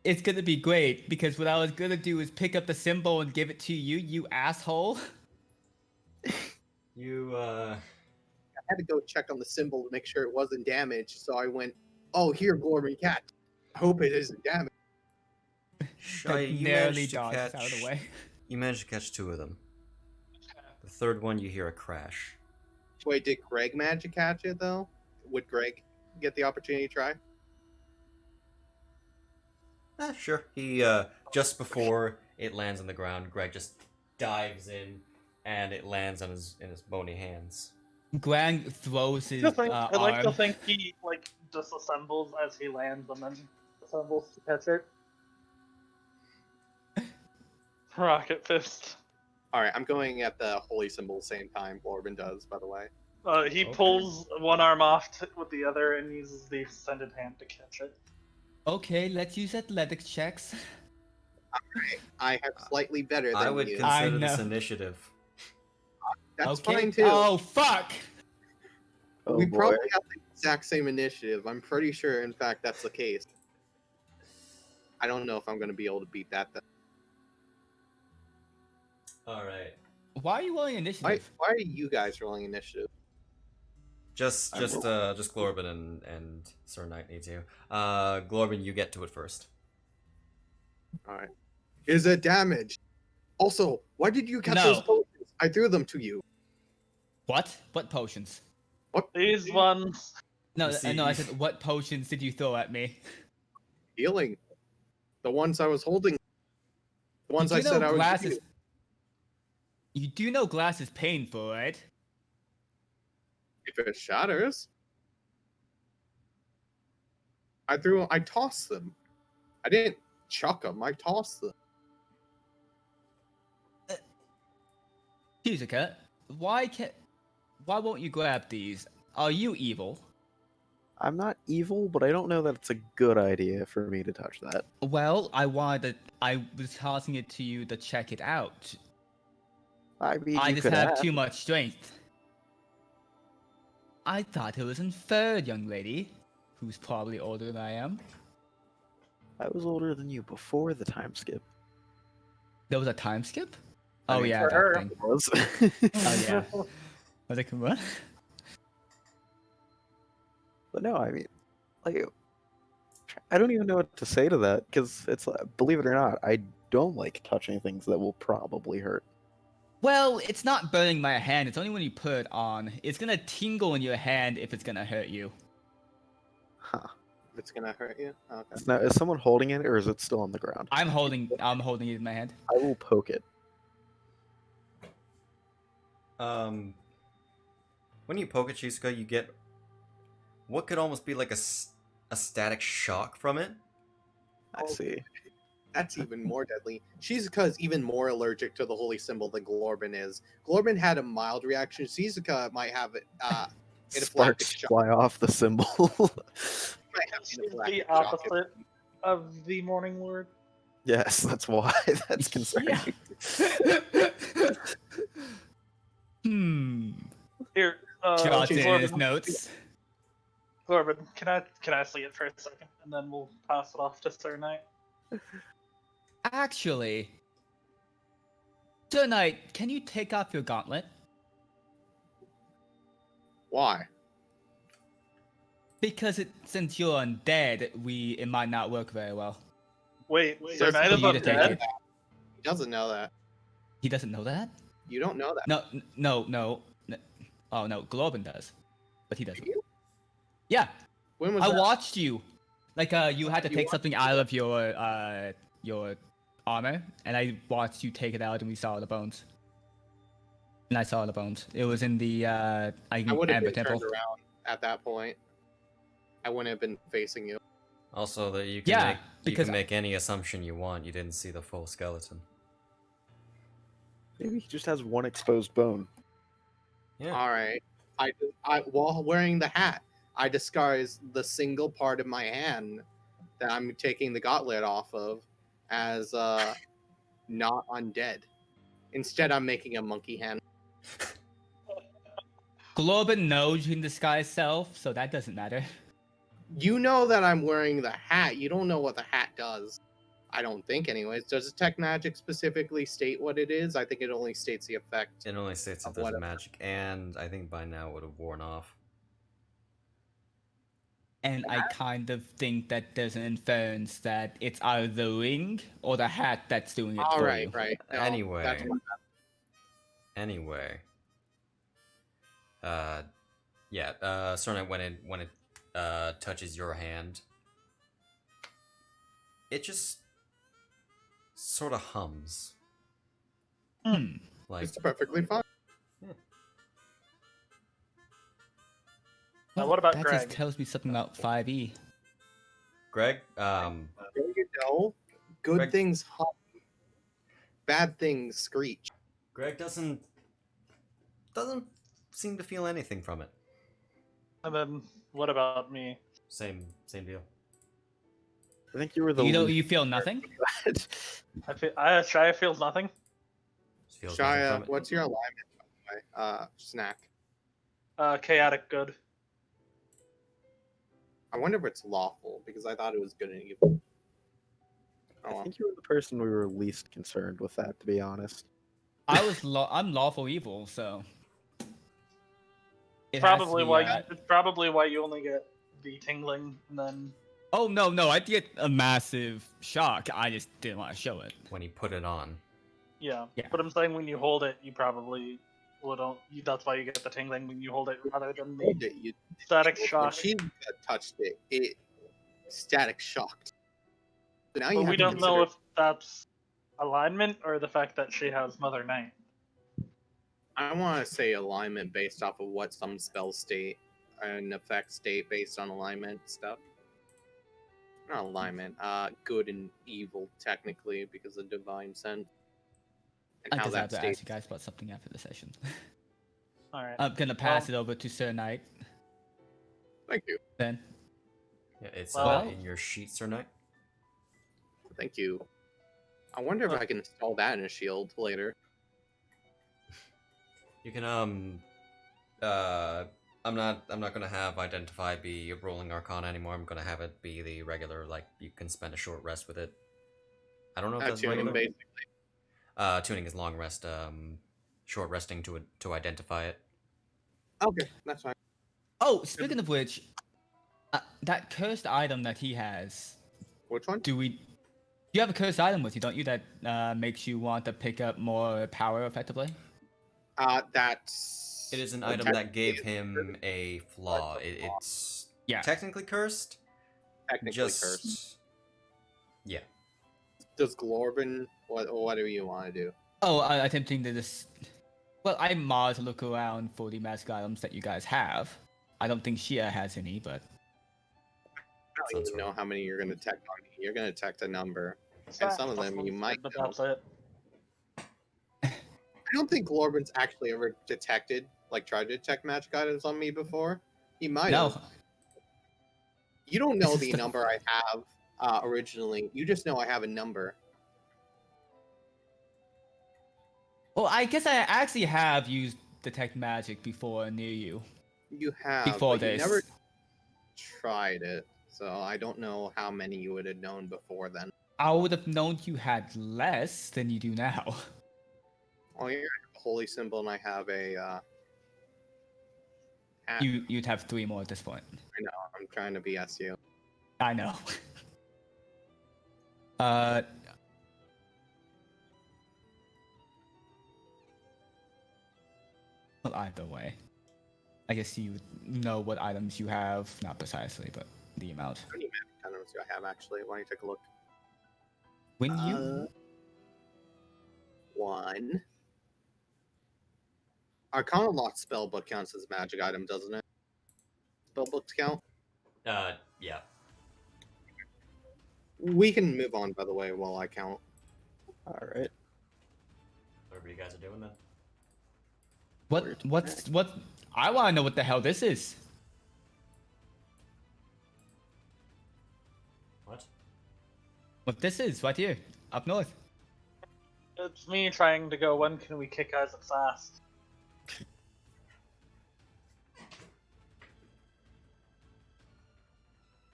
it's gonna be great because what I was gonna do is pick up the symbol and give it to you, you asshole. You I had to go check on the symbol to make sure it wasn't damaged, so I went, "Oh, here, Glorbin cat. I hope it isn't damaged." Shia, you narrowly managed to dodges catch. out of the way. You managed to catch two of them. The third one, you hear a crash. Wait, did Greg manage to catch it though? Would Greg get the opportunity to try? Sure. He just before it lands on the ground, Greg just dives in, and it lands on his bony hands. Greg throws his I like to arm. think he like disassembles as he lands and then assembles to catch it. Rocket fist. All right, I'm going at the holy symbol same time Glorbin does, by the way. He Okay. pulls one arm off with the other and uses the extended hand to catch it. Okay, let's use athletics checks. I have slightly better than I would you. I consider this know. initiative. That's okay. fine too. Oh fuck! Oh we boy. probably have to exact same initiative. I'm pretty sure, in fact, that's the case. I don't know if I'm going to be able to beat that, though. All right. Why are you rolling Why initiative? are you guys rolling initiative? Just Glorben and Sir Knight need to. Glorben, you get to it first. All right. Is it damage? Also, why did you catch No. those potions? I threw them to you. What? What potions? What? These ones. No, You see- no. I said, what potions did you throw at me? Healing. The ones I was holding. The ones you I do said know I would glass give is. You do know glass is painful, right? If it shatters. I tossed them. I didn't chuck them. I tossed them. Shizuka, why won't you grab these? Are you evil? I'm not evil, but I don't know that it's a good idea for me to touch that. Well, I was tossing it to you to check it out. I mean, I you just could have ask. too much strength. I thought it was unfair, young lady, who's probably older than I am. I was older than you before the time skip. There was a time skip? I Oh mean, yeah, for that her. thing. It was. Oh yeah. Was it what? But no, I mean, like, I don't even know what to say to that because it's believe it or not, I don't like touching things that will probably hurt. Well, it's not burning my hand. It's only when you put it on. It's gonna tingle in your hand if it's gonna hurt you. Huh. It's gonna hurt you. Okay. Now, is someone holding it or is it still on the ground? I'm holding it in my hand. I will poke it. When you poke at Shizuka, you get what could almost be like a static shock from it. I see. That's even more deadly. Shizuka is even more allergic to the holy symbol than Glorben is. Glorben had a mild reaction. Shizuka might have anaphylactic Sparks shock. fly off the symbol. Might have She's anaphylactic the shock. opposite of the Morning Lord. Yes, that's why. That's concerning. Hmm. Here, Jots in his Glorben, notes. Glorben, can I see it for a second, and then we'll pass it off to Sir Knight. Actually, Sir Knight, can you take off your gauntlet? Why? Because since you're undead, it might not work very well. Wait, Sir Does Knight For is you to take undead? it. He doesn't know that. He doesn't know that? You don't know that. No. Oh no, Glorben does, but he doesn't. You? Yeah, When was I that? watched you. Like you had to You take watched something out of your armor, and I watched you take it out, and we saw the bones. And I saw the bones. It was in the I I think would have Amber been Temple. turned around at that point. I wouldn't have been facing you. Also, that you can Yeah, make because make any assumption you want. You didn't see the full skeleton. Maybe he just has one exposed bone. Yeah. All right. I while wearing the hat, I disguise the single part of my hand that I'm taking the gauntlet off of as not undead. Instead, I'm making a monkey hand. Glorben knows you can disguise self, so that doesn't matter. You know that I'm wearing the hat. You don't know what the hat does. I don't think, anyways. Does Tech Magic specifically state what it is? I think it only states the effect. It only states that Of there's whatever. magic, and I think by now it would have worn off. And I kind of think that there's an inference that it's either the ring or the hat that's doing it All for right, you. right. No, Anyway. that's what- Anyway. Sir Knight, when it touches your hand, it just sort of hums. Like it's perfectly fine. Now, what about that Greg? just tells me something about 5e. Greg, You know, good Greg- things hum, bad things screech. Greg doesn't seem to feel anything from it. And then what about me? Same deal. I think you were the You feel nothing? least. Shia feels nothing. Just feels nothing Shia, from it. what's your alignment, by the way? Snack. Chaotic good. I wonder if it's lawful because I thought it was good and evil. Oh, I well. think you were the person we were least concerned with that, to be honest. I'm lawful evil, so it has to Probably be, why it's probably why you only get the tingling and then Oh no, I get a massive shock. I just didn't want to show it. When he put it on. yeah. Yeah. But I'm saying when you hold it, you probably don't. That's why you get the tingling when you hold it rather than the You static when shock. she touched it, it static shocked. So now you But have we to don't know consider if that's alignment or the fact that she has Mother Night. I want to say alignment based off of what some spells state and effect state based on alignment stuff. Not alignment, good and evil technically because of divine sense and I how just have that to ask states. you guys about something after the session. All right. I'm gonna pass it over to Sir Knight. Thank you, Then Yeah, it's Well- in your sheet, Sir Knight. thank you. I wonder if I can install that in a shield later. You can I'm not gonna have identify be a rolling arcana anymore. I'm gonna have it be the regular, like you can spend a short rest with it. I don't know if that's Tuning regular. basically. Tuning is long rest. Short resting to identify it. Okay, that's fine. Oh, speaking of which, that cursed item that he has, Which one? you have a cursed item with you, don't you, that makes you want to pick up more power effectively? That's. It is an item that gave him a flaw. It's Yeah. technically cursed. technically Just cursed. yeah. Does Glorben? What do you want to do? Oh, I'm attempting to just. Well, I mod to look around for the magic items that you guys have. I don't think Shia has any, but I don't even Sounds know right. how many you're going to detect on me. You're going to detect a number. It's And not some of them you possible, might but know. that's it. I don't think Glorben's actually ever detected, like, tried to detect magic items on me before. He might no. have. You don't know This is the the- number I have originally. You just know I have a number. Well, I guess I actually have used detect magic before near you. You have, Before but you this. never tried it. So I don't know how many you would have known before then. I would have known you had less than you do now. Oh, you have a holy symbol, and I have a. Hat. You'd have 3 more at this point. I know. I'm trying to be SU. I know. Well, either way, I guess you know what items you have, not precisely, but the amount. How many magic items do I have actually? Why don't you take a look? When you 1. Arcana Lock spellbook counts as a magic item, doesn't it? Spellbooks count? Yeah. We can move on, by the way, while I count. All right. Whatever you guys are doing then. what? I want to know what the hell this is. What? What this is right here, up north. It's me trying to go. When can we kick Isaac fast?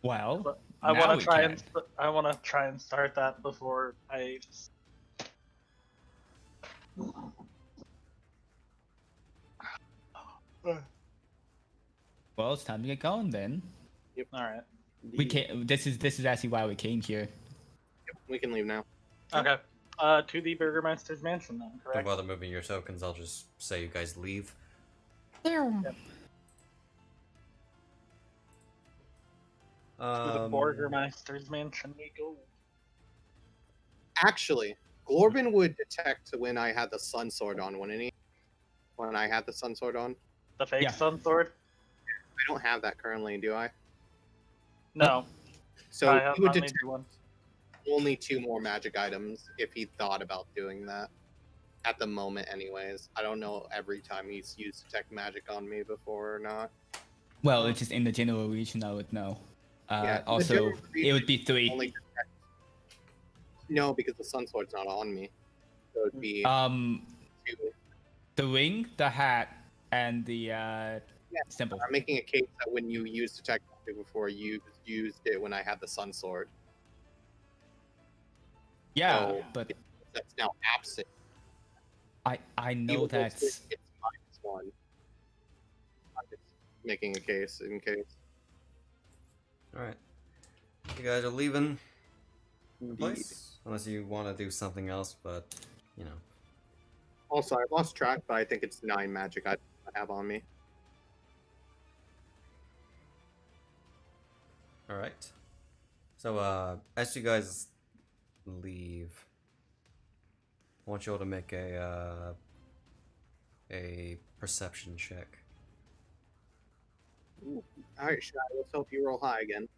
Well, But I now want we to try can. and I want to try and start that before I. Well, it's time to get going then. All right. We can't. This is actually why we came here. We can leave now. Okay. To the Burgermeister's mansion then, Don't correct? bother moving your tokens. I'll just say you guys leave. To the Burgermeister's mansion we go. Actually, Glorben would detect when I had the Sun Sword on, wouldn't he? When I had the Sun Sword on? The fake Yeah. sun sword? I don't have that currently, do I? No. So I have he would not made detect you one. only 2 more magic items if he thought about doing that. At the moment, anyways. I don't know every time he's used detect magic on me before or not. Well, it's just in the general region. I would know. Yeah, in the Also, general it would be 3. Only detect... No, because the Sun Sword's not on me. So it'd be 2. The ring, the hat, and the Yeah, symbol. I'm making a case that when you use detect before you used it when I had the Sun Sword. Yeah, Oh. but That's now absent. I know Even though that's. it's -1. I'm just making a case in case. All right. You guys are leaving the Indeed. place, unless you want to do something else. But you know, Also, I lost track, but I think it's 9 magic I have on me. all right. So as you guys leave, I want you all to make a perception check. All right, Shai, let's hope you roll high again.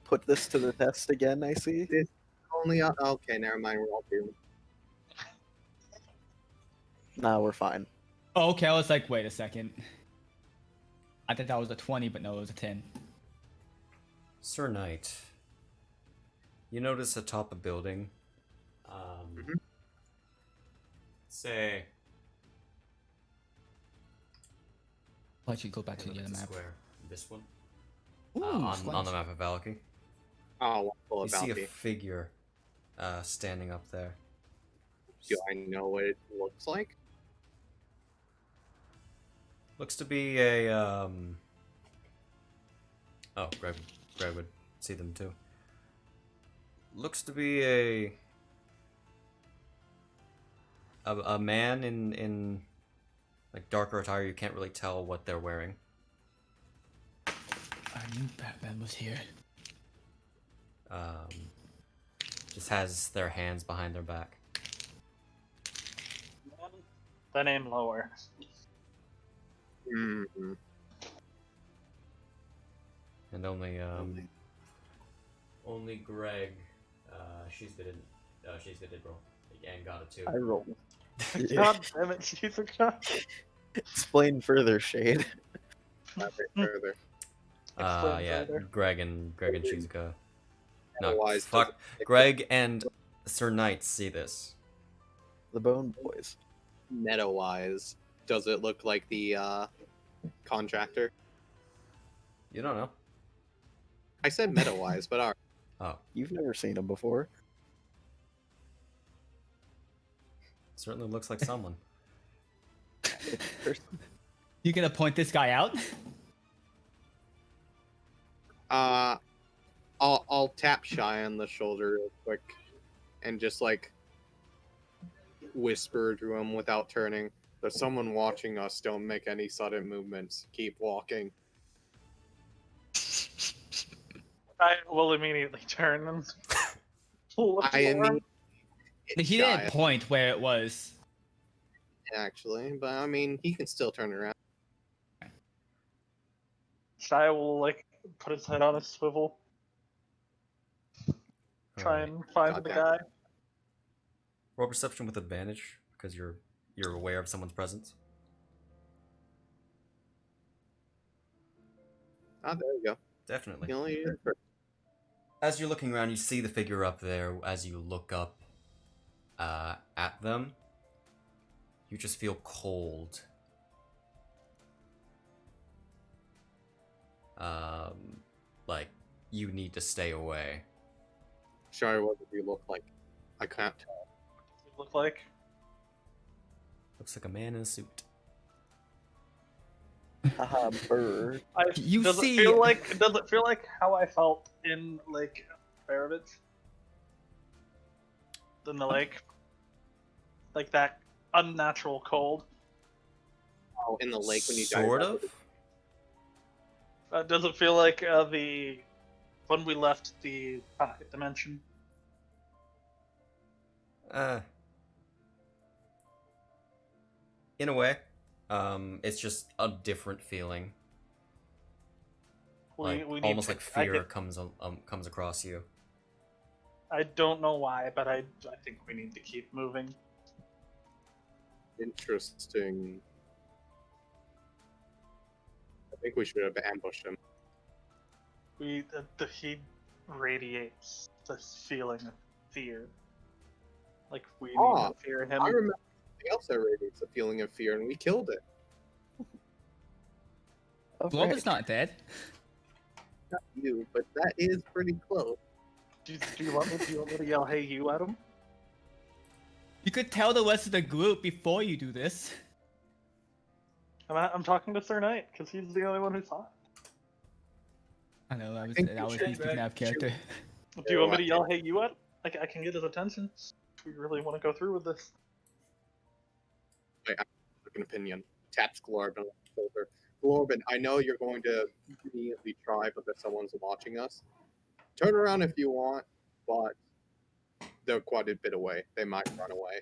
Put this to the test again, I see. Only okay, never mind. We're all doomed. Nah, we're fine. Oh, okay, I was like, wait a second. I thought that was a 20, but no, it was a 10. Sir Knight, you notice atop a building, say, Why don't you go back to the look other at the map? square, this one, Ooh, on the map of Valky. Oh, well, You see a about it. figure standing up there. Do I know what it looks like? Looks to be a oh, Greg would see them too. Looks to be a man in like darker attire. You can't really tell what they're wearing. I knew Batman was here. Just has their hands behind their back. The name lower. Mm-hmm. And only Greg, she's good did roll and got it too. I rolled. God damn it, she's a god. Explain further, Shade. Not very further. Explain Yeah, further. Greg and Shizuka. No, Otherwise, fuck. doesn't- Greg and Sir Knight see this. The Bone Boys. Meta-wise, does it look like the contractor? You don't know. I said meta-wise, but alright. Oh, You've never seen him before. certainly looks like someone. You gonna point this guy out? I'll tap Shy on the shoulder real quick, and just like whisper to him without turning. There's someone watching us. Don't make any sudden movements. Keep walking. I will immediately turn and look I for him. mean, it's He Shy, didn't point where it was. actually, but I mean, he can still turn around. Shia will like put his head on a swivel, try Alright. and find the Goddamn. guy. Roll perception with advantage because you're aware of someone's presence. Ah, there we go. Definitely. You only As you're looking around, you see the figure up there. As you look up at them, you just feel cold. Like you need to stay away. Shy, what does he look like? I can't tell. What does he look like? Looks like a man in a suit. Haha, bird. You does see- it feel like how I felt in Lake Farovitz? In the lake? Like that unnatural cold? Oh, in the lake when you dive Sort out of. Does it feel like when we left the pocket dimension? In a way, it's just a different feeling. We need almost to- like fear comes across you. I don't know why, but I think we need to keep moving. Interesting. I think we should have ambushed him. He radiates this feeling of fear. Like we need Ah, to fear him. I remember something else that radiates a feeling of fear, and we killed it. Oh, Blob right. is not dead. Not you, but that is pretty close. Do you want me to yell "Hey, you" at him? You could tell the rest of the group before you do this. I'm talking to Sir Knight because he's the only one who saw it. I know, that was think me you should speaking out of character. Do you want me to yell "Hey, you" at him? I can get his attention. If we really want to go through with this. I have an opinion. Taps Glorben on the shoulder. Glorben, I know you're going to immediately try, but if someone's watching us, turn around if you want, but they're quite a bit away. They might run away.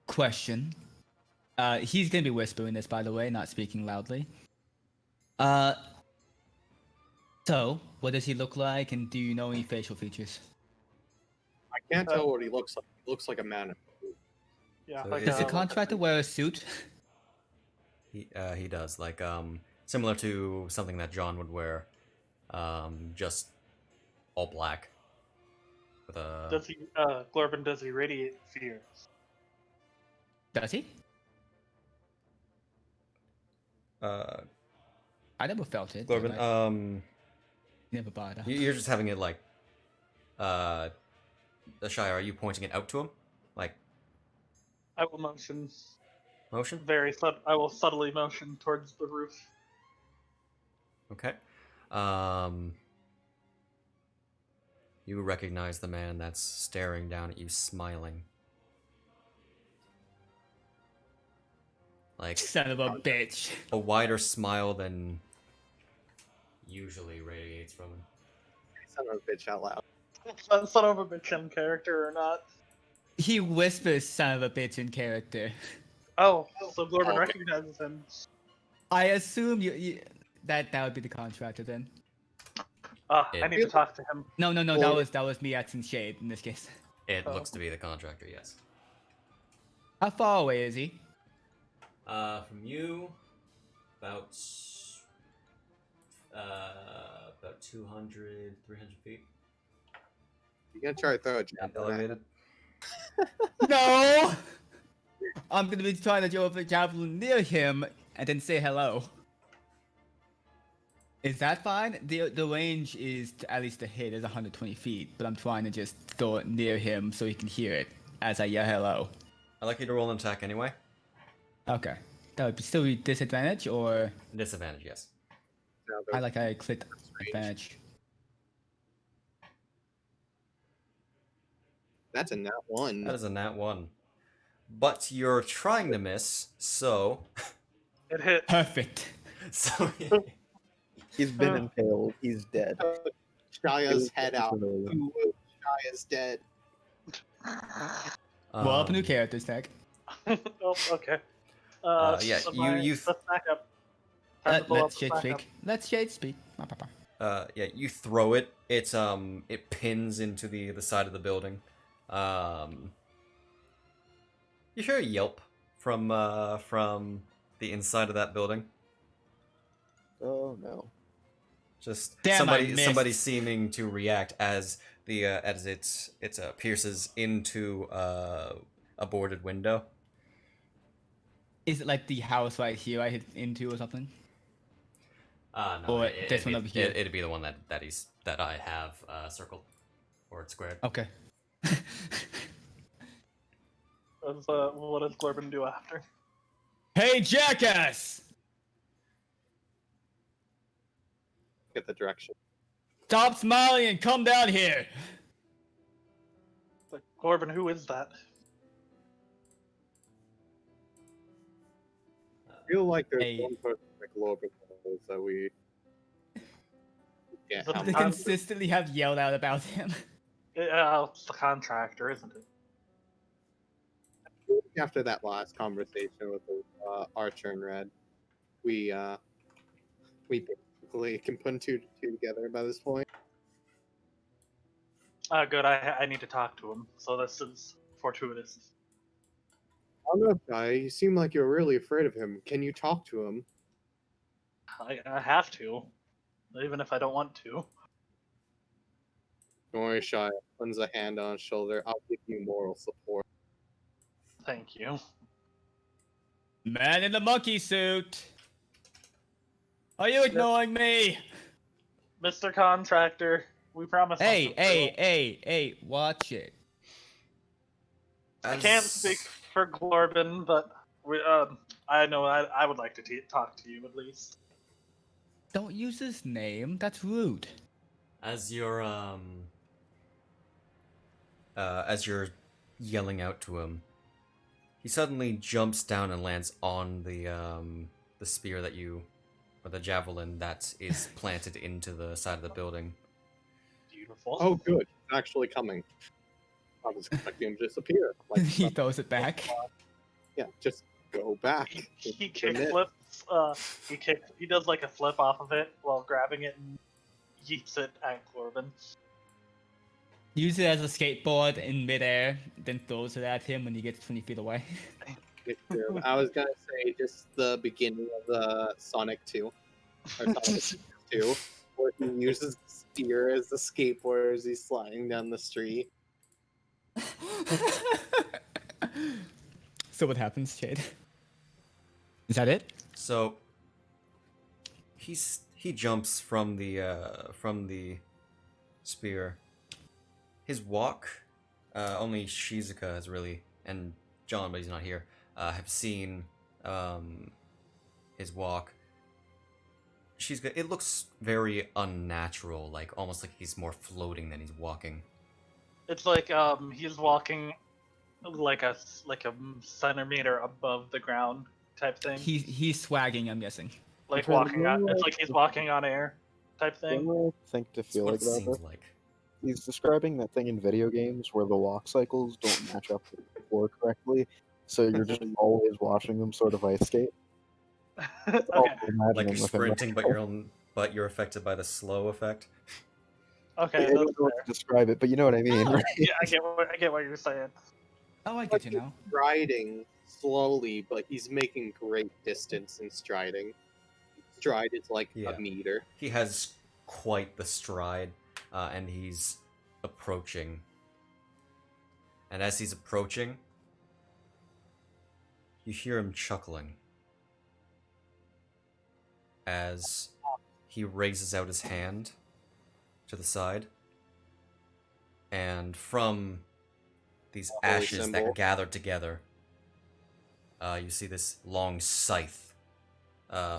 Question. He's gonna be whispering this, by the way, not speaking loudly. So, what does he look like, and do you know any facial features? I can't tell what he looks like. He looks like a man. Yeah, So like Does the Um, contractor wear a suit? He does, like, similar to something that John would wear, just all black. With a does he? Glorben, does he radiate fear? Does he? uh, I never felt it. Glorben, but I never bought it. you're just having it like, Shire, are you pointing it out to him? Like, I will motion motion? I will subtly motion towards the roof. Okay. You recognize the man that's staring down at you, smiling. Like, Son of a bitch. a wider smile than usually radiates from him. Son of a bitch out loud. Son of a bitch in character or not. He whispers "son of a bitch" in character. Oh, so Glorben Okay. recognizes him. I assume that would be the contractor then. I need to talk to him. No, Or- that was me acting shade in this case. It Oh. looks to be the contractor, yes. How far away is he? From you, about 200, 300 feet. You gonna try to throw a And jab? elevated. No! I'm gonna be trying to throw a javelin near him and then say hello. Is that fine? The range is at least the hit is 120 feet, but I'm trying to just throw it near him so he can hear it as I yell hello. I'd like you to roll an attack anyway. Okay. That would still be disadvantage, or Disadvantage, yes. I clicked advantage. That's a nat one. That is a nat 1. But you're trying to miss, so... It hit. Perfect. so He's been impaled. He's dead. Shaya's head out. Ooh. Ooh, Shaya's dead. Well, up a new character stack. Oh, okay. Yeah, so you let's back up. Time to pull Let's up the shade backup. speak. Let's shade speak. Ba, ba, ba. yeah, you throw it. It pins into the side of the building. You hear a yelp from the inside of that building. Oh no. Just Damn, I missed. somebody seeming to react as it pierces into a boarded window. Is it like the house right here I hit into or something? No, Or this one over here? It'd be the one that I have circled or squared. Okay. What does Glorben do after? Hey, jackass! Get the direction. Stop smiling and come down here! Like, Glorben, who is that? I feel like there's Hey. one person like Logan knows that we. Yeah, The how They much- consistently have yelled out about him. It's the contractor, isn't it? after that last conversation with Archer and Red, we basically can put two together by this point. Good. I need to talk to him. So this is fortuitous. I don't know, guy. You seem like you're really afraid of him. Can you talk to him? I have to, even if I don't want to. Don't worry, Shy. Puts a hand on his shoulder. I'll give you moral support. Thank you. Man in the monkey suit! Are you ignoring me? Mr. Contractor, we promise. not Hey, to hey, fail. hey, watch it. I can't speak for Glorbin, but I know I would like to talk to you at least. Don't use his name. That's rude. As you're yelling out to him, he suddenly jumps down and lands on the spear that you, or the javelin that is planted into the side of the building. Beautiful. Oh, good. It's actually coming. I was expecting him to disappear. Like, He throws it back. yeah, just go back. He Commit. kick flips. He does like a flip off of it while grabbing it and yeets it at Glorbin. Use it as a skateboard in midair, then throws it at him when he gets 20 feet away. It's true. I was gonna say just the beginning of the Sonic 2, or Sonic 2, where he uses the spear as the skateboard as he's sliding down the street. So what happens, Jade? Is that it? So he jumps from the spear. His walk, only Shizuka has really, and John, but he's not here, have seen his walk. It looks very unnatural, like almost like he's more floating than he's walking. It's like he's walking like a centimeter above the ground type thing. He's swagging, I'm guessing. Like trying to walking on. remember It's like he's walking on air type thing. I think to That's feel what like it that. seems though. like. He's describing that thing in video games where the walk cycles don't match up with the floor correctly, so you're just always watching them sort of ice skate. That's all Okay. I'm Like imagining you're with him right sprinting, now. but you're affected by the slow effect. Okay, I that's don't know fair. how to describe it, but you know what I mean, right? Yeah, I get what you're saying. Oh, I get you now. Striding slowly, but he's making great distance in striding. Stride is like Yeah. a meter. He has quite the stride, and he's approaching. And as he's approaching, you hear him chuckling as he raises out his hand to the side, and from these Holy ashes symbol. that gather together, you see this long scythe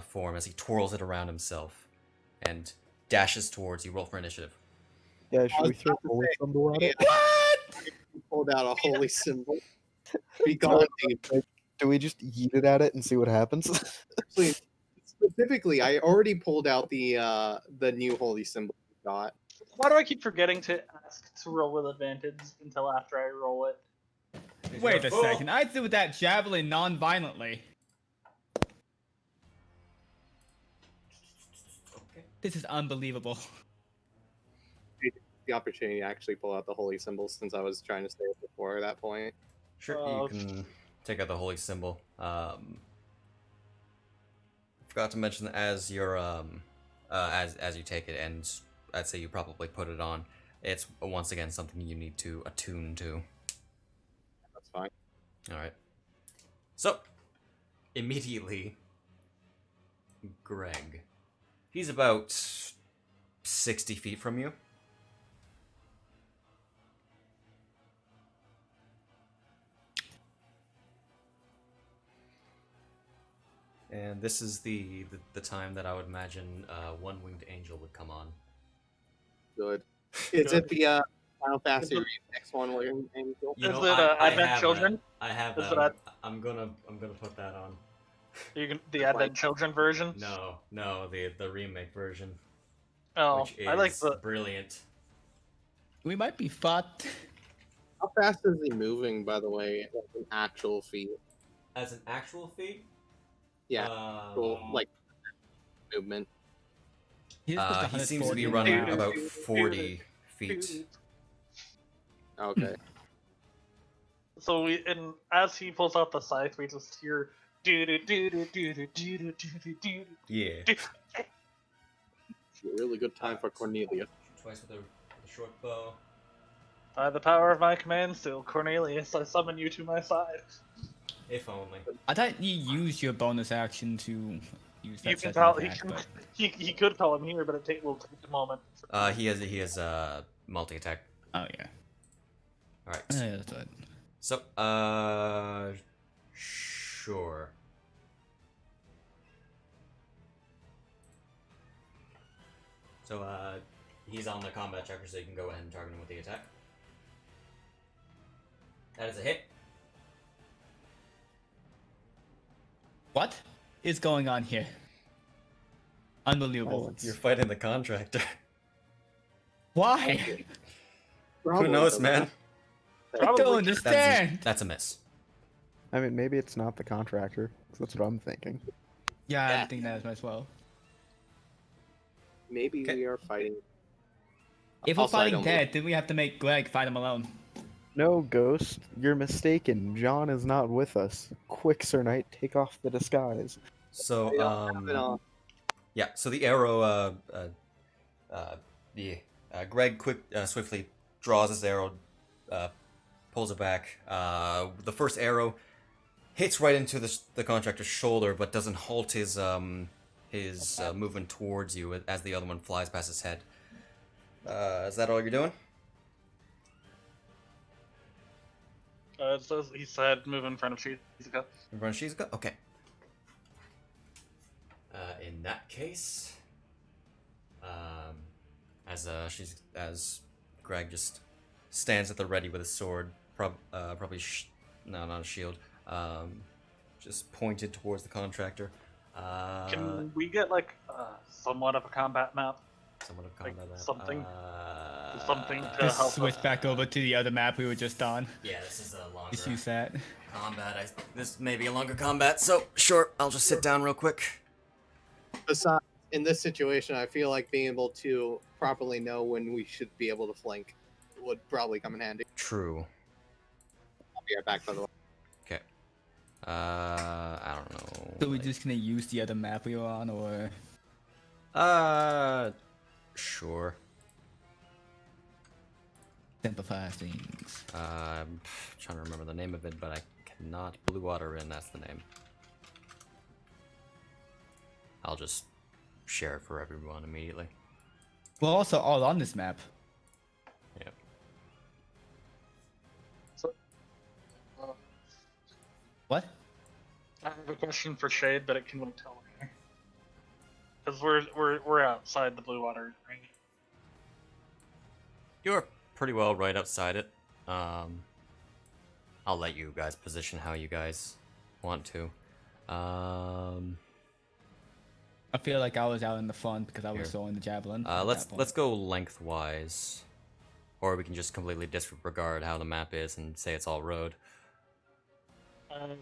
form as he twirls it around himself and dashes towards you. Roll for initiative. Yeah, should we was throw about to holy say, symbol at it? He pulled out a holy symbol. Be gone, Dave. Like, do we just yeet it at it and see what happens? Actually, specifically, I already pulled out the new holy symbol we got. Why do I keep forgetting to ask to roll with advantage until after I roll it? Wait a second. I threw that javelin non-violently. Okay. This is unbelievable. The opportunity to actually pull out the holy symbol since I was trying to say it before that point. Sure, you can take out the holy symbol. Forgot to mention as you're as you take it, and I'd say you probably put it on. It's once again something you need to attune to. That's fine. All right. So immediately, Greg. He's about 60 feet from you. And this is the time that I would imagine One-Winged Angel would come on. Good. Is it the Final Fantasy Remix one where Angel? You Is know, it, I Advent have Children? That. I have Is that. it I'm gonna put that on. The Advent Children version? No, the remake version, Oh, which is I like the. brilliant. We might be fucked. How fast is he moving, by the way? Like an actual feat. As an actual feat, Yeah, cool. Like movement. He, just puts he seems to be 140 in running now. about 40 feet. Okay. So as he pulls out the scythe, we just hear do do do do do do do do do do. Yeah. A really good time for Cornelia. Twice with a short bow. By the power of my command still, Cornelius, I summon you to my side. If only. I thought you used your bonus action to use You that can second call. attack, but He could call him here, but will take a moment. He has multi attack. oh yeah. All right. Yeah, that's it. So sure. So he's on the combat checker, so you can go ahead and target him with the attack. That is a hit. What is going on here? Unbelievable. Violence. You're fighting the contractor. Why? Who knows, man? I don't Probably understand. That's a miss. I mean, maybe it's not the contractor. 'Cause that's what I'm thinking. Yeah, Yeah. I think that as well. Maybe Okay. we are fighting. If we're Also, I fighting don't dead, then we have to make Greg fight him alone. No, Ghost, you're mistaken. John is not with us. Quick, Sir Knight, take off the disguise. So We don't have it on. yeah. So the arrow Greg swiftly draws his arrow, pulls it back. The first arrow hits right into the contractor's shoulder, but doesn't halt his movement towards you as the other one flies past his head. Is that all you're doing? It says he said move in front of Shizuka. In front of Shizuka? Okay. In that case, as Greg just stands at the ready with his sword, probably no, not a shield, just pointed towards the contractor. Can we get like somewhat of a combat map? Somewhat of like, combat map. something to Just help switch us. back over to the other map we were just on. Yeah, this is a longer Just use that. combat. This may be a longer combat, so sure, I'll just sit down real quick. Besides, in this situation, I feel like being able to properly know when we should be able to flank would probably come in handy. True. I'll be right back, by the way. Okay. I don't know. So we're just gonna use the other map we were on, or Sure. simplify things? I'm trying to remember the name of it, but I cannot. Blue Water Inn, that's the name. I'll just share it for everyone immediately. We're also all on this map. Yep. So, What? I have a question for Shade, but it can wait till later. Because we're outside the blue water ring. You're pretty well right outside it. I'll let you guys position how you guys want to. I feel like I was out in the front because I was Here. throwing the javelin. at Let's that point. let's go lengthwise, or we can just completely disregard how the map is and say it's all road.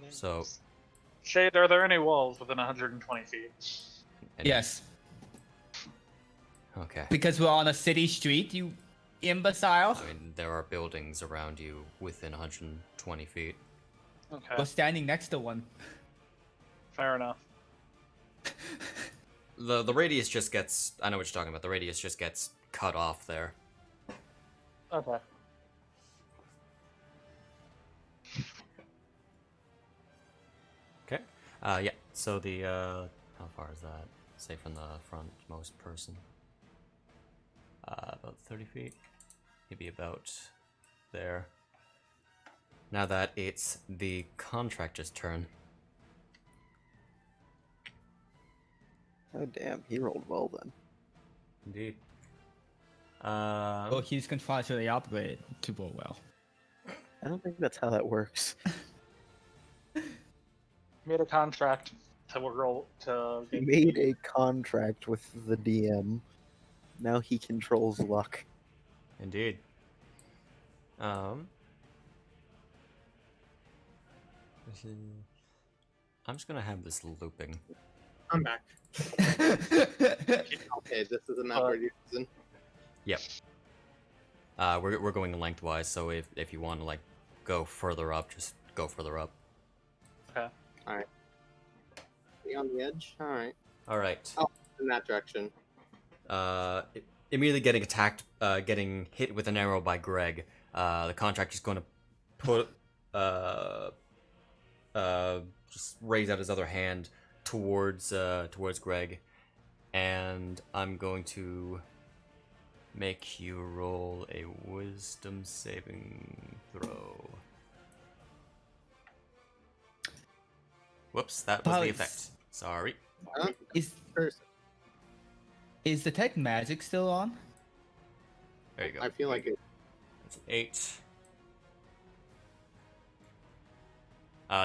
So, Shade, are there any walls within 120 feet? Yes, Okay. because we're on a city street. You imbecile. I mean, there are buildings around you within 120 feet. Okay, We're standing next to one. fair enough. The radius just gets. I know what you're talking about. The radius just gets cut off there. Okay. Okay. Yeah. So the how far is that? Say from the frontmost person. About 30 feet. Maybe about there. Now that it's the contractor's turn. Oh, damn, he rolled well then. Indeed. Well, he's contractually obligated to roll well. I don't think that's how that works. Made a contract to roll to. He made a contract with the DM. Now he controls luck. Indeed. I'm just gonna have this looping. I'm back. Okay, this is a map we're using. Yep. We're going lengthwise, so if you want to like go further up, just go further up. Be on the edge. All right, All right. Oh. in that direction. Immediately getting attacked, getting hit with an arrow by Greg. The contractor's going to put just raise out his other hand, towards Greg, and I'm going to make you roll a wisdom saving throw. Whoops, that was the Probably effect. Sorry. Huh? Person. Is detect magic still on? There you go. I feel like it. That's an 8.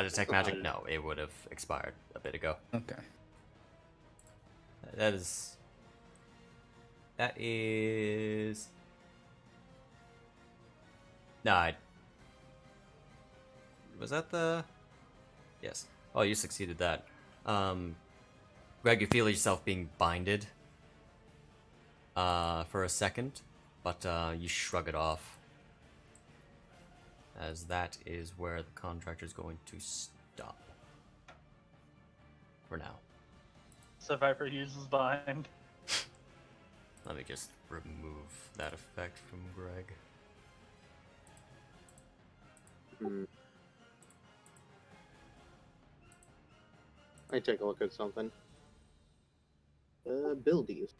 Detect magic? No, it would have expired a bit ago. Okay. That is. Nah. Was that the? Yes. Oh, you succeeded that. Greg, you feel yourself being binded. For a second, but you shrug it off. As that is where the contractor is going to stop. For now. Survivor uses bind. Let me just remove that effect from Greg. Hmm. I take a look at something. Abilities.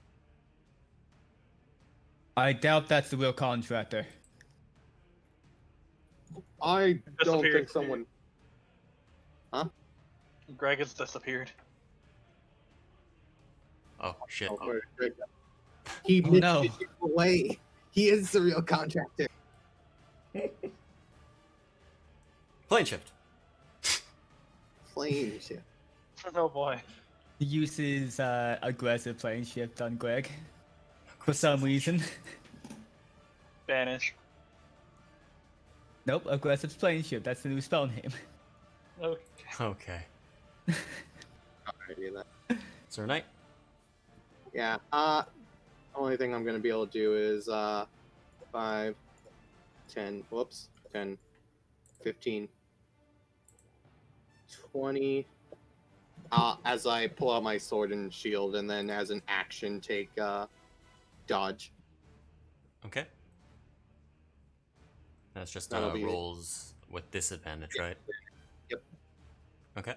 I doubt that's the real contractor. I don't Disappeared. think someone. Greg has disappeared. Oh, shit. Oh, where did Greg go? He Oh, missed no. it away. He is the real contractor. Plane shift. Flame shit. Oh boy. He uses aggressive plane shift on Greg. For some reason. Banish. Nope, aggressive plane shift. That's the new spell name. Okay. Okay. Alrighty then. Sir Knight? Yeah. Only thing I'm gonna be able to do is 5, 10. Whoops. 10, 15, 20. As I pull out my sword and shield, and then as an action, take dodge. Okay. That's just That'll be it. rolls with disadvantage, right? Yep. Okay.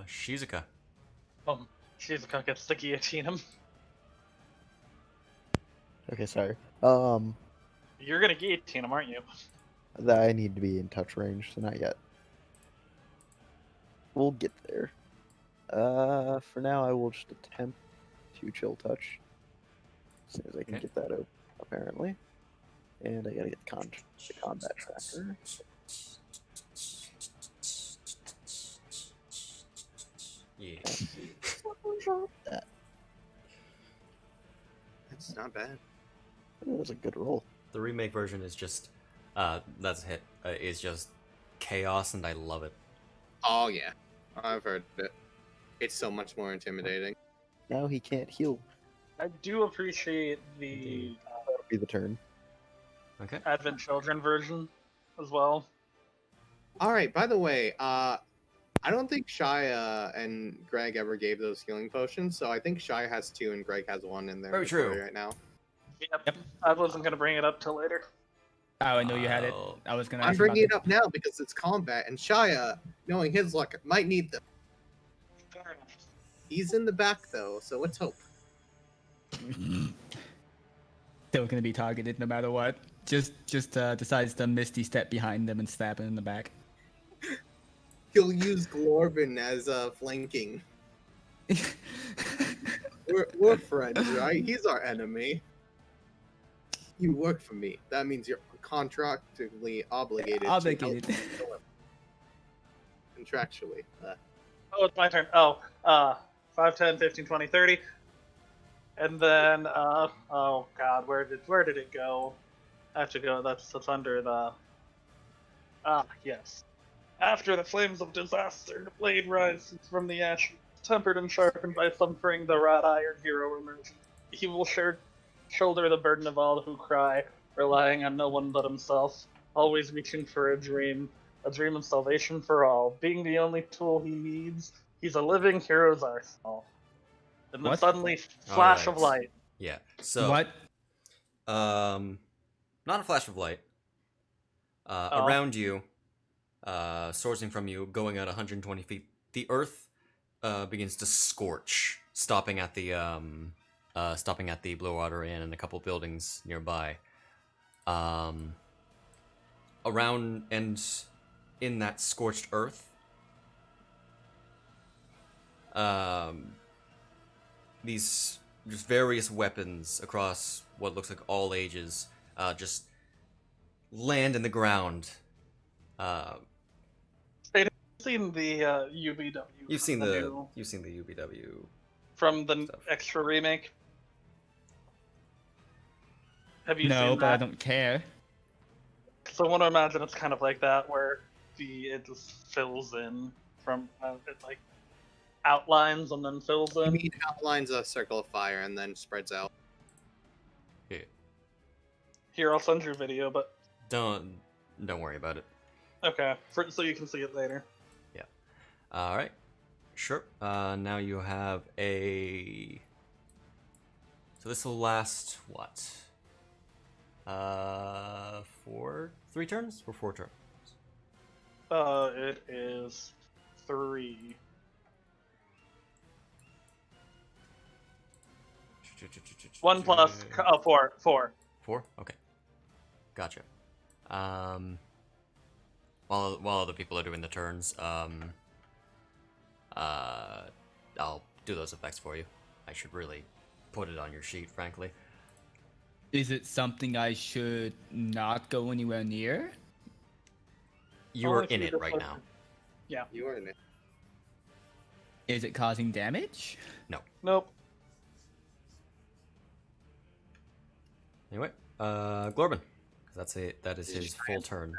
Shizuka. She's gonna get the guillotine him. Okay, sorry. You're gonna guillotine him, aren't you? That I need to be in touch range, so not yet. We'll get there. For now, I will just attempt to chill touch. As soon as I can Okay. get that open, apparently. And I gotta get the combat tracker. Yeah. That That's not bad. was a good roll. The remake version is just, that's a hit, is just chaos, and I love it. Oh yeah, I've heard it. It's so much more intimidating. Now he can't heal. I do appreciate the Indeed. That'll be the turn. Okay. Advent Children version as well. All right. By the way, I don't think Shia and Greg ever gave those healing potions, so I think Shia has 2 and Greg has 1 in their Very true. inventory right now. Yep. I wasn't gonna bring it up till later. Oh, I know you had it. Oh. I was gonna. I'm ask you bringing it about up now because it's combat, and Shia, knowing his luck, might need them. Fair enough. He's in the back though, so let's hope. Still gonna be targeted no matter what. Just decides to misty step behind them and stab him in the back. He'll use Glorvin as flanking. We're friends, right? He's our enemy. You work for me. That means you're contractually obligated. To help Obligated. me kill him. Contractually. Oh, it's my turn. 5, 10, 15, 20, 30. And then, oh god, where did it go? I have to go, that's under the, yes. After the flames of disaster, the blade rises from the ash, tempered and sharpened by suffering, the wrought iron hero emerges. He will shoulder the burden of all who cry, relying on no one but himself, always reaching for a dream of salvation for all. Being the only tool he needs, he's a living hero's arsenal. And then What? suddenly, flash of Alright. light. Yeah. So, What? not a flash of light. Oh. Around you, sourcing from you, going at 120 feet. The earth begins to scorch, stopping at the Blue Water Inn and a couple buildings nearby. Around and in that scorched earth, these just various weapons across what looks like all ages just land in the ground. I've seen the UBW. You've from seen the new- UBW. from the stuff. extra remake. Have you No, seen but I that? don't care. So I want to imagine it's kind of like that, where it just fills in from it like outlines and then fills I in. mean, outlines a circle of fire and then spreads out. Here, I'll send you a video, but Don't worry about it. okay, so you can see it later. All right, sure. Now you have a. So this will last what? 3 turns or 4 turns? It is 3. One plus 4. 4. 4? Okay. Gotcha. While other people are doing the turns, I'll do those effects for you. I should really put it on your sheet, frankly. Is it something I should not go anywhere near? You Only are if in you it just right like- now. You are in it. Is it causing damage? Nope. Anyway, Glorban, 'cause that is his full turn.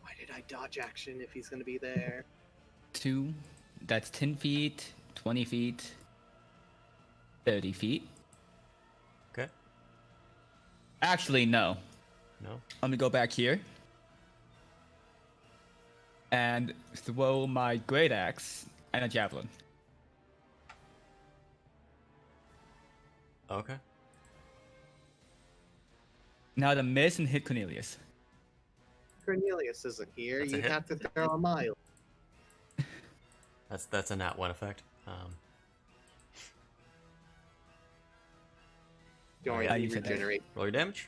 Why did I dodge action if he's gonna be there? 2. That's 10 feet, 20 feet, 30 feet. Okay. Actually, no. No. Let me go back here. And throw my great axe and a javelin. Okay. Now to miss and hit Cornelius. Cornelius isn't here. That's a You'd hit. have to throw a mile. That's a nat 1 effect. Don't worry, I you used it there. regenerate. Roll your damage.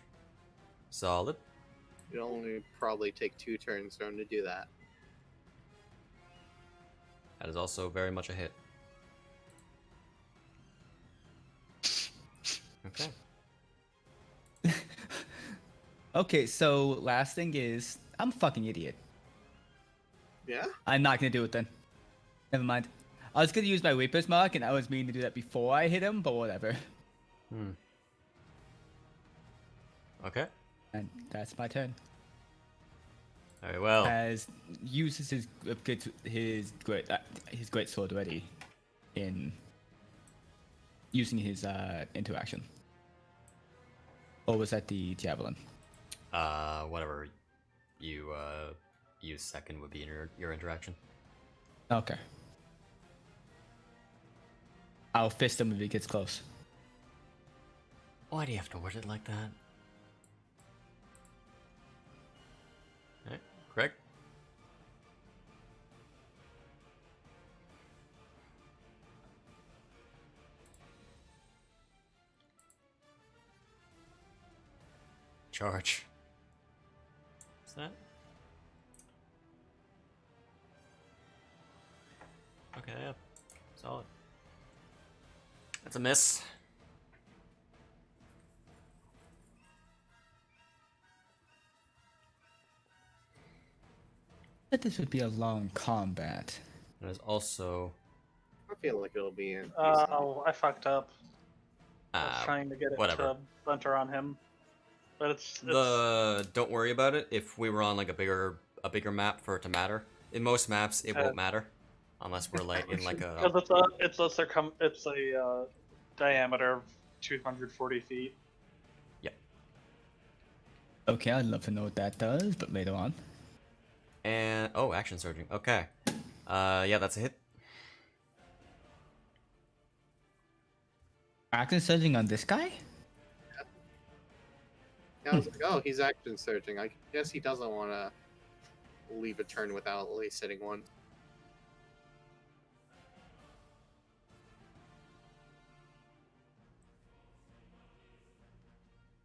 Solid. It'll only probably take 2 turns for him to do that. That is also very much a hit. Okay. Okay, so last thing is, I'm a fucking idiot. Yeah? I'm not gonna do it then. Never mind. I was gonna use my Reaper's Mark, and I was meaning to do that before I hit him, but whatever. Okay. And that's my turn. Very well. As uses his great sword already in using his interaction. Or was that the javelin? Whatever you use second would be in your interaction. Okay. I'll fist him if he gets close. Why do you have to word it like that? Alright, Greg? Charge. What's that? Okay, yeah. Solid. That's a miss. But this would be a long combat. There's also I feel like it'll be in. Oh, I fucked up. I was uh, trying to get it whatever. to center on him, but it's don't worry about it. If we were on like a bigger map for it to matter. In most maps, it won't matter unless we're like in like a. because it's a diameter of 240 feet. Okay, I'd love to know what that does, but later on. And action surging. Okay. Yeah, that's a hit. Action surging on this guy? I was like, oh, he's action searching. I guess he doesn't want to leave a turn without at least hitting one.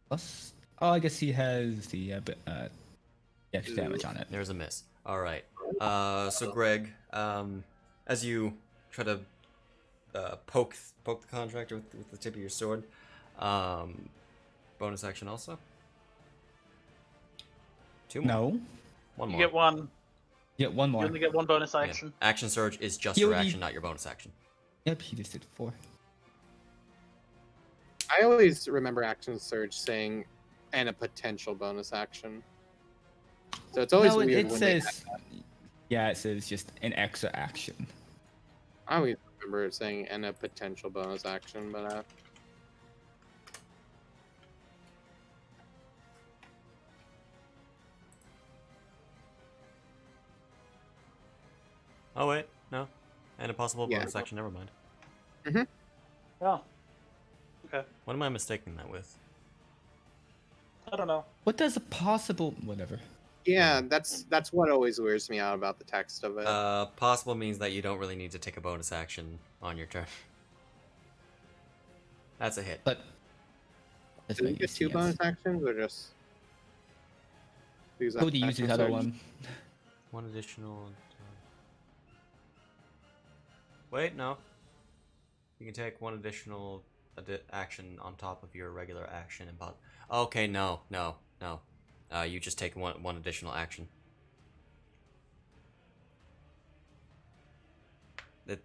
Plus, oh, I guess he has the extra damage on it. There's a miss. All right. So Greg, as you try to poke the contractor with the tip of your sword, bonus action also. 2 more. No, 1 You more. get one. yeah, one You more. only get one bonus Yeah. action. Action surge is just You your already- action, not your bonus action. Yep, he just did 4. I always remember action surge saying, and a potential bonus action. So it's always No, weird it when they says. Yeah, it says just an extra action. I always remember it saying and a potential bonus action, but Oh wait, no. And a possible Yeah. bonus action. Never mind. Oh. Okay. What am I mistaking that with? I don't know. What does a possible whatever? yeah, that's what always weirds me out about the text of it. Possible means that you don't really need to take a bonus action on your turn. That's a hit. But doesn't Do you make get two sense. bonus actions or just use Cody uses action the other surge? one. One additional. Wait, no. You can take one additional action on top of your regular action and okay, no. You just take one additional action.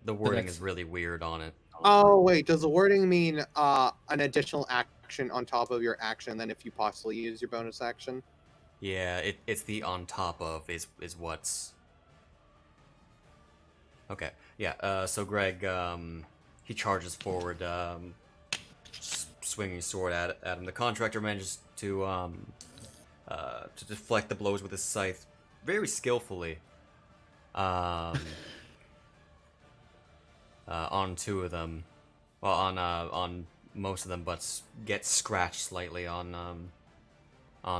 The wording is really weird on it. Oh wait, does the wording mean an additional action on top of your action? Then if you possibly use your bonus action? Yeah, it's the on top of is what's. Okay, yeah. So Greg, he charges forward, swinging his sword at him. The contractor manages to deflect the blows with his scythe very skillfully. On 2 of them, well, on most of them, but gets scratched slightly on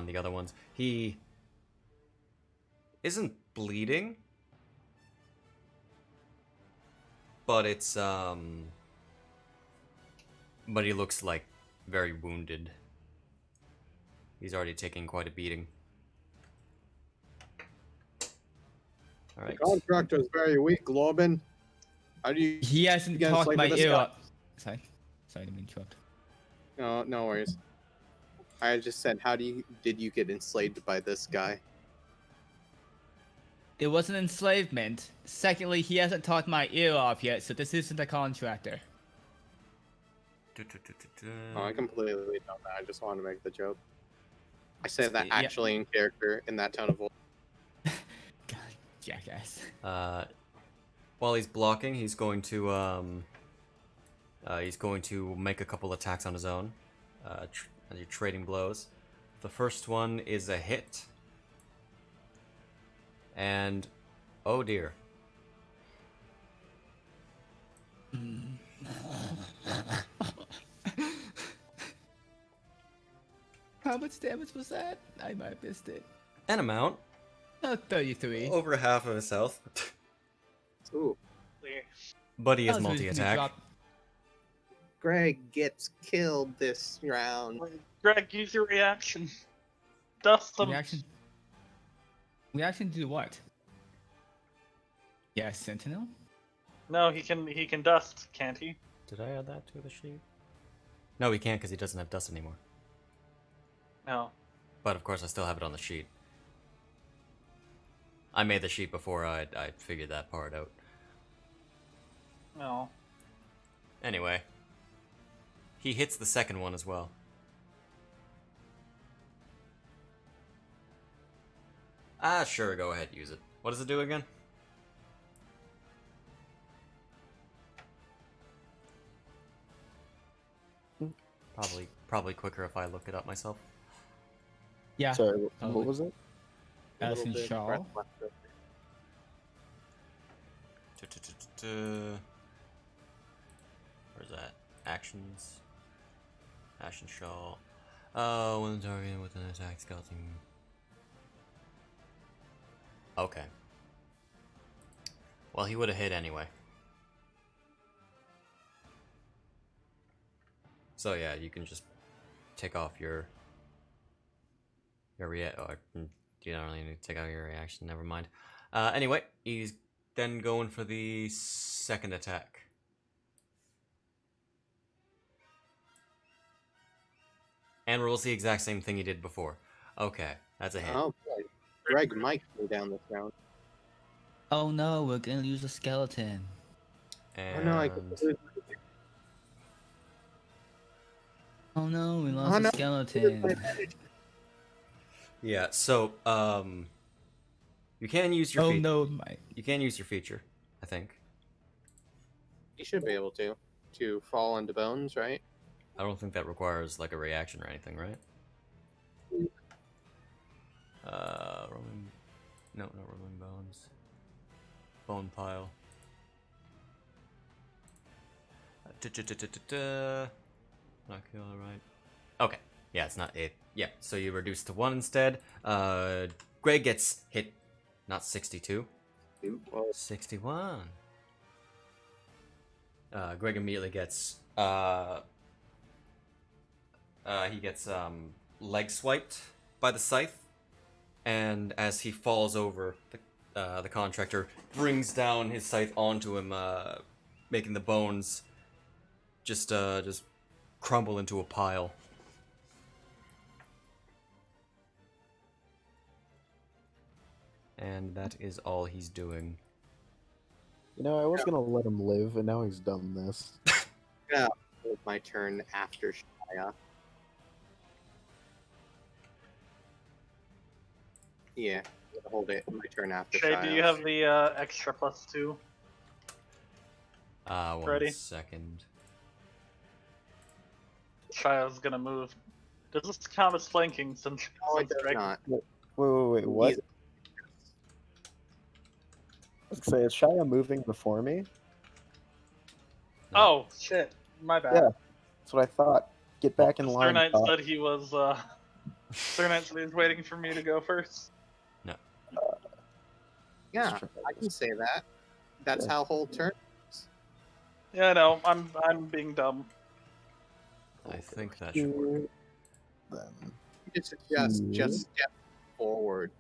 the other ones. He isn't bleeding, but it's but he looks like very wounded. He's already taking quite a beating. All right. The contractor is very weak, Globin. How do you? He hasn't Again, talked slave my of the ear sky. up. Sorry to interrupt. No, no worries. I just said, did you get enslaved by this guy? It wasn't enslavement. Secondly, he hasn't talked my ear off yet, so this isn't a contractor. Oh, I completely know that. I just wanted to make the joke. I said that Yeah. actually in character in that tone of voice. God, jackass. While he's blocking, he's going to make a couple attacks on his own. As you're trading blows. The first one is a hit. And oh dear. How much damage was that? I might have missed it. An amount. Oh, 33. Over half of his health. Ooh. But he has Oh, so he's gonna multi-attack. drop- Greg gets killed this round. Greg, use your reaction. Dust them. Reaction. Reaction to what? Yeah, Sentinel? No, he can dust, can't he? Did I add that to the sheet? No, he can't because he doesn't have dust anymore. No. But of course, I still have it on the sheet. I made the sheet before I figured that part out. No. Anyway. He hits the second one as well. Ah, sure, go ahead, use it. What does it do again? Probably quicker if I look it up myself. Yeah. Sorry, what Totally. was it? A little Allison bit Shaw. breath left over. Where's that? Actions. Action shawl. When targeted with an attack skeleton. Okay. Well, he would have hit anyway. So yeah, you can just take off your or you don't really need to take out your reaction. Never mind. Anyway, he's then going for the second attack. And rolls the exact same thing he did before. Okay, that's a hit. Oh boy, Greg might go down this round. Oh no, we're gonna lose a skeleton. Oh no, I could And lose. Oh no, we lost Oh, a no. skeleton. yeah, so you can use your Oh feat- no, my. You can use your feature, I think. You should be able to fall into bones, right? I don't think that requires like a reaction or anything, right? Rolling. No, not rolling bones. Bone pile. Not kill, right? Okay. Yeah, it's not it. Yeah, so you reduce to 1 instead. Greg gets hit, not 62. Well, 61. Greg immediately gets he gets leg swiped by the scythe, and as he falls over, the contractor brings down his scythe onto him, making the bones just crumble into a pile. And that is all he's doing. You know, I was gonna let him live, and now he's done this. it's my turn after Shia. Yeah, hold it. My turn after Shay, Shia. do you have the extra +2? One Ready? second. Shia's gonna move. Does this count as flanking since, No, it since does Greg? not. Wait, what? He's- I was gonna say, is Shia moving before me? Oh shit, my bad. Yeah. That's what I thought. Get back in Sir line. Knight Doc. said he was Sir Knight said he was waiting for me to go first. Yeah, I can say that. That's Yeah. how whole turn. Yeah, no, I'm being dumb. I think that should work. Then. It's Hmm. just step forward.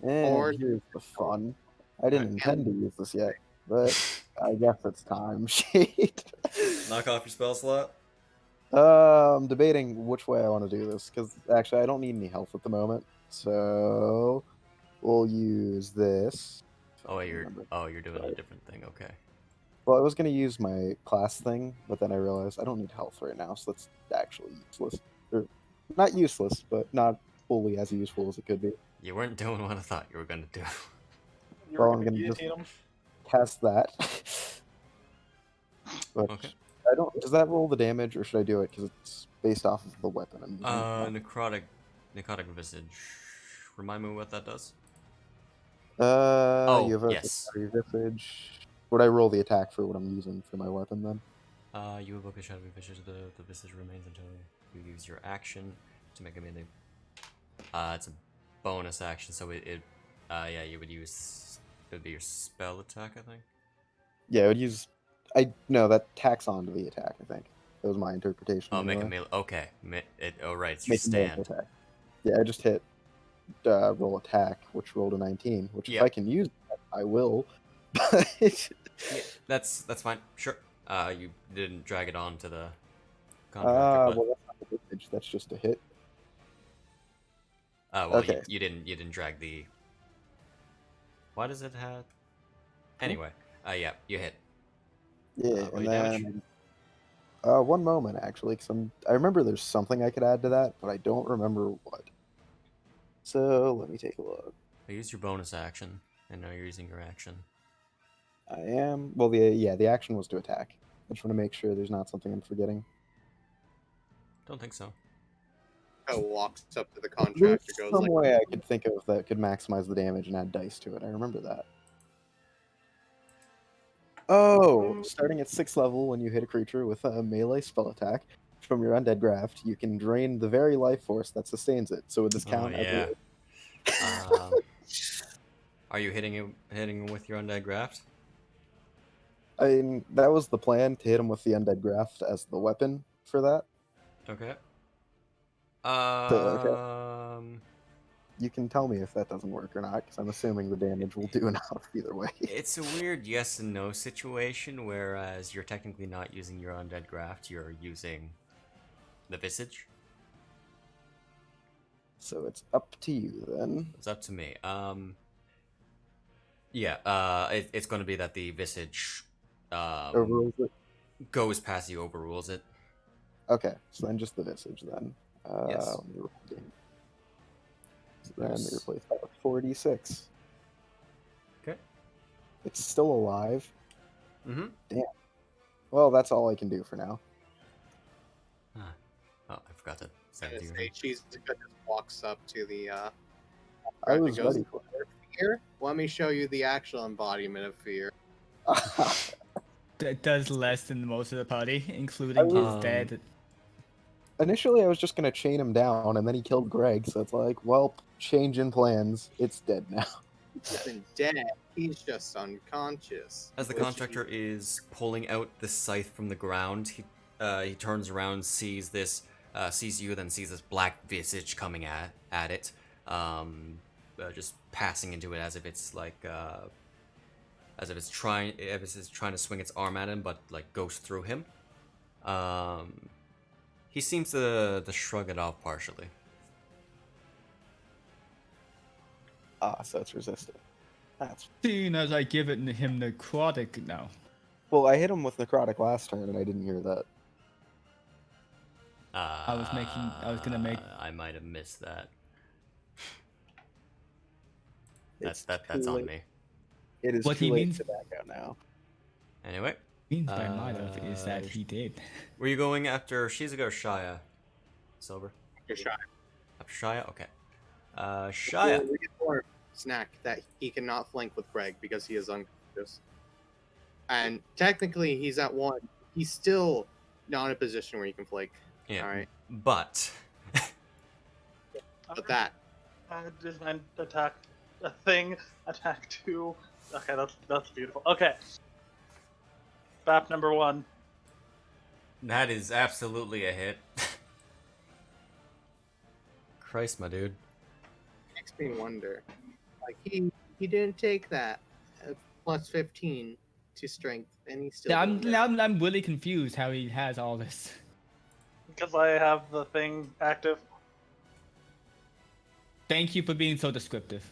And Or- here's the fun. I didn't Right. intend to use this yet, but I guess it's time. Shit. Knock off your spell slot. I'm debating which way I want to do this, because actually I don't need any health at the moment. So we'll use this. Oh, wait, Remember. you're doing a different thing. Okay. Well, I was going to use my class thing, but then I realized I don't need health right now, so that's actually useless. Or, not useless, but not fully as useful as it could be. You weren't doing what I thought you were gonna do. You Well, were I'm gonna gonna just- guillotine him? Cast that. Which, Okay. I don't. Does that roll the damage, or should I do it because it's based off of the weapon I'm using? Necrotic visage. Remind me what that does. You have a yes. visage. Would I roll the attack for what I'm using for my weapon then? You evoke a shadowy visage. The visage remains until you use your action to make a melee. It's a bonus action, so yeah, you would use. It would be your spell attack, I think. Yeah, I would use. No, that tacks onto the attack. I think that was my interpretation. Oh, make a anyway. melee. Okay. Right. It's your Make a melee stand. attack. Yeah, I just hit roll attack, which rolled a 19. Which Yeah. if I can use, that, I will. But Yeah, that's fine. Sure. You didn't drag it on to the contractor, but well, that's not a visage. That's just a hit. well, okay. you didn't drag the. Why does it have? Anyway, yeah, you hit. Yeah, roll and your damage. then one moment actually, because I remember there's something I could add to that, but I don't remember what. So let me take a look. I used your bonus action, and now you're using your action. I am well. The action was to attack. I just want to make sure there's not something I'm forgetting. Don't think so. Walks up to the There's contractor, goes some like, way I could think of that could maximize the damage and add dice to it. I remember that. Oh, starting at 6th level, when you hit a creature with a melee spell attack, from your undead graft, you can drain the very life force that sustains it. So would this Oh count as yeah. a Are you hitting him with your undead graft? I mean, that was the plan, to hit him with the undead graft as the weapon for that. Okay. So, you can tell me if that doesn't work or not, because I'm assuming the damage will do enough either way. It's a weird yes and no situation, whereas you're technically not using your undead graft, you're using the visage. So it's up to you then. It's up to me. Yeah, it's going to be that the visage Overrules it? goes past you, overrules it. Okay, so then just the visage then. Yes. Let me roll again. So then we replace that with 4d6. Okay. It's still alive. Mm-hmm. Damn. Well, that's all I can do for now. Oh, I forgot to send And it to say you. Cheesecake just walks up to the. I and was goes, ready for Fear? Let me show you the actual embodiment of fear. it. That does less than most of the party, I including his was- dad. Initially, I was just gonna chain him down, and then he killed Greg, so it's like, well, change in plans. It's dead now. He's isn't dead. He's just unconscious. As the Which contractor is pulling out the scythe from the ground, he turns around, sees you, then sees this black visage coming at it, just passing into it as if it's like as if it's trying to swing its arm at him, but like goes through him. He seems to shrug it off partially. So it's resistant. That's Seeing as I give it him necrotic now. well. I hit him with necrotic last turn, and I didn't hear that. I was gonna make- I might have missed that. It's That's too on late. me. It is What too he late means- to back out now. Anyway, Means by might have is that he did. were you going after Shizuka or Shia? Silver? You're shy. After Shia? Okay. Shia. Or snack that he cannot flank with Greg because he is unconscious. And technically, he's at 1. He's still not in a position where he can flank. Yeah. All right, But but that Does my attack a thing? Attack 2. Okay, that's beautiful. Okay. BAP number 1. that is absolutely a hit. Christ, my dude. makes me wonder. Like he didn't take that plus 15 to strength, and he's still. Yeah, doing it. I'm really confused how he has all this. Because I have the thing active. Thank you for being so descriptive.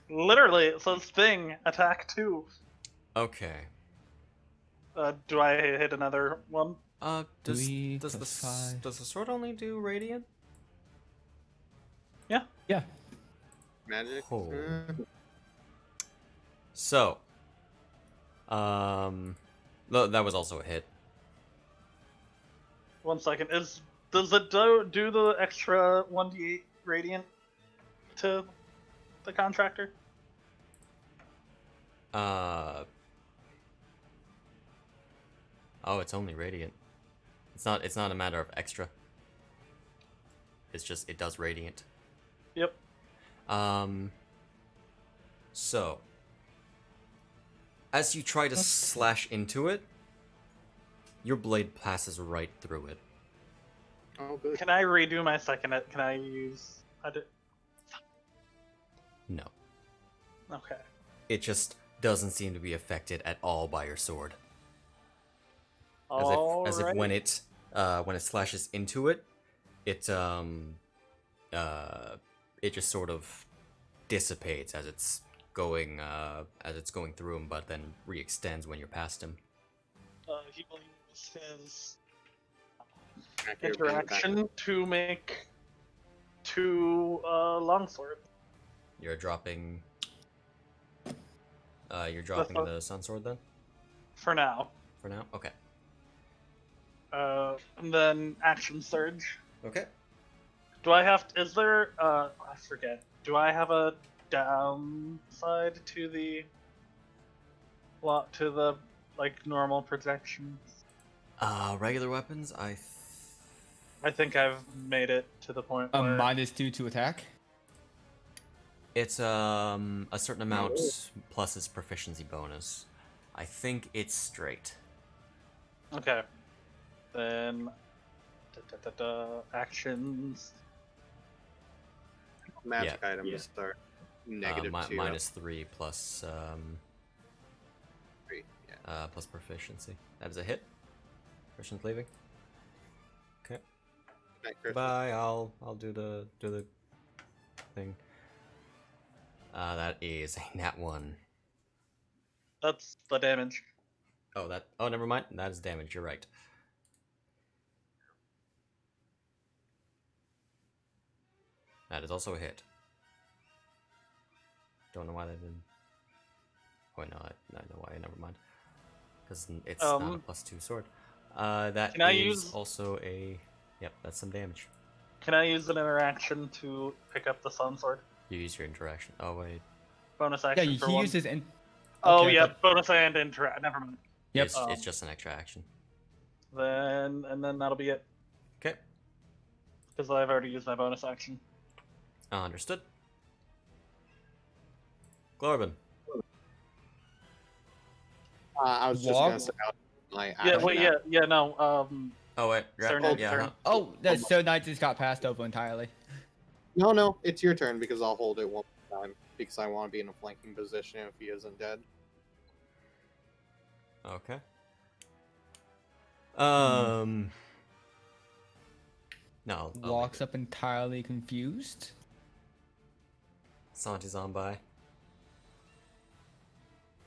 Literally, it says thing, attack 2. Okay. Do I hit another one? Does 3 does plus the 5. does the sword only do radiant? Yeah. Magic. Oh. Uh, So, that was also a hit. 1 second. Does it do the extra 1d8 radiant to the contractor? Oh, it's only radiant. It's not a matter of extra. It's just it does radiant. Yep. So as you try to slash into it, your blade passes right through it. oh, good. Can I redo my second? Can I use? No. Okay. It just doesn't seem to be affected at all by your sword. As if when it slashes into it, it just sort of dissipates as it's going through him, but then re-extends when you're past him. He will use his Accurate bring it back. interaction to make 2 longswords. You're dropping fun. the sun sword then For now. for now. Okay. And then action surge. Okay. Do I have? Is there? I forget. Do I have a downside to the? like normal protection? Regular weapons. I I think I've made it to the point A where -2 to attack. It's a certain amount plus his proficiency bonus. I think it's straight. okay. Then actions. Magic items are negative two. -3 plus 3. Yeah. plus proficiency. That is a hit. Christian's leaving. Okay. Night, Christian. Bye. I'll do the thing. That is a nat 1. That's the damage. Oh, never mind. That is damage. You're right. That is also a hit. Don't know why that didn't. Oh, no, I know why. Never mind. Because it's not a +2 sword. That Can I is use- also a. Yep, that's some damage. Can I use an interaction to pick up the sun sword? You use your interaction. Oh wait. Bonus Yeah, action he for one. uses in. Oh okay, yeah, but- bonus and interact. Never mind. Yep. It's just an extra action. Then that'll be it Okay. because I've already used my bonus action. Understood. Glorban. I was just Walk? gonna say my Yeah, action wait, now. yeah, no. Oh wait. Sir Oh, Knight's yeah. turn. Huh? Oh, the Sir Knight just got passed over entirely. No, it's your turn because I'll hold it one more time because I want to be in a flanking position if he isn't dead. Okay. No. Walks up entirely confused. Santi's on by.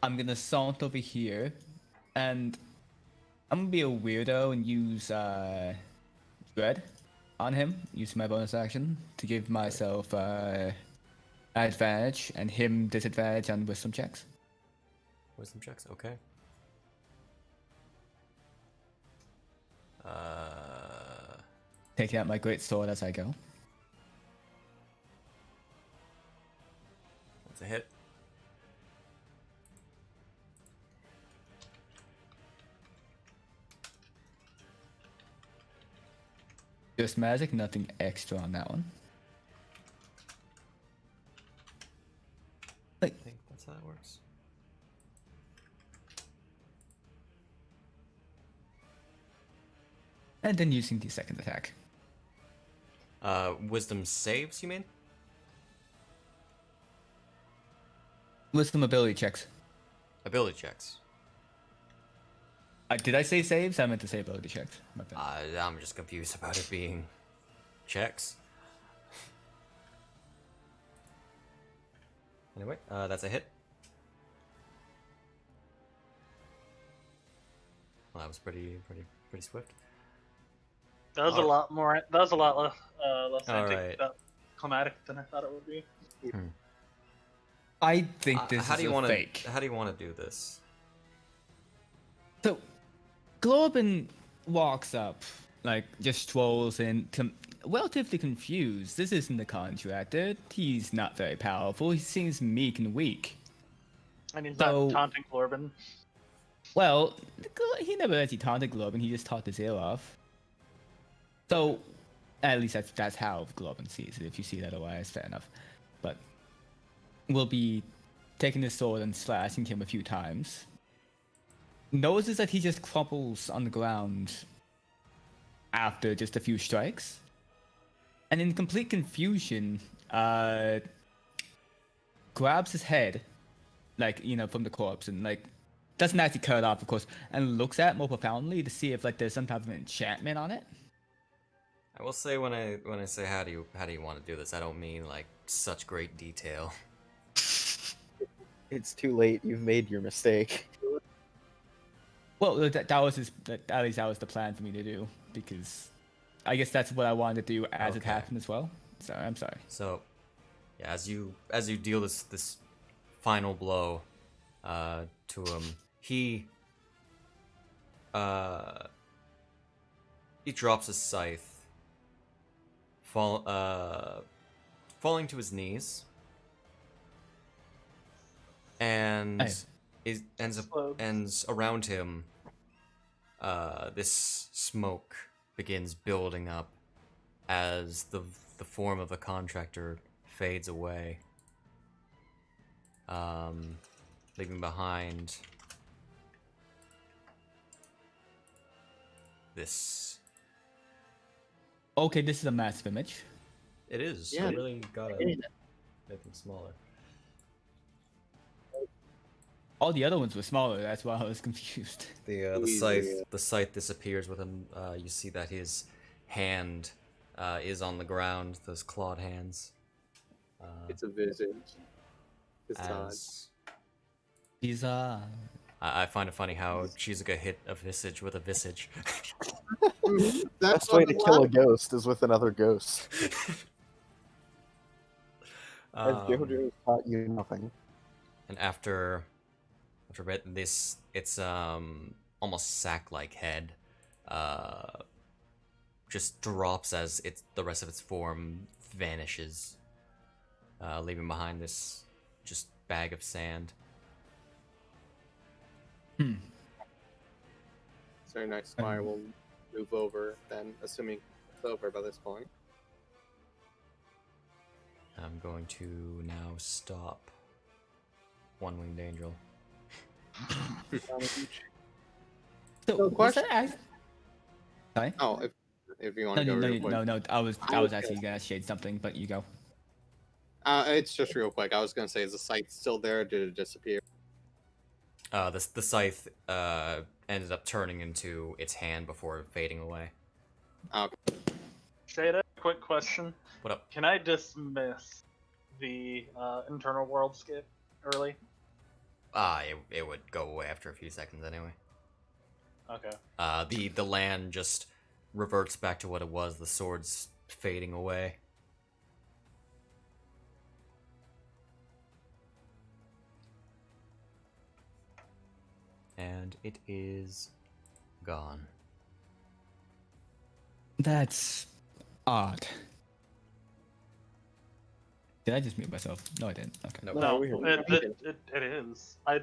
I'm gonna saunt over here, and I'm gonna be a weirdo and use Dread on him. Use my bonus action to give myself advantage and him disadvantage on wisdom checks. Wisdom checks. Okay. Taking out my great sword as I go. That's a hit. Just magic, nothing extra on that one. I think that's how it works. And then using the second attack. Wisdom saves, you mean? Wisdom ability checks. Ability checks. Did I say saves? I meant to say ability checks. My bad. I'm just confused about it being checks. Anyway, that's a hit. Well, that was pretty swift. That was a lot more. That was a lot less Alright. climatic than I thought it would be. I think this how is do you a want fake. How do you want to do this? So, Globin walks up, like, just strolls in, relatively confused. This isn't the contractor. He's not very powerful. He seems meek and weak. And he's So- not taunting Glorban. Well, he never actually taunted Globin. He just talked his ear off. So, at least that's how Globin sees it. If you see it otherwise, fair enough. But we'll be taking his sword and slashing him a few times. Notices that he just crumples on the ground after just a few strikes. And in complete confusion, grabs his head, like, from the corpse, and, like, doesn't actually cut it off, of course, and looks at it more profoundly to see if, like, there's some type of enchantment on it. I will say when I say how do you want to do this, I don't mean like such great detail. It's too late. You've made your mistake. Well, that was at least that was the plan for me to do, because I guess that's what I wanted to do as it Okay. happened as well. So I'm sorry. So, yeah, as you deal this final blow to him, he drops his scythe, falling to his knees, and Nice. ends around him. This smoke begins building up as the form of the contractor fades away, leaving behind this. Okay, this is a massive image. It is. Yeah. I really gotta make them smaller. All the other ones were smaller. That's why I was confused. Easy. The scythe disappears with him. You see that his hand is on the ground. Those clawed hands. It's a visage. It's odd. As He's I find it funny how Shizuka hit a visage with a visage. Best way to kill a ghost is with another ghost. As Jojo has taught you nothing. And after a bit, it's almost sack-like head just drops as the rest of its form vanishes, leaving behind this just bag of sand. So next fire will move over, then assuming it's over by this point. I'm going to now stop One-Winged Angel. So, question- Sorry? Oh, if you want No, to go no, real quick. no. I was asking you guys shade something, but you go. It's just real quick. I was gonna say, is the site still there? Or did it disappear? The scythe ended up turning into its hand before fading away. Okay. Shada, quick question. What up? Can I dismiss the internal worldscape early? It would go away after a few seconds anyway. Okay. The land just reverts back to what it was, the swords fading away. And it is gone. That's odd. Did I just mute myself? No, I didn't. Okay. No. No, No, we heard it is. I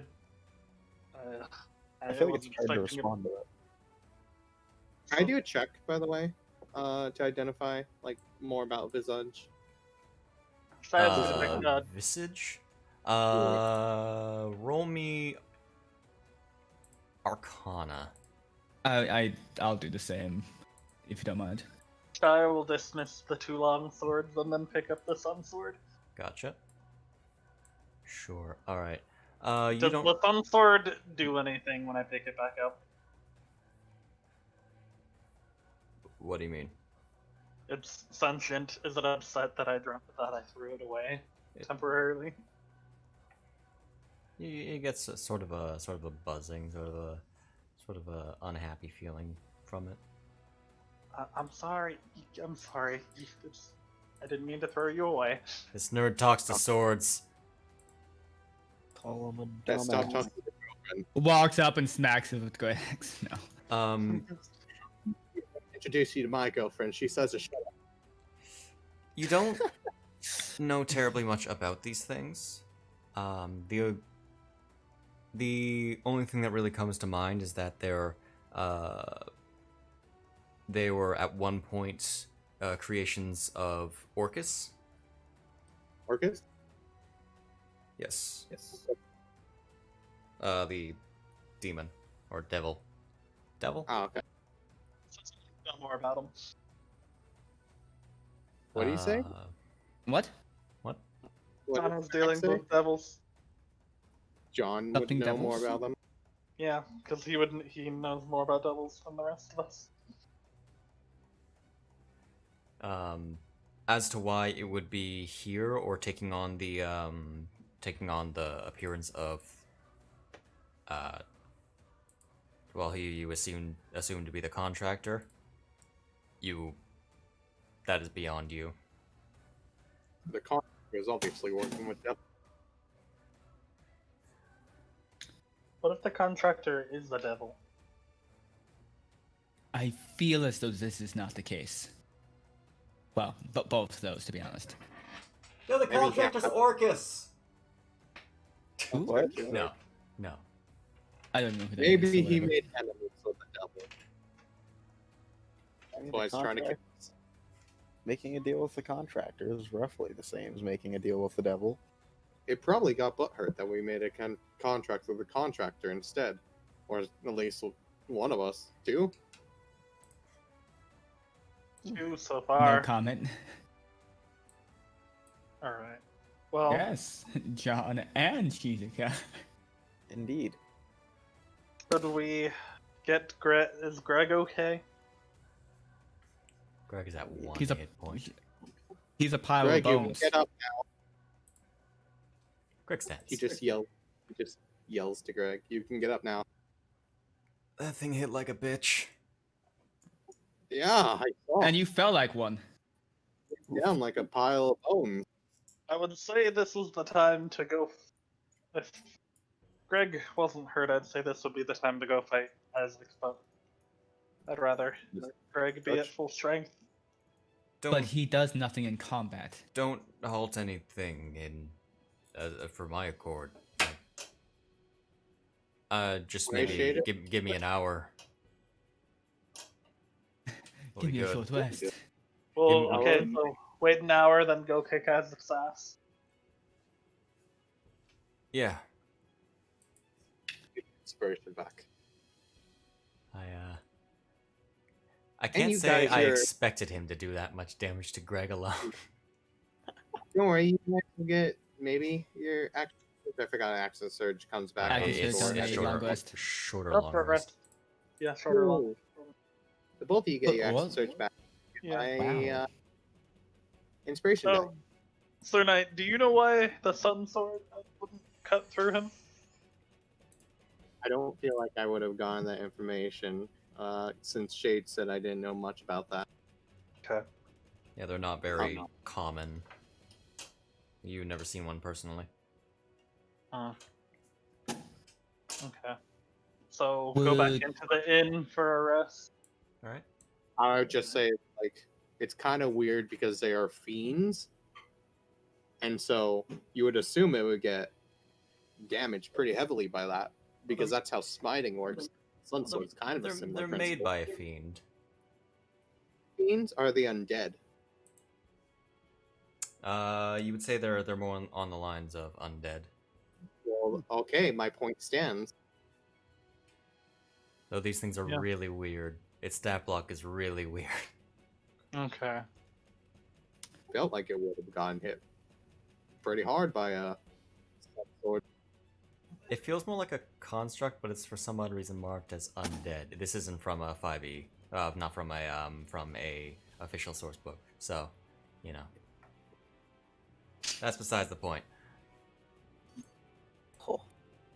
I feel like it's wasn't hard to expecting it. respond to it. I do a check, by the way, to identify like more about visage. Visage? Roll me Arcana. I'll do the same, if you don't mind. I will dismiss the two long swords and then pick up the sun sword. Gotcha. Sure. All right. You Does don't. the sun sword do anything when I pick it back up? What do you mean? It's sentient. Is it upset that I dropped it, that I threw it away temporarily? You get sort of a buzzing, sort of a unhappy feeling from it. I'm sorry. I'm sorry. I didn't mean to throw you away. This nerd talks to swords. Call him a That stop dumbass. talking. Walks up and smacks it with great axe. No. Introduce you to my girlfriend. She says a shut up. You don't know terribly much about these things. The only thing that really comes to mind is that they were at one point creations of Orcus. Orcus? Yes. Yes. The demon or devil. Devil? Oh, okay. Know more about them. What do you say? What? What? What John did was dealing say? with devils. John would Something know more devils? about them. Yeah, because he knows more about devils than the rest of us. As to why it would be here or taking on the appearance of who you assumed to be the contractor, that is beyond you. The contractor is obviously working with them. What if the contractor is the devil? I feel as though this is not the case. Well, but both of those, to be honest. Yeah, the Maybe contractor's Orcus. What? No. I don't know who that Maybe is, so he whatever. made enemies with the devil. That's why he's trying to kill us. making a deal with the contractor is roughly the same as making a deal with the devil. It probably got butthurt that we made a contract with the contractor instead, or at least one of us. Two. 2 so No far. comment. All right. Well, Yes, John and Shizuka. Indeed. should we get Greg? Is Greg okay? Greg is at 1 He's a hit point. he's a pile Greg, of you can bones. get up. Greg stands. He just yells to Greg. You can get up now. That thing hit like a bitch. Yeah, I saw. And you fell like one. Down like a pile of bones. I would say this was the time to go. If Greg wasn't hurt, I'd say this would be the time to go fight Isaac, but I'd rather Greg be at full strength. Don't But he does nothing in combat. don't halt anything in for my accord. Just maybe Appreciate give me an hour. We'll Give be me a good. short rest. Well, Give- okay, so wait an hour, then go kick Isaac's ass. Yeah, Inspiration back. I can't you say guys I are- expected him to do that much damage to Greg alone. Don't worry, you might get maybe your action. I forgot Action Surge comes back. Action on Surge the on floor. a shorter, long rest. shorter Oh, long short rest. rest. Yeah, shorter long. Cool. The both of you get your What? Action Surge back. Yeah. My inspiration die. So, Sir Knight, do you know why the Sun Sword wouldn't cut through him? I don't feel like I would have gotten that information since Shade said I didn't know much about that. Okay. Yeah, they're not very no. common. You've never seen one personally. Okay. So go back Would- into the inn for a rest. All right. I would just say like it's kind of weird because they are fiends, and so you would assume it would get damaged pretty heavily by that because that's how smiting works. Sun Sword's kind of a similar They're made principle. by a fiend. Fiends are the undead. You would say they're more on the lines of undead. Well, okay, my point stands. Though these things are Yeah. really weird. Its stat block is really weird. Okay. Felt like it would have gotten hit pretty hard by a Sun Sword. It feels more like a construct, but it's for some odd reason marked as undead. This isn't from a 5e, not from a official source book. So, you know, that's besides the point.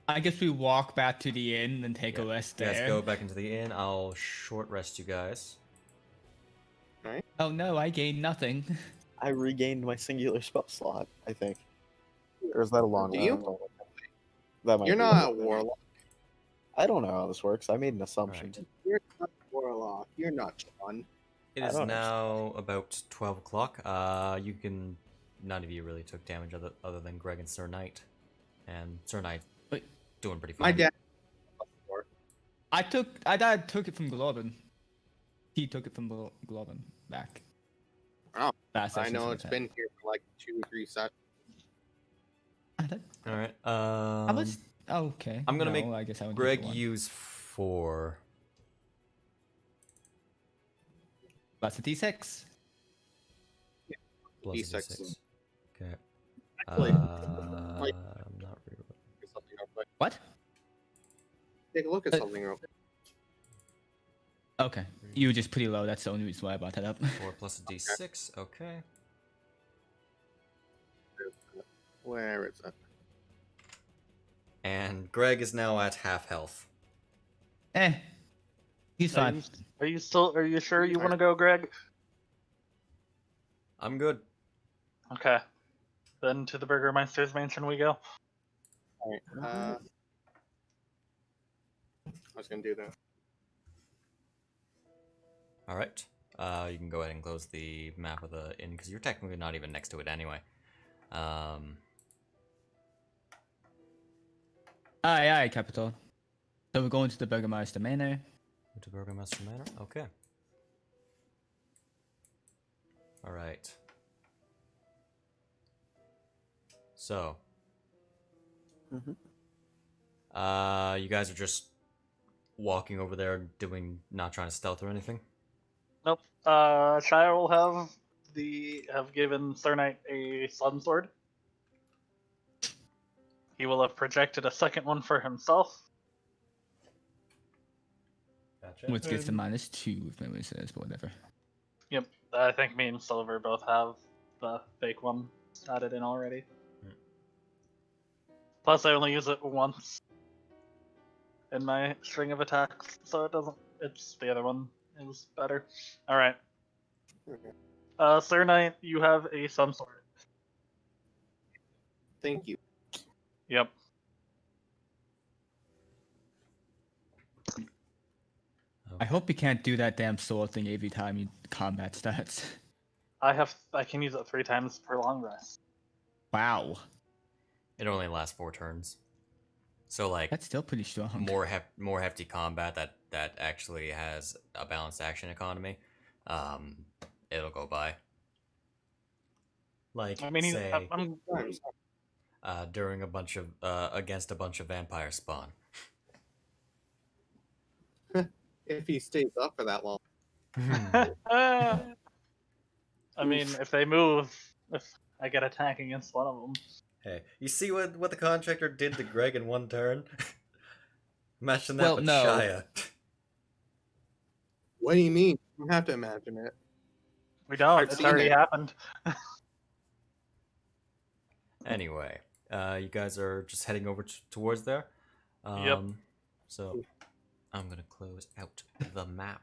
I guess we walk back to the inn and take a rest there. Let's go back into the inn. I'll short rest you guys. Oh no, I gained nothing. I regained my singular spell slot, I think. Or is that a long Do you? rest? That might You're be not it. a warlock. I don't know how this works. I made an assumption. Right. You're not a warlock. You're not Sean. It I is don't now about 12 o'clock. You can. None of you really took damage other than Greg and Sir Knight. And Sir Knight Wait. doing pretty fine. My dad. I took it from Globin. He took it from Globin back. Oh, Last I session, know so it's that- been here for like 2 or 3 sessions. All right. How much? Oh, okay. I'm gonna No, make I guess I would do Greg for one. use 4. That's a D6. Plus a D6. D6. Okay. Actually, I'm not really. Look at something real quick. What? Take a look at Uh, something real quick. Okay. You were just pretty low. That's the only reason why I brought that up. 4 plus a D6. Okay. Where is it? And Greg is now at half health. He's fine. Are you sure you want to go, Greg? I'm good. Okay. Then to the Burgermeister's mansion we go. Alright. I was gonna do that. All right. You can go ahead and close the map of the inn because you're technically not even next to it anyway. Aye, Capital. So we're going to the Burgermeister Manor. To Burgomaster Manor. Okay. All right. So, Mhm. you guys are just walking over there, not trying to stealth or anything. Nope. Shire will have given Sir Knight a sun sword. He will have projected a second one for himself. Gotcha. Which gets a -2 if memory says, but whatever. Yep. I think me and Silver both have the fake one added in already. Hmm. Plus, I only use it once in my string of attacks, so it doesn't. It's the other one is better. All right. Sir Knight, you have a sun sword. Thank you. Yep. I hope you can't do that damn sword thing every time you combat stats. I can use it 3 times per long rest. Wow. It only lasts 4 turns. So like That's still pretty strong. more hefty combat that actually has a balanced action economy. It'll go by. Like I mean, say I'm during a bunch of against a bunch of vampire spawn. If he stays up for that long. I mean, if they move, if I get attack against one of them. Hey, you see what the contractor did to Greg in 1 turn? Imagine that Well, with no. Shia. What do you mean? You have to imagine it. We don't. I've It's seen already it. happened. Anyway, you guys are just heading over towards there. Yep. So I'm gonna close out the map.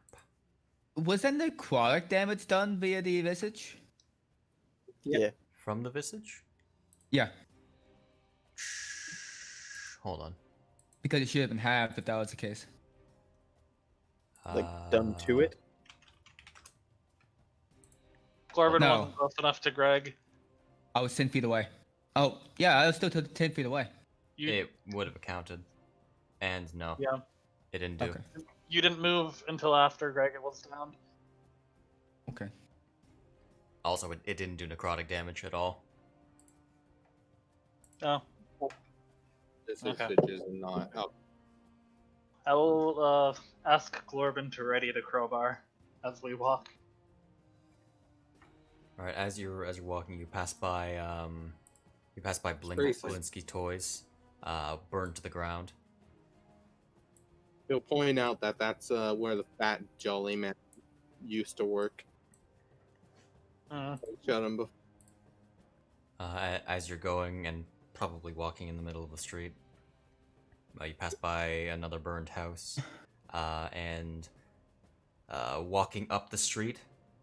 Was that necrotic damage done via the visage? Yeah. From the visage? Yeah, Hold on. because it should have been halved if that was the case. Like done to it. Corbin No. wasn't close enough to Greg. I was 10 feet away. Oh, yeah, I was still 10 feet away. You It would have counted. And no. Yeah. It didn't do. Okay. you didn't move until after Greg was down. Okay. Also, it didn't do necrotic damage at all. Oh, This Okay. is not. Oh, I will ask Glorbin to ready the crowbar as we walk. All right, as you're walking, you pass by Very safe. Blinsky toys, burned to the ground. he'll point out that that's where the fat jolly man used to work. Showed him before. As you're going and probably walking in the middle of the street, you pass by another burned house, and walking up the street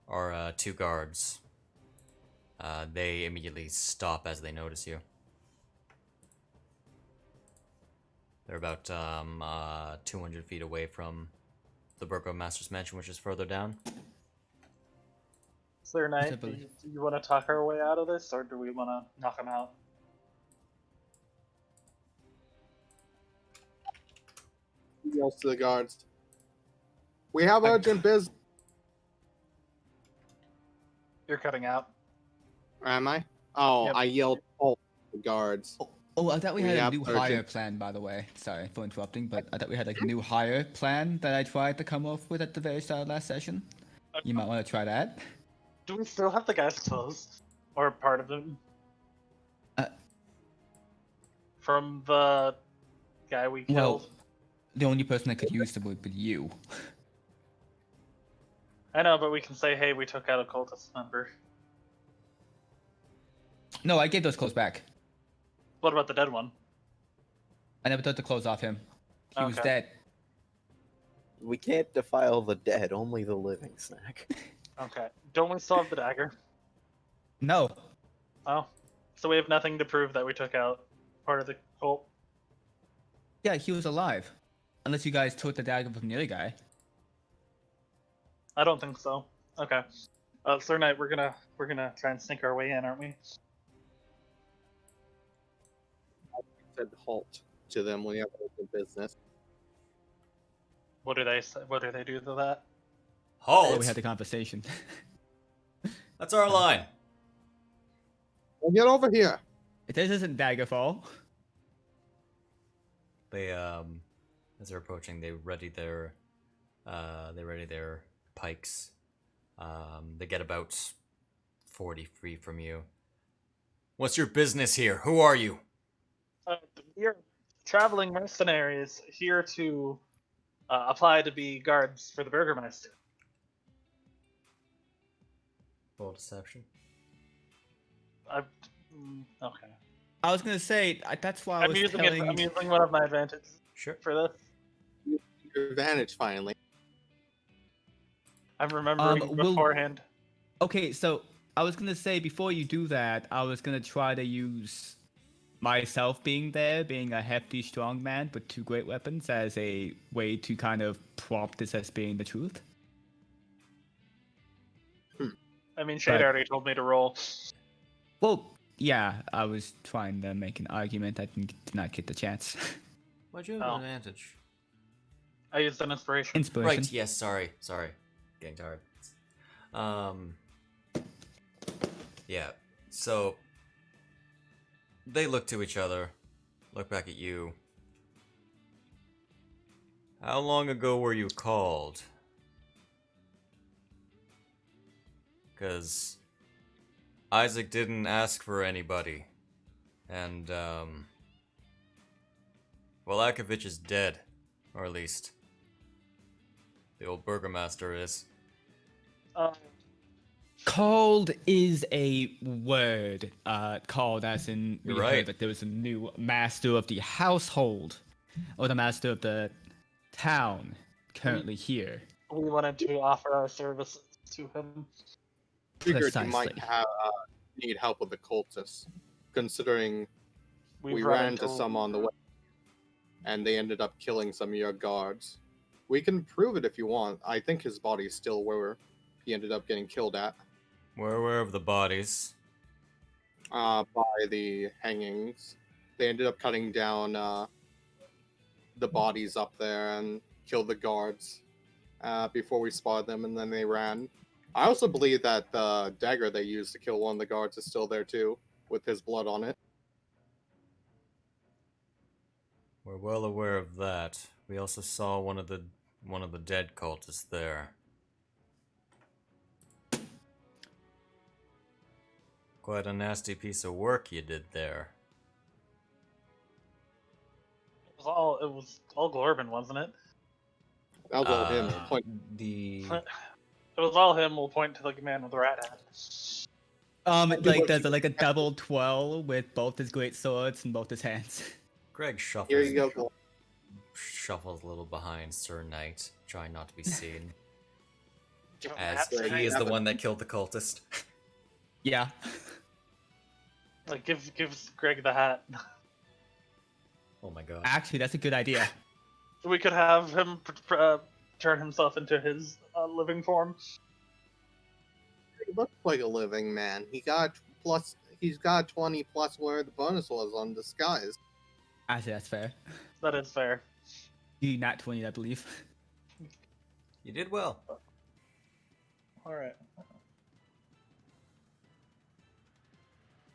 are 2 guards. They immediately stop as they notice you. They're about 200 feet away from the Burgomaster's mansion, which is further down. Sir Knight, do believe- you want to talk our way out of this, or do we want to knock him out? He yells to the guards. We have urgent business. You're cutting out. Am I? Oh, Yep. I yelled to the guards. Oh, I thought we We had a have new urgent- hire plan, by the way. Sorry for interrupting, but I thought we had like a new hire plan that I tried to come up with at the very start of last session. You might want to try that. Do we still have the guy's clothes? Or part of them? Uh, From the guy we killed? Well, the only person that could use them would be you. I know, but we can say, hey, we took out a cultist member. No, I gave those clothes back. What about the dead one? I never took the clothes off him. He was Okay. dead. We can't defile the dead, only the living, Snack. Okay. Don't we still have the dagger? No. Oh. So we have nothing to prove that we took out part of the cult? Yeah, he was alive. Unless you guys took the dagger from the other guy. I don't think so. Okay. Sir Knight, we're gonna try and sneak our way in, aren't we? Said halt to them when you have urgent business. What do they say? What do they do to that? Oh, Halt! we had the conversation. That's our line. Well, get over here. This isn't Daggerfall. They as they're approaching, they ready their pikes. They get about 40 feet from you. What's your business here? Who are you? We are traveling mercenaries here to apply to be guards for the Burgermeister. Roll deception. Okay. I was gonna say that's why I I'm was using telling. I'm using one of my advantages Sure. for this. Your advantage finally. I'm remembering will- beforehand. Okay, so I was gonna say before you do that, I was gonna try to use myself being there, being a hefty, strong man with 2 great weapons, as a way to kind of prompt this as being the truth. I mean, Shade but- already told me to roll. Well, yeah, I was trying to make an argument. I did not get the chance. Why'd you have Oh. an advantage? I used an inspiration. Inspiration. Right. Yes. Sorry. Getting tired. Yeah. So they look to each other, look back at you. How long ago were you called? Because Isaac didn't ask for anybody. And, Walakovich is dead. Or at least, the old burgomaster is. Called is a word. Called as in we You're heard right. that there was a new master of the household, or the master of the town, currently here. We wanted to offer our services to him. Figured you Precisely. might have need help with the cultists, considering We've we run ran into some on the way, and they ended up killing some of your guards. We can prove it if you want. I think his body is still where he ended up getting killed at, We're aware of the bodies. by the hangings. They ended up cutting down the bodies up there and killed the guards before we spotted them, and then they ran. I also believe that the dagger they used to kill one of the guards is still there too, with his blood on it. We're well aware of that. We also saw one of the dead cultists there. Quite a nasty piece of work you did there. It was all Glorben, wasn't it? That was all him. Point. The It was all him. We'll point to the man with the rat hat. Like there's like a double twirl with both his great swords in both his hands. Greg shuffles. Here you go. Shuffles a little behind Sir Knight, trying not to be seen, Give him as the hat. he is the one that killed the cultist. Yeah. Like, give Greg the hat. Oh my god. Actually, that's a good idea. We could have him turn himself into his living form. He looks like a living man. He's got 20 plus where the bonus was on disguise. Actually, that's fair. That is fair. You nat 20, I believe. You did well. All right.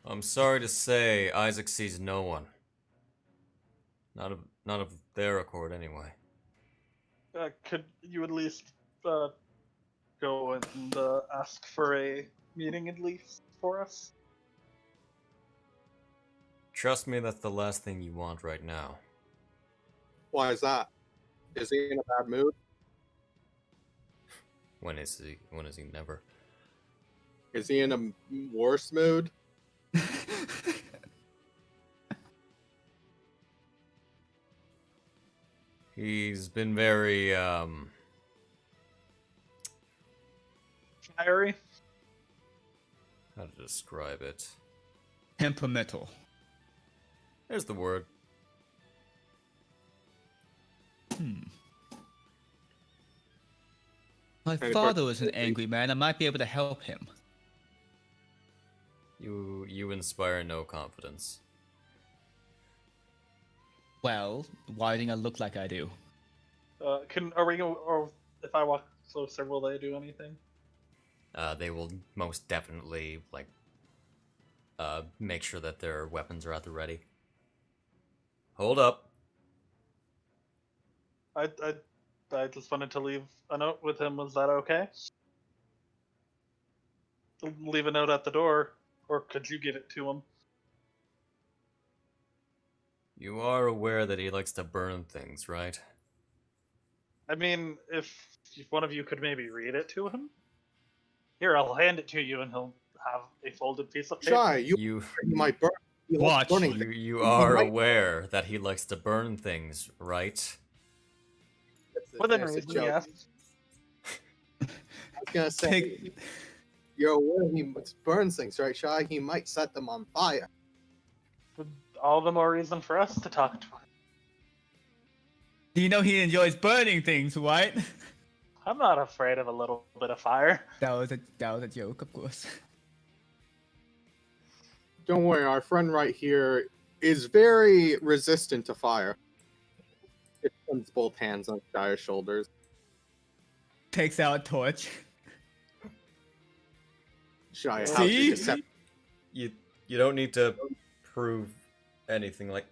I'm sorry to say, Isaac sees no one. Not of their accord, anyway. Could you at least go and ask for a meeting at least for us? Trust me, that's the last thing you want right now. Why is that? Is he in a bad mood? When is he? When is he? Never. Is he in a worse mood? He's been very Fiery? how to describe it? Temperamental. There's the word. My Any father was an questions? angry man. I might be able to help him. You inspire no confidence. Well, why do I look like I do? Or if I walk closer, will they do anything? they will most definitely like make sure that their weapons are at the ready. Hold up. I just wanted to leave a note with him. Was that okay? Leave a note at the door, or could you give it to him? You are aware that he likes to burn things, right? I mean, if one of you could maybe read it to him. Here, I'll hand it to you, and he'll have a folded piece of paper. Shy, you You might burn. He likes Watch. burning you, things. you He are might- aware that he likes to burn things, right? Within There's a reason, joke. yeah. I was gonna say, you're aware he burns things, right, Shy? He might set them on fire. All the more reason for us to talk to him. Do you know he enjoys burning things, right? I'm not afraid of a little bit of fire. That was a joke, of course. Don't worry, our friend right here is very resistant to fire. It puts both hands on Shy's shoulders. Takes out a torch. Shy, how's See? your deception? You don't need to prove anything. Like,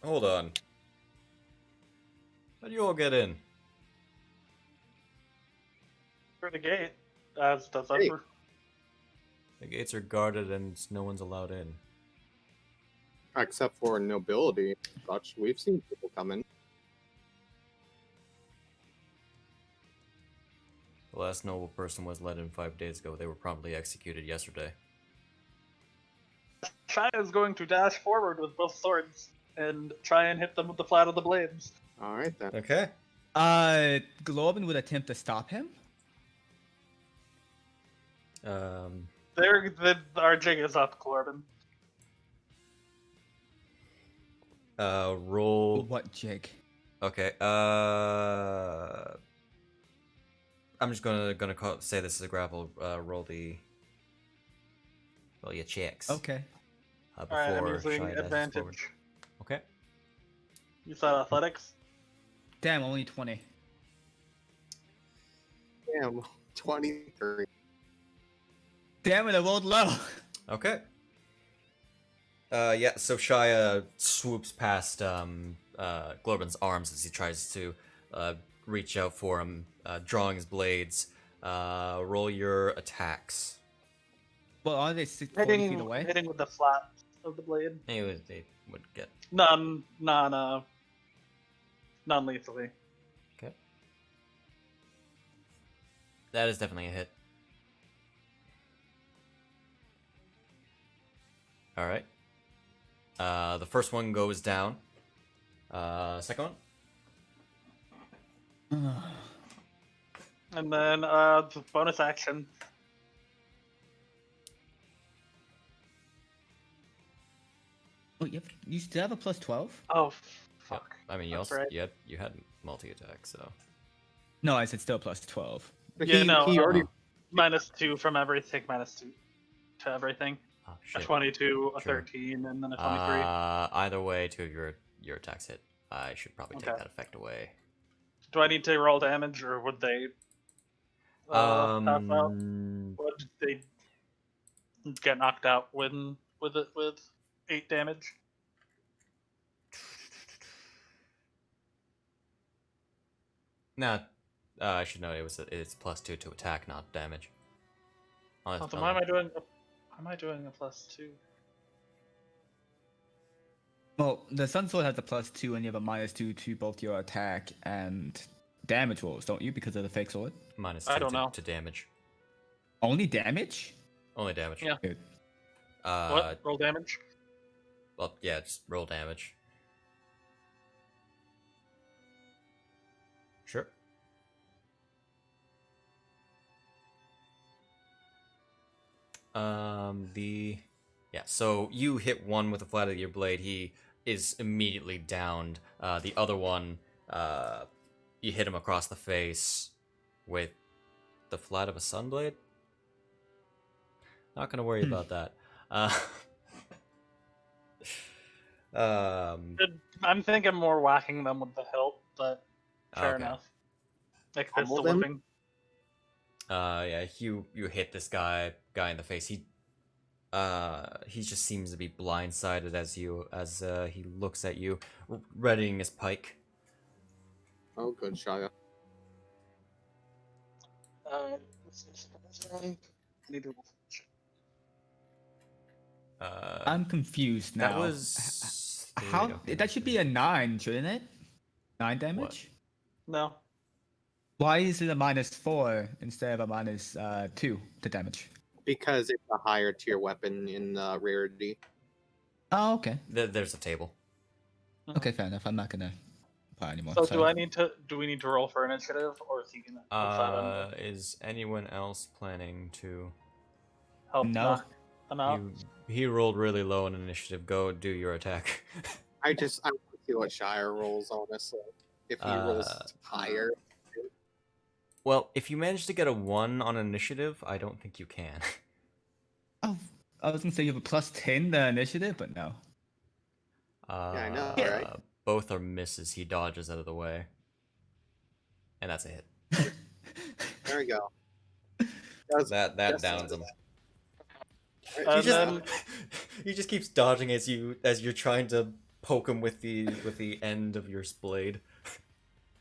hold on. How do you all get in? Through the gate, as does Hey. Upper. The gates are guarded and no one's allowed in. Except for nobility, such. We've seen people come in. The last noble person was let in 5 days ago. They were promptly executed yesterday. Shia is going to dash forward with both swords and try and hit them with the flat of the blades. All right then. Okay. Glorben would attempt to stop him. Our jig is up, Corbin. Roll. What jig? Okay. I'm just gonna say this is a grapple. Roll your checks. Okay. Before Alright, I'm using Shia dashes advantage. forward. Okay. You said athletics? Damn, only 20. Damn, 23. Damn it, I rolled low. Okay. Yeah. So Shia swoops past Glorben's arms as he tries to reach out for him, drawing his blades. Roll your attacks. Well, are they 40 feet Hitting away? with the flat of the blade. They would get. Non-lethally. Okay. That is definitely a hit. All right. The first one goes down. Second one. And then the bonus action. Oh, you still have a plus 12? Oh, fuck. I mean, you That's also right. you had multi-attack, so. No, I said still plus 12. But Yeah, no, he already. -2 from everything, -2 to everything. Oh, A shit. 22, a Sure. 13, and then a 23. Either way, two of your attacks hit. I should probably take Okay. that effect away. Do I need to roll damage, or would they pass out? Would they get knocked out with 8 damage? Nah, I should know it's +2 to attack, not damage. Oh, then why am I doing a +2? Well, the Sun Sword has a plus 2 and you have a -2 to both your attack and damage rolls, don't you? Because of the fake sword? -2 I don't know. to damage. Only damage? Only damage. Yeah. Good. What? Roll damage? Well, yeah, just roll damage. Sure. So you hit one with the flat of your blade. He is immediately downed. The other one, you hit him across the face with the flat of a sunblade. Not gonna worry about that. I'm thinking more whacking them with the hilt, but fair Okay. enough. Like Pummel pistol them? whipping. Yeah, you hit this guy in the face. He just seems to be blindsided as he looks at you, readying his pike. Oh, good, Shia. Let's see, surprise round. Need to roll for initiative. I'm confused now. That was How okay, that should be a 9, shouldn't it? 9 damage. What? No. Why is it a -4 instead of a -2 to damage? Because it's a higher tier weapon in rarity. Oh, okay. There's a table. Okay, fair enough. I'm not gonna apply anymore. So sorry. do we need to roll for initiative, or is he gonna decide on the Is anyone else planning to? help No. knock them out? He rolled really low in initiative. Go do your attack. I want to see what Shire rolls, honestly. If he rolls higher. Well, if you manage to get a 1 on initiative, I don't think you can. Oh, I was gonna say you have a +10 the initiative, but no. I know, Yeah. right? Both are misses. He dodges out of the way, and that's a hit. There we go. That just- downs him. And then He just keeps dodging as you're trying to poke him with the end of your blade.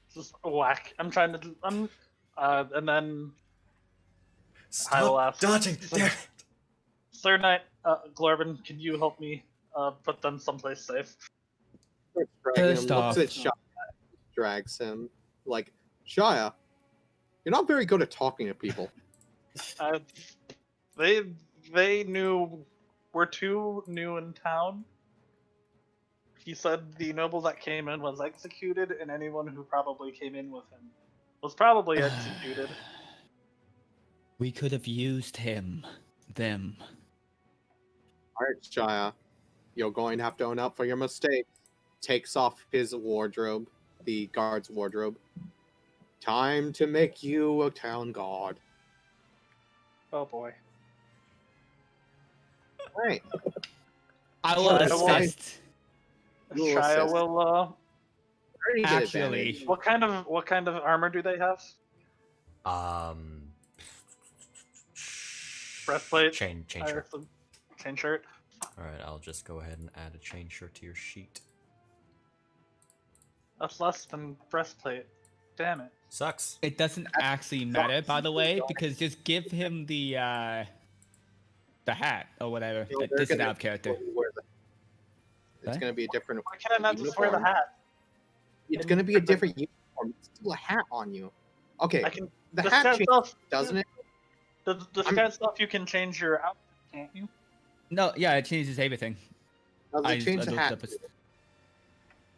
just whack. And then I will Stop ask. dodging! Damn it! Sir Knight, Glorvin, can you help me put them someplace safe? First Looks off- at Shia, drags him. Like, Shia, you're not very good at talking to people. They knew we're too new in town. He said the noble that came in was executed, and anyone who probably came in with him was probably executed. We could have used them. Alright, Shia, you're going to have to own up for your mistake. Takes off his wardrobe, the guard's wardrobe. Time to make you a town guard. Oh boy. Right. I will Shia will- assist. You will Shia assist. will. Already did Actually- advantage. What kind of armor do they have? Breastplate. Chain I shirt. assume- Chain shirt. All right, I'll just go ahead and add a chain shirt to your sheet. That's less than breastplate. Damn it. Sucks. It doesn't actually matter, by the way, because just give him the hat or whatever. No, This they're is gonna- out of character. It's What? going to be a different. Why can I not just wear the uniform. hat? It's going to be a different uniform. It's still a hat on you. Okay, I can. the This hat kind of changes, stuff, doesn't it? This I'm- kind of stuff you can change your outfit, can't you? No, yeah, it changes everything. Does it change the looked hat? up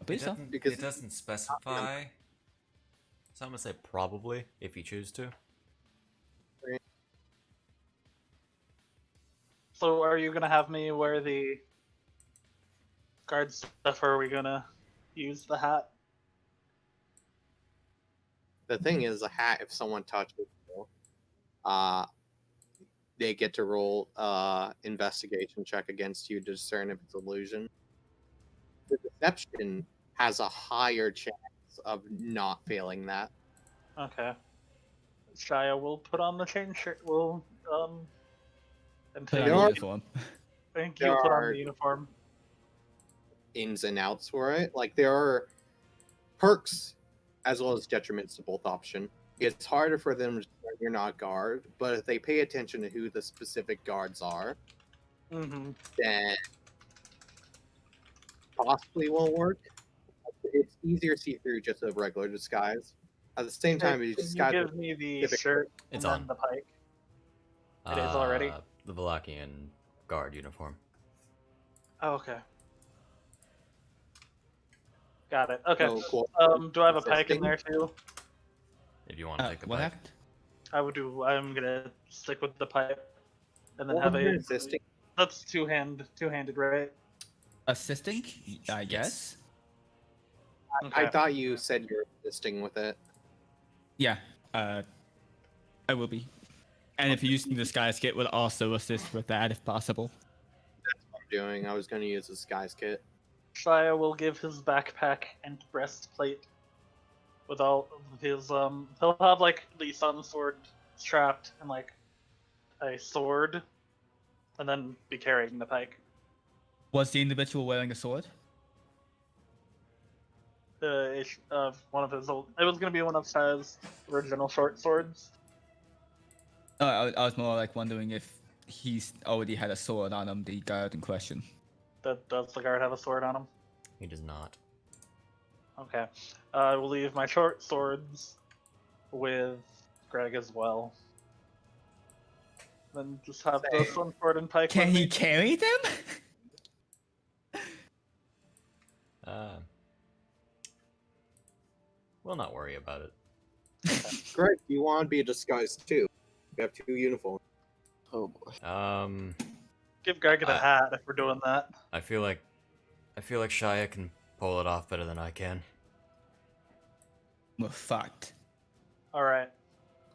I believe so. Because- it doesn't specify. So I'm gonna say probably if you choose to. So are you gonna have me wear the guard stuff, or are we gonna use the hat? The thing is, a hat, if someone touches you, they get to roll investigation check against you to discern if it's illusion. The deception has a higher chance of not failing that. Okay. Shia will put on the chain shirt. Will and Put take on There the are- uniform. thank you. there Put on are- the uniform. Ins and outs for it. Like, there are perks as well as detriments to both option. It's harder for them to when you're not guard, but if they pay attention to who the specific guards are, Mm-hmm. then possibly won't work. It's easier to see through just a regular disguise. At the same time, Can you you disguise give me the specific- shirt It's and on. then the pike? It is already? The Valachian guard uniform. Oh, okay. Got it. Okay. so cool. Do I have a pike in Assisting? there too? If you want to take the What pike. happened? I would do. I'm gonna stick with the pipe, and then Well, have you're a. assisting. That's two-handed, right? Assisting, I Yes. guess. I thought you said you're assisting with it. Yeah, I will be. And if you use the disguise kit, will also assist with that if possible. I'm doing. I was going to use this guy's kit. Shia will give his backpack and breastplate with all of his. He'll have like the sun sword strapped in like a sword, and then be carrying the pike. Was the individual wearing a sword? One of his old. It was gonna be one of his original short swords. I was more like wondering if he's already had a sword on him, the guard in question. Does the guard have a sword on him? He does not. Okay. I will leave my short swords with Greg as well. Then just have the sword sword and pike. Can with he me. carry them? We'll not worry about it. Greg, do you want to be a disguise too? We have 2 uniforms. Oh boy. Give Greg the hat if we're doing that. I feel like Shia can pull it off better than I can. We're fucked. All right.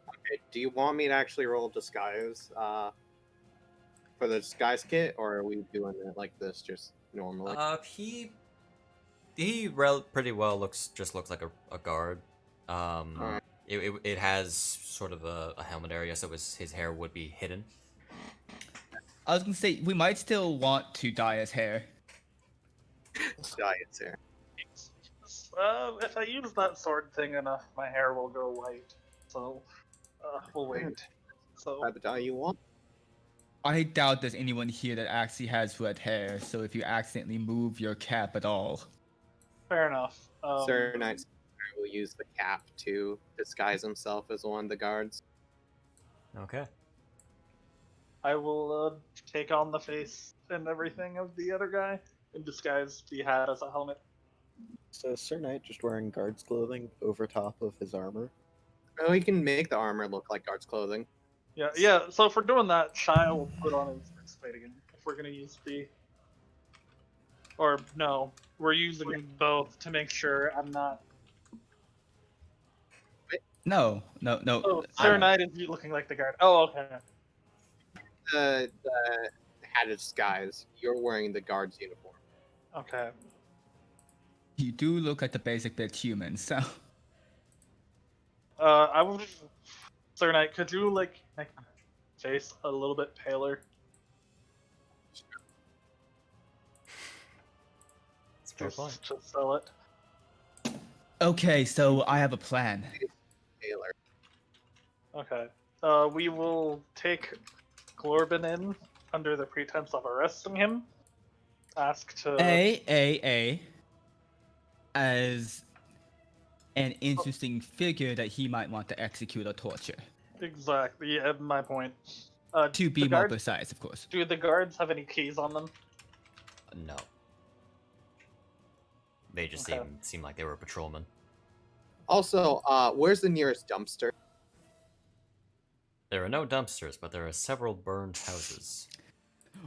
Okay, do you want me to actually roll disguise for the disguise kit, or are we doing it like this just normally? He pretty well looks like a guard. Alright. It has sort of a helmet area, so his hair would be hidden. I was gonna say we might still want to dye his hair. Diets here. If I use that sword thing enough, my hair will go white. So, we'll wait. So, Type of dye you want? I doubt there's anyone here that actually has red hair, so if you accidentally move your cap at all. fair enough. Sir Knight will use the cap to disguise himself as one of the guards. Okay. I will take on the face and everything of the other guy and disguise the hat as a helmet. So Sir Knight just wearing guard's clothing over top of his armor. Oh, he can make the armor look like guard's clothing. Yeah. So if we're doing that, Shia will put on his breastplate again. If we're gonna use or no, we're using both to make sure I'm not. No. Oh, Sir Knight is looking like the guard. Oh, okay. The hat of disguise. You're wearing the guard's uniform. Okay. You do look like the basic bit human, so. I would. Sir Knight, could you like make my face a little bit paler? That's a fair point. To sell it. Okay, so I have a plan. Taylor. Okay. We will take Glorbin in under the pretense of arresting him. Ask to. As an interesting figure that he might want to execute or torture. Exactly. Yeah, my point. To be the more guards- precise, of course. Do the guards have any keys on them? No. They just Okay. seem like they were patrolmen. Also, where's the nearest dumpster? There are no dumpsters, but there are several burned houses.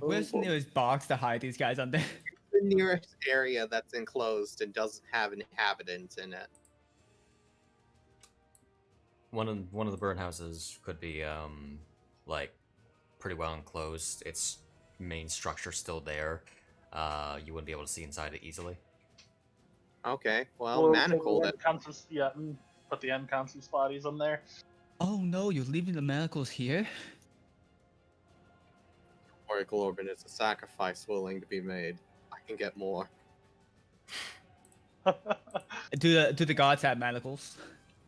Where's the nearest box to hide these guys under? The nearest area that's enclosed and doesn't have inhabitants in it. One of the burn houses could be like pretty well enclosed. Its main structure still there. You wouldn't be able to see inside it easily. Okay, well, We'll manacle take that. put the unconscious bodies in there. Oh no, you're leaving the manacles here? Or Glorbin is a sacrifice willing to be made. I can get more. Do the gods have manacles?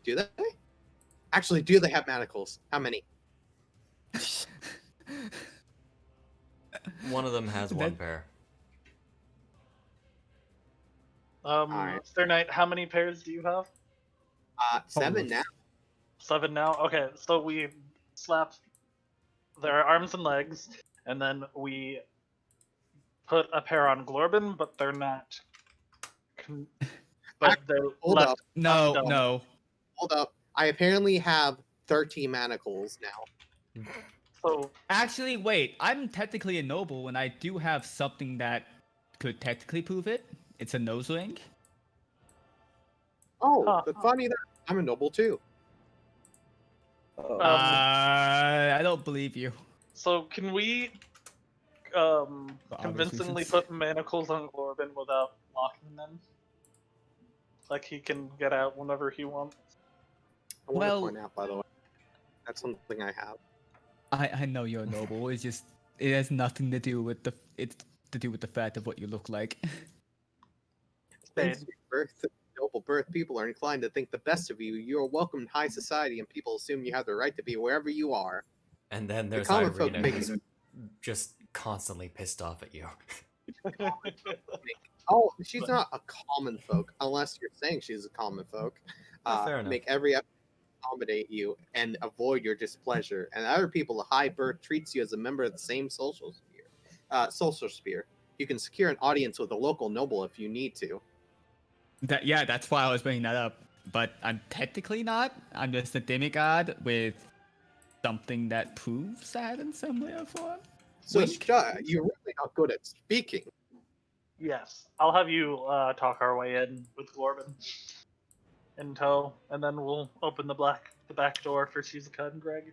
Do they? Actually, do they have manacles? How many? One of them has one That- pair. Alright. Sir Knight, how many pairs do you have? 7 now. 7 now? Okay, so we slap their arms and legs, and then we put a pair on Glorbin, but they're not. But they're Hold left. up. No, undone. no. Hold up. I apparently have 13 manacles now. So Actually, wait. I'm technically a noble, and I do have something that could technically prove it. It's a nose ring. Oh, Huh. but funny that I'm a noble too. Oh, I don't believe you. So can we obvious convincingly reasons. put manacles on Glorbin without locking them? Like he can get out whenever he wants. I want Well- to point out, by the way. That's something I have. I know you're noble. It's just it has nothing to do with the fact of what you look like. Thanks Spade. to your birth, noble birth, people are inclined to think the best of you. You are welcome in high society, and people assume you have the right to be wherever you are. And then The there's common folk Irina, make who's it. just constantly pissed off at you. Oh, she's not a common folk, unless you're saying she's a common folk. Fair enough. Make every effort to accommodate you and avoid your displeasure. And other people, the high birth treats you as a member of the same social sphere. Social sphere. You can secure an audience with a local noble if you need to. That's why I was bringing that up. But I'm technically not. I'm just a demigod with something that proves that in some way or form. So, Wink. Strahd, you're really not good at speaking. Yes, I'll have you talk our way in with Glorban in tow, and then we'll open the back door for Shizuka and Greg.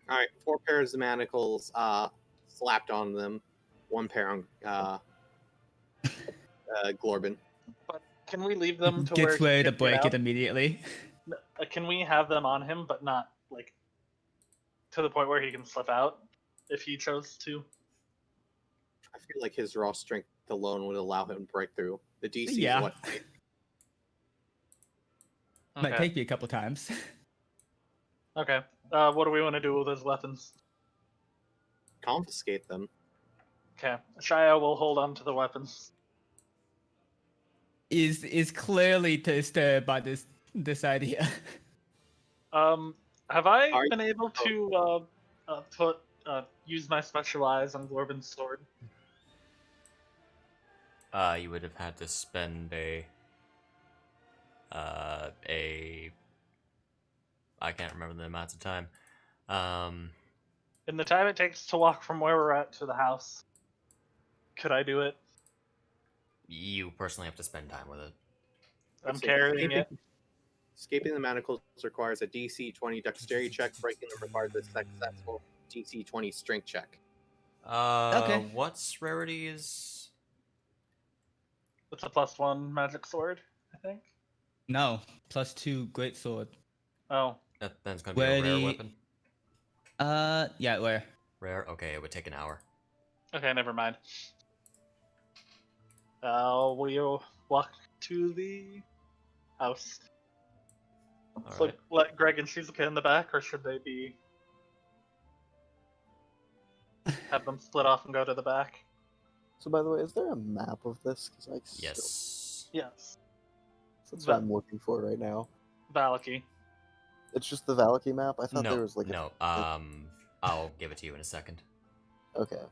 All right, 4 pairs of manacles slapped on them, 1 pair on Glorban. But can we leave them to Gets where he ready to can get break it out? immediately. Can we have them on him, but not like to the point where he can slip out if he chose to? I feel like his raw strength alone would allow him to break through. The DC Yeah. is what? Might Okay. take me a couple times. Okay. What do we want to do with his weapons? Confiscate them. Okay. Shia will hold on to the weapons. Is clearly disturbed by this idea. Have I Are been able to use my specialize on Glorban's sword? You would have had to spend a I can't remember the amount of time. In the time it takes to walk from where we're at to the house, could I do it? You personally have to spend time with it. I'm So carrying it. Escaping the manacles requires a DC 20 dexterity check. Breaking them requires a successful DC 20 strength check. Okay. What's rarity is? It's a +1 magic sword, I think. No, +2 great sword. Oh, That's gonna be a rare Rarity- weapon. Yeah, where? Rare. Okay, it would take an hour. okay, never mind. We'll walk to the house. All So right. let Greg and Shizuka in the back, or should they be have them split off and go to the back? So, by the way, is there a map of this? Because I Yes. Yes, that's what I'm looking for right now. Valaki. It's just the Valaki map. I thought No. there was like no. I'll give it to you in a second. Okay.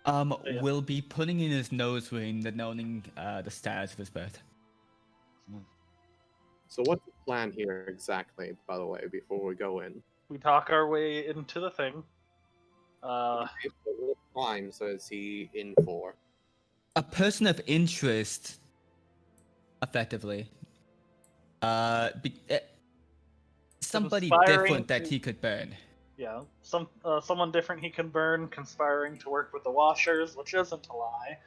Yeah. Will be putting in his nose ring, the knowing the status of his birth. So what's the plan here exactly, by the way, before we go in? We talk our way into the thing. What crimes is he in for? A person of interest, effectively. Somebody Conspiring different that to- he could burn. Yeah, someone different he can burn, conspiring to work with the Washers, which isn't a lie.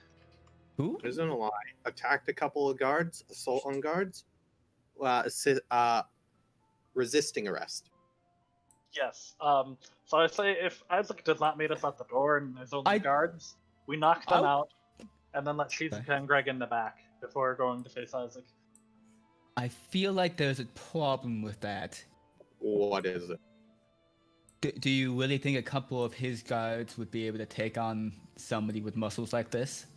Who? Isn't a lie. Attacked a couple of guards, assault on guards, resisting arrest. Yes. So I say if Isaac does not meet us at the door and there's only guards, we knock them out, and then let Shizuka and Greg in the back before going to face Isaac. I feel like there's a problem with that. What is it? Do you really think a couple of his guards would be able to take on somebody with muscles like this?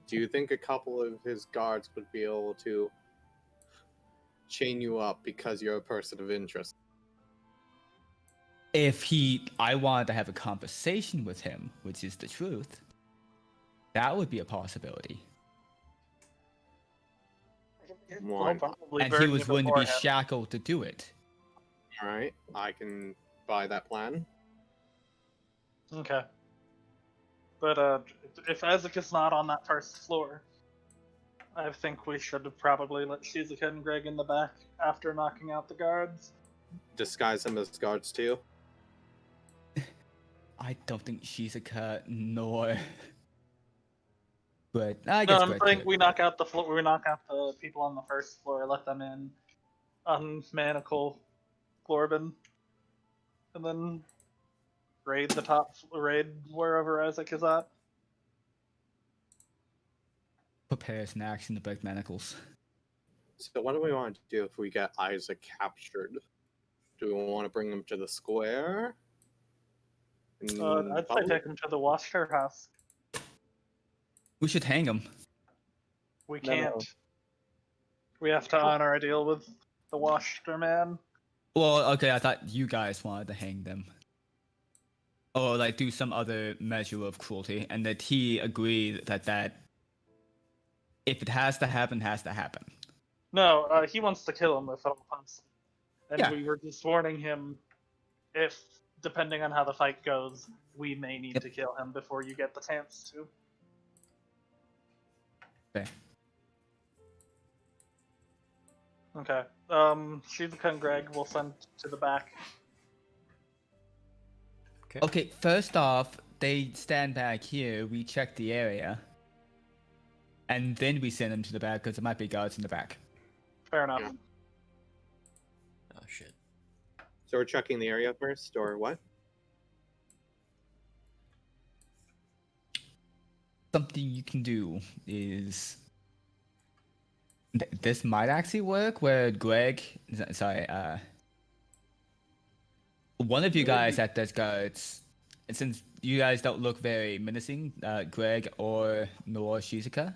Do you think a couple of his guards would be able to chain you up because you're a person of interest? If I wanted to have a conversation with him, which is the truth, that would be a possibility. Why I'll not? probably And burn he you was willing to be beforehand. shackled to do it. All right, I can buy that plan. Okay. But if Isaac is not on that first floor, I think we should probably let Shizuka and Greg in the back after knocking out the guards. Disguise them as guards too. I don't think Shizuka nor. But I No, guess I'm Greg saying could. we knock out the floor. We knock out the people on the first floor. Let them in. Unmanacle Glorban. and then raid the top, raid wherever Isaac is at. Prepares an action to break manacles. So what do we want to do if we get Isaac captured? Do we want to bring him to the square? I'd say take him to the Washer House. We should hang him. We No, no. can't. We have to honor our deal with the Washer Man. Well, okay, I thought you guys wanted to hang them. Or like do some other measure of cruelty, and that he agreed that if it has to happen, has to happen. No, he wants to kill him if at all possible. And Yeah. we were just warning him if, depending on how the fight goes, we may need Yep. to kill him before you get the chance to. Okay. Okay. Shizuka and Greg will send to the back. Okay, first off, they stand back here, we check the area, and then we send them to the back because there might be guards in the back. Fair enough. Yeah. Oh shit. So we're checking the area first, or what? Something you can do is this might actually work where Greg, sorry, one of you guys that does guards, and since you guys don't look very menacing, Greg or nor Shizuka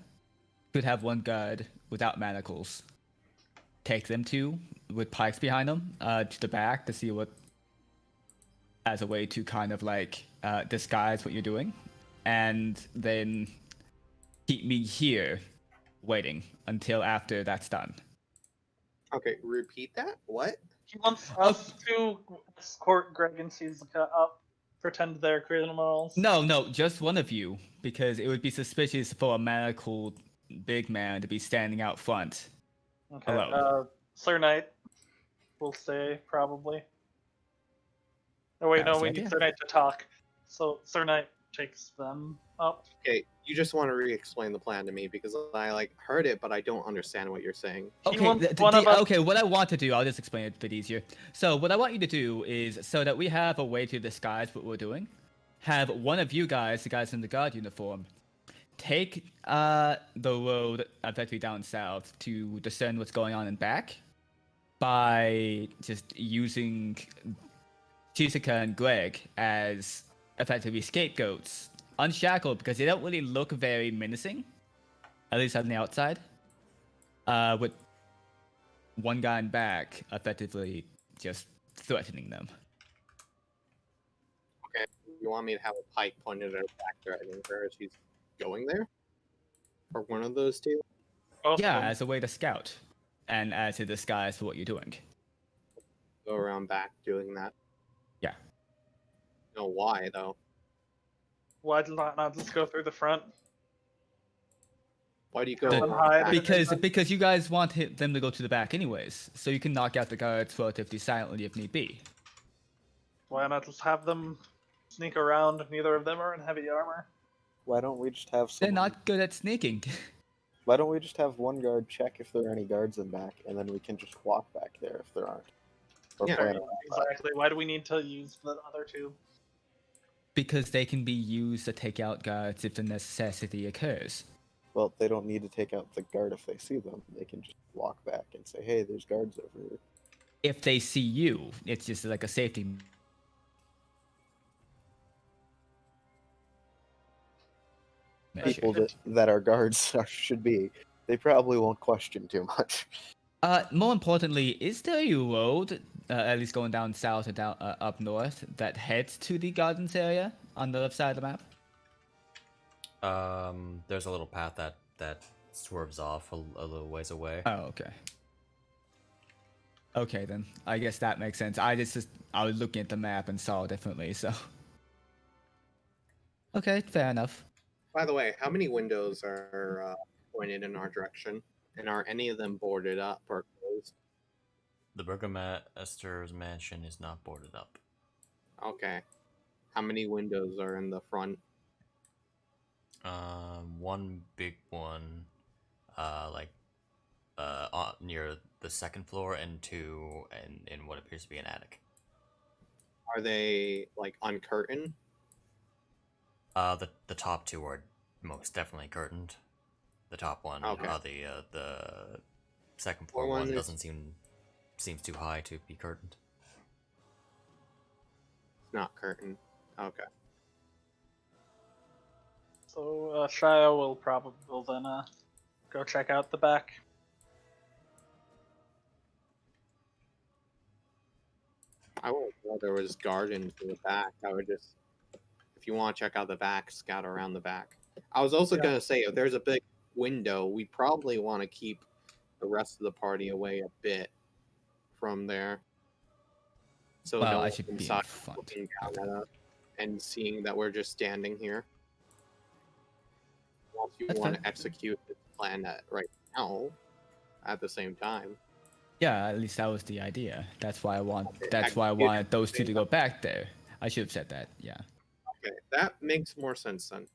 could have one guard without manacles. Take them two with pikes behind them to the back to see what, as a way to kind of like disguise what you're doing, and then keep me here waiting until after that's done. Okay, repeat that. What? He wants us to escort Greg and Shizuka up, pretend they're criminals. No, just one of you, because it would be suspicious for a manacled big man to be standing out front. Okay. Alone. Sir Knight will stay, probably. Oh wait, That no, was the we need idea. Sir Knight to talk. So Sir Knight takes them up. Okay, you just want to re-explain the plan to me because I like heard it, but I don't understand what you're saying. He Okay, wants one of us- okay, what I want to do, I'll just explain it a bit easier. So what I want you to do is, so that we have a way to disguise what we're doing, have one of you guys, the guys in the guard uniform, take the road effectively down south to discern what's going on in back by just using Shizuka and Greg as effectively scapegoats, unshackled because they don't really look very menacing, at least on the outside. With one guy in back effectively just threatening them. Okay, you want me to have a pike pointed at her back, threatening her as she's going there, or one of those two? both Yeah, of them. as a way to scout and as a disguise for what you're doing. Go around back doing that. Yeah. No, why though? Why did not just go through the front? Why do you go The- around hide. back? Because you guys want them to go to the back anyways, so you can knock out the guards relatively silently if need be. Why not just have them sneak around? Neither of them are in heavy armor. Why don't we just have They're someone? not good at sneaking. Why don't we just have one guard check if there are any guards in back, and then we can just walk back there if there aren't. Or Yeah. plan around that. Exactly. Why do we need to use the other two? Because they can be used to take out guards if the necessity occurs. Well, they don't need to take out the guard if they see them. They can just walk back and say, "Hey, there's guards over here." If they see you, it's just like a safety measure. People that are guards should be. They probably won't question too much. More importantly, is there a road, at least going down south or down up north, that heads to the gardens area on the left side of the map? There's a little path that swerves off a little ways away. Oh, okay. Okay, then. I guess that makes sense. I was looking at the map and saw it differently, so. Okay, fair enough. By the way, how many windows are pointed in our direction, and are any of them boarded up or closed? The Burgomaster's mansion is not boarded up. Okay. How many windows are in the front? One big one, near the second floor, and two in what appears to be an attic. Are they like uncurtained? The top two are most definitely curtained. The top one, Okay. the second floor One one is- doesn't seems too high to be curtained. It's not curtained. Okay. So Shia will then go check out the back. I wouldn't know there was gardens in the back. I would just, if you want to check out the back, scout around the back. I was also Yeah. gonna say, if there's a big window, we probably want to keep the rest of the party away a bit from there. So Well, no I one should be in inside front. looking down at us and seeing that we're just standing here. Unless you That's want fair. to execute this plan right now, at the same time. Yeah, at least that was the idea. That's why I Okay, wanted those two to go back there. I should have said that. Yeah. Okay, that makes more sense then.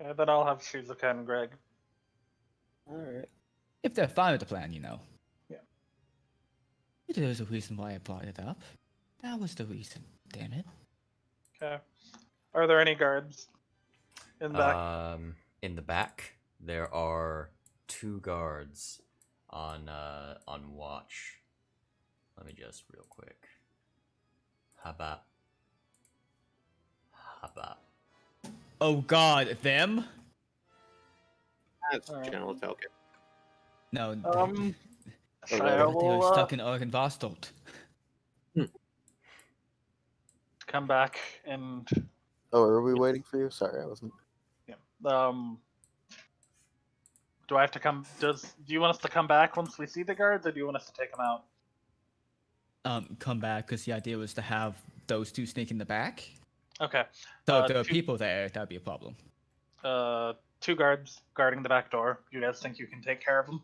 Okay, then I'll have Shizuka and Greg. All right. If they're fine with the plan, you know. Yeah. There's a reason why I brought it up. That was the reason. Damn it. Okay. Are there any guards in the back? In the back, there are 2 guards on watch. Let me just real quick. Haba. Oh God, them? That's Alright. general token. No. Oh, Shia they will were stuck in Argenvostolt. come back and Oh, are we waiting for you? Sorry, I wasn't. yeah. Do I have to come? Do you want us to come back once we see the guards, or do you want us to take them out? Come back because the idea was to have those two sneak in the back. Okay. So if there are two- people there, that'd be a problem. 2 guards guarding the back door. You guys think you can take care of them?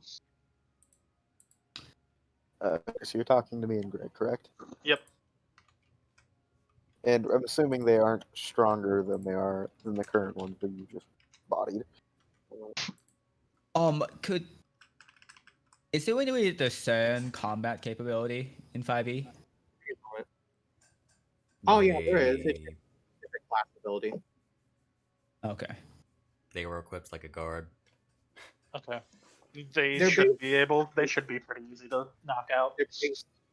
So you're talking to me and Greg, correct? Yep. And I'm assuming they aren't stronger than the current ones that you just bodied. Is there any way to discern combat capability in 5e? Oh, yeah, there is. They- Different class ability. Okay. They were equipped like a guard. Okay. They They're should be able. They should be pretty easy to knock out.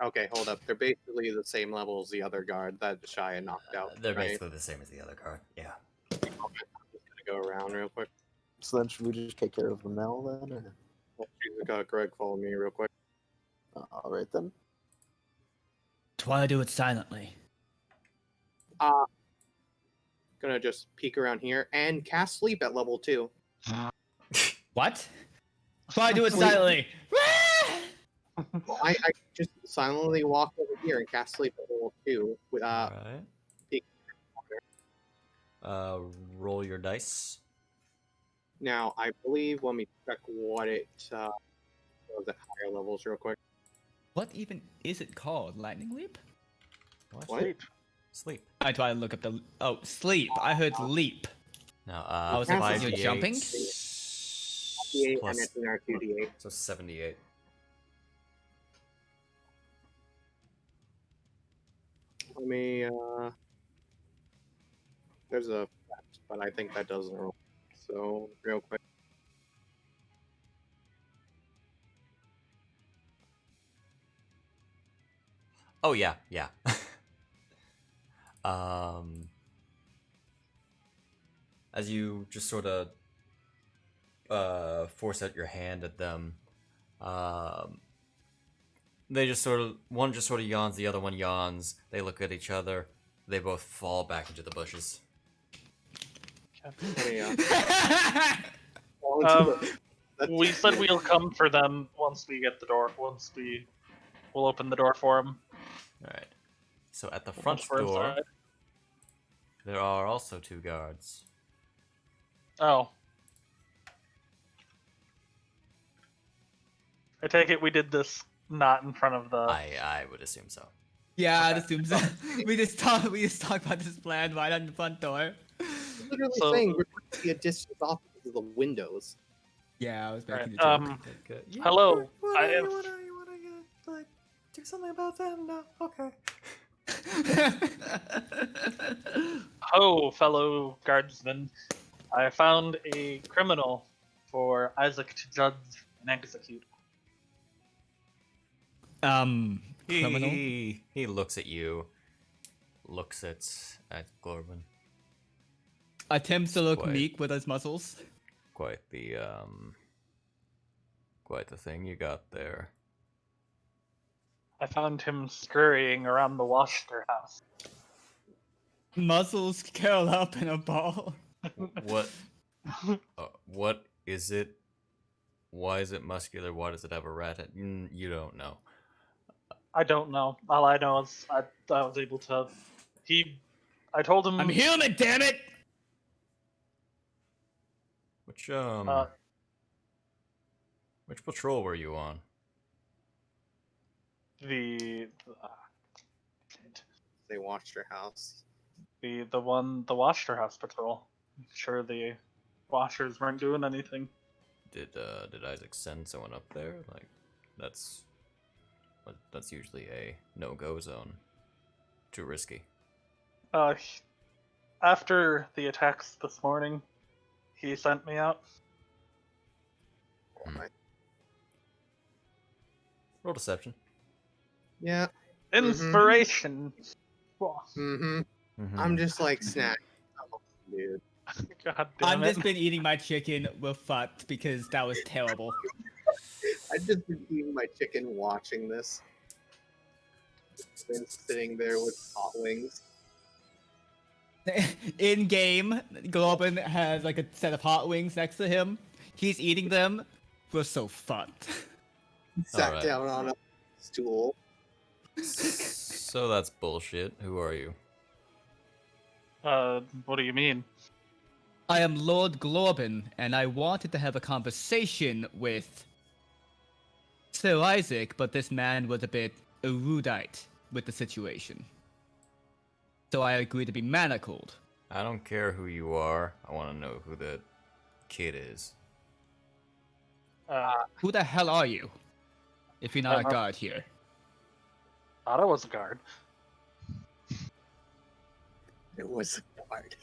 Okay, hold up. They're basically the same level as the other guard that Shia knocked out. They're right? basically the same as the other guard. Yeah. I'm just gonna go around real quick. So then, should we just take care of them now then? Or? Shizuka, Greg, follow me real quick. All right then. Try to do it silently. Gonna just peek around here and cast sleep at level 2. What? Try to do it Sleep. silently. I just silently walk over here and cast sleep at level 2 with Alright. peek. Roll your dice. Now I believe let me check what it was at higher levels real quick. What even is it called? Lightning leap? What? What? Sleep. I tried to look up the. Oh, sleep. I heard leap. No, I was like, 5 you're jumping? 58 plus, and it's an R2D8. so 78. Let me there's a but I think that doesn't roll. So real quick. Oh yeah, yeah. As you just sort of force out your hand at them, they just sort of one just sort of yawns, the other one yawns. They look at each other. They both fall back into the bushes. Let me, We said we'll come for them once we get the door. We'll open the door for them. All right. So at the front Once we're door, inside. there are also 2 guards. Oh. I take it we did this not in front of the. I would assume so. Yeah, I'd assume so. We just talked about this plan right on the front door. literally So- saying we're going to be a distance off of the windows. Yeah, I was making Alright, a joke. Okay. Hello. What I are have- you wanna get like Do something about them? No. Okay. Ho, fellow guardsmen. I found a criminal for Isaac to judge and execute. Criminal. He looks at you. Looks at Corbin. Attempts to look Quite. meek with his muscles. Quite the thing you got there. I found him scurrying around the Washter house. Muscles curl up in a ball. What? What is it? Why is it muscular? Why does it have a rat head? You don't know. I don't know. All I know is I was able to. I told him. I'm human, damn it! Which patrol were you on? The They watched your house. the Washter house patrol. I'm sure the Washers weren't doing anything. Did Isaac send someone up there? Like, that's usually a no-go zone. Too risky. After the attacks this morning, he sent me out. Hmm. Roll deception. Yeah. Inspiration. Mm-hmm. Mhm. I'm just like snack. Oh, dude. God damn I've it. just been eating my chicken with fucked because that was terrible. I've just been eating my chicken watching this. Been sitting there with hot wings. In game, Globin has like a set of hot wings next to him. He's eating them. We're so fucked. Sat Alright. down on a stool. So that's bullshit. Who are you? What do you mean? I am Lord Globin, and I wanted to have a conversation with Sir Isaac, but this man was a bit erudite with the situation. So I agreed to be manacled. I don't care who you are. I want to know who the kid is. Who the hell are you? If you're not a Uh, guard here. Thought I was a guard. It was hard.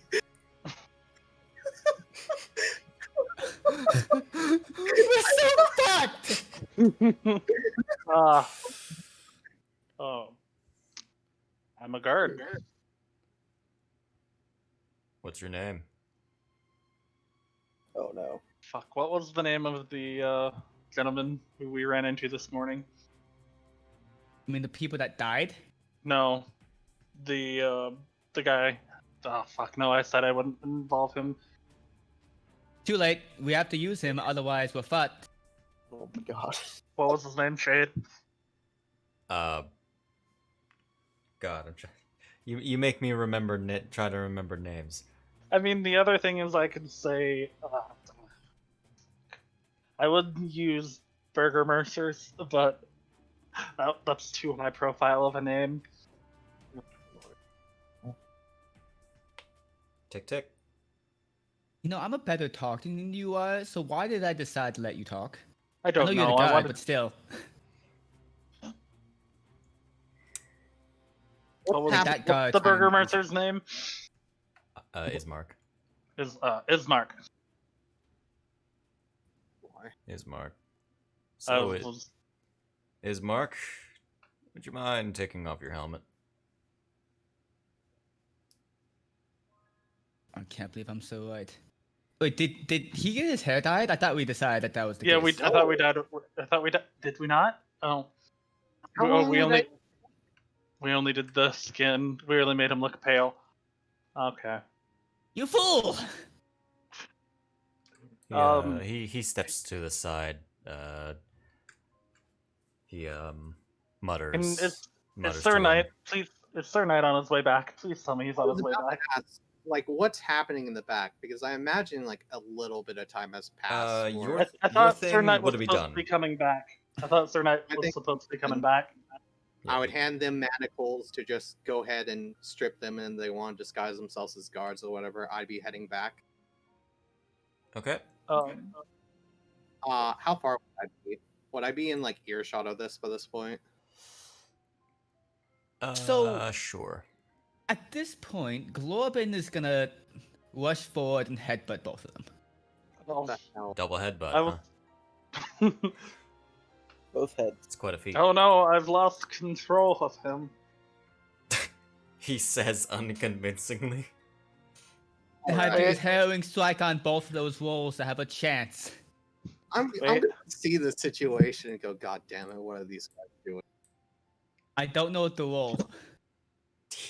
We're so fucked! Oh. I'm a guard. What's your name? Oh no. Fuck, what was the name of the gentleman who we ran into this morning? I mean, the people that died? No. The guy. Oh, fuck, no, I said I wouldn't involve him. Too late. We have to use him, otherwise we're fucked. Oh my god. What was his name, Shade? God, I'm trying. You make me remember. Try to remember names. I mean, the other thing is I could say... I would use Burger Mercers, but that's too high profile of a name. Tick tick. You know, I'm a better talker than you are, so why did I decide to let you talk? I I don't know know. you're the I guy, wanted... but still. What was Like that guy what's the Burger time- Mercer's name? Ismark. Ismark. Ismark. I So was- Ismark, would you mind taking off your helmet? I can't believe I'm so right. Wait, did he get his hair dyed? I thought we decided that was the Yeah, case. I thought we died. I thought we died. Did we not? Oh. How long we did only I- we only did the skin. We really made him look pale. Okay. You fool! He steps to the side. He mutters. And it's mutters Sir to him. Knight. Please, it's Sir Knight on his way back. Please tell me he's on his way back. Like, what's happening in the back? Because I imagine like a little bit of time has passed. Your- or- I thought Sir thing Knight was would be supposed done. to be coming back. I thought Sir Knight I was think- supposed to be coming back. I would hand them manacles to just go ahead and strip them, and they want to disguise themselves as guards or whatever. I'd be heading back. Okay. How far would I be? Would I be in like earshot of this by this point? Sure. At this point, Glorbin is gonna rush forward and headbutt both of them. What the hell? Double headbutt, I huh? will. Both heads. It's quite a feat. Oh no, I've lost control of him. He says unconvincingly. I had to Alright. use Harrowing Strike on both of those rolls to have a chance. I'm Wait. gonna see the situation and go, God damn it, what are these guys doing? I don't know what to roll.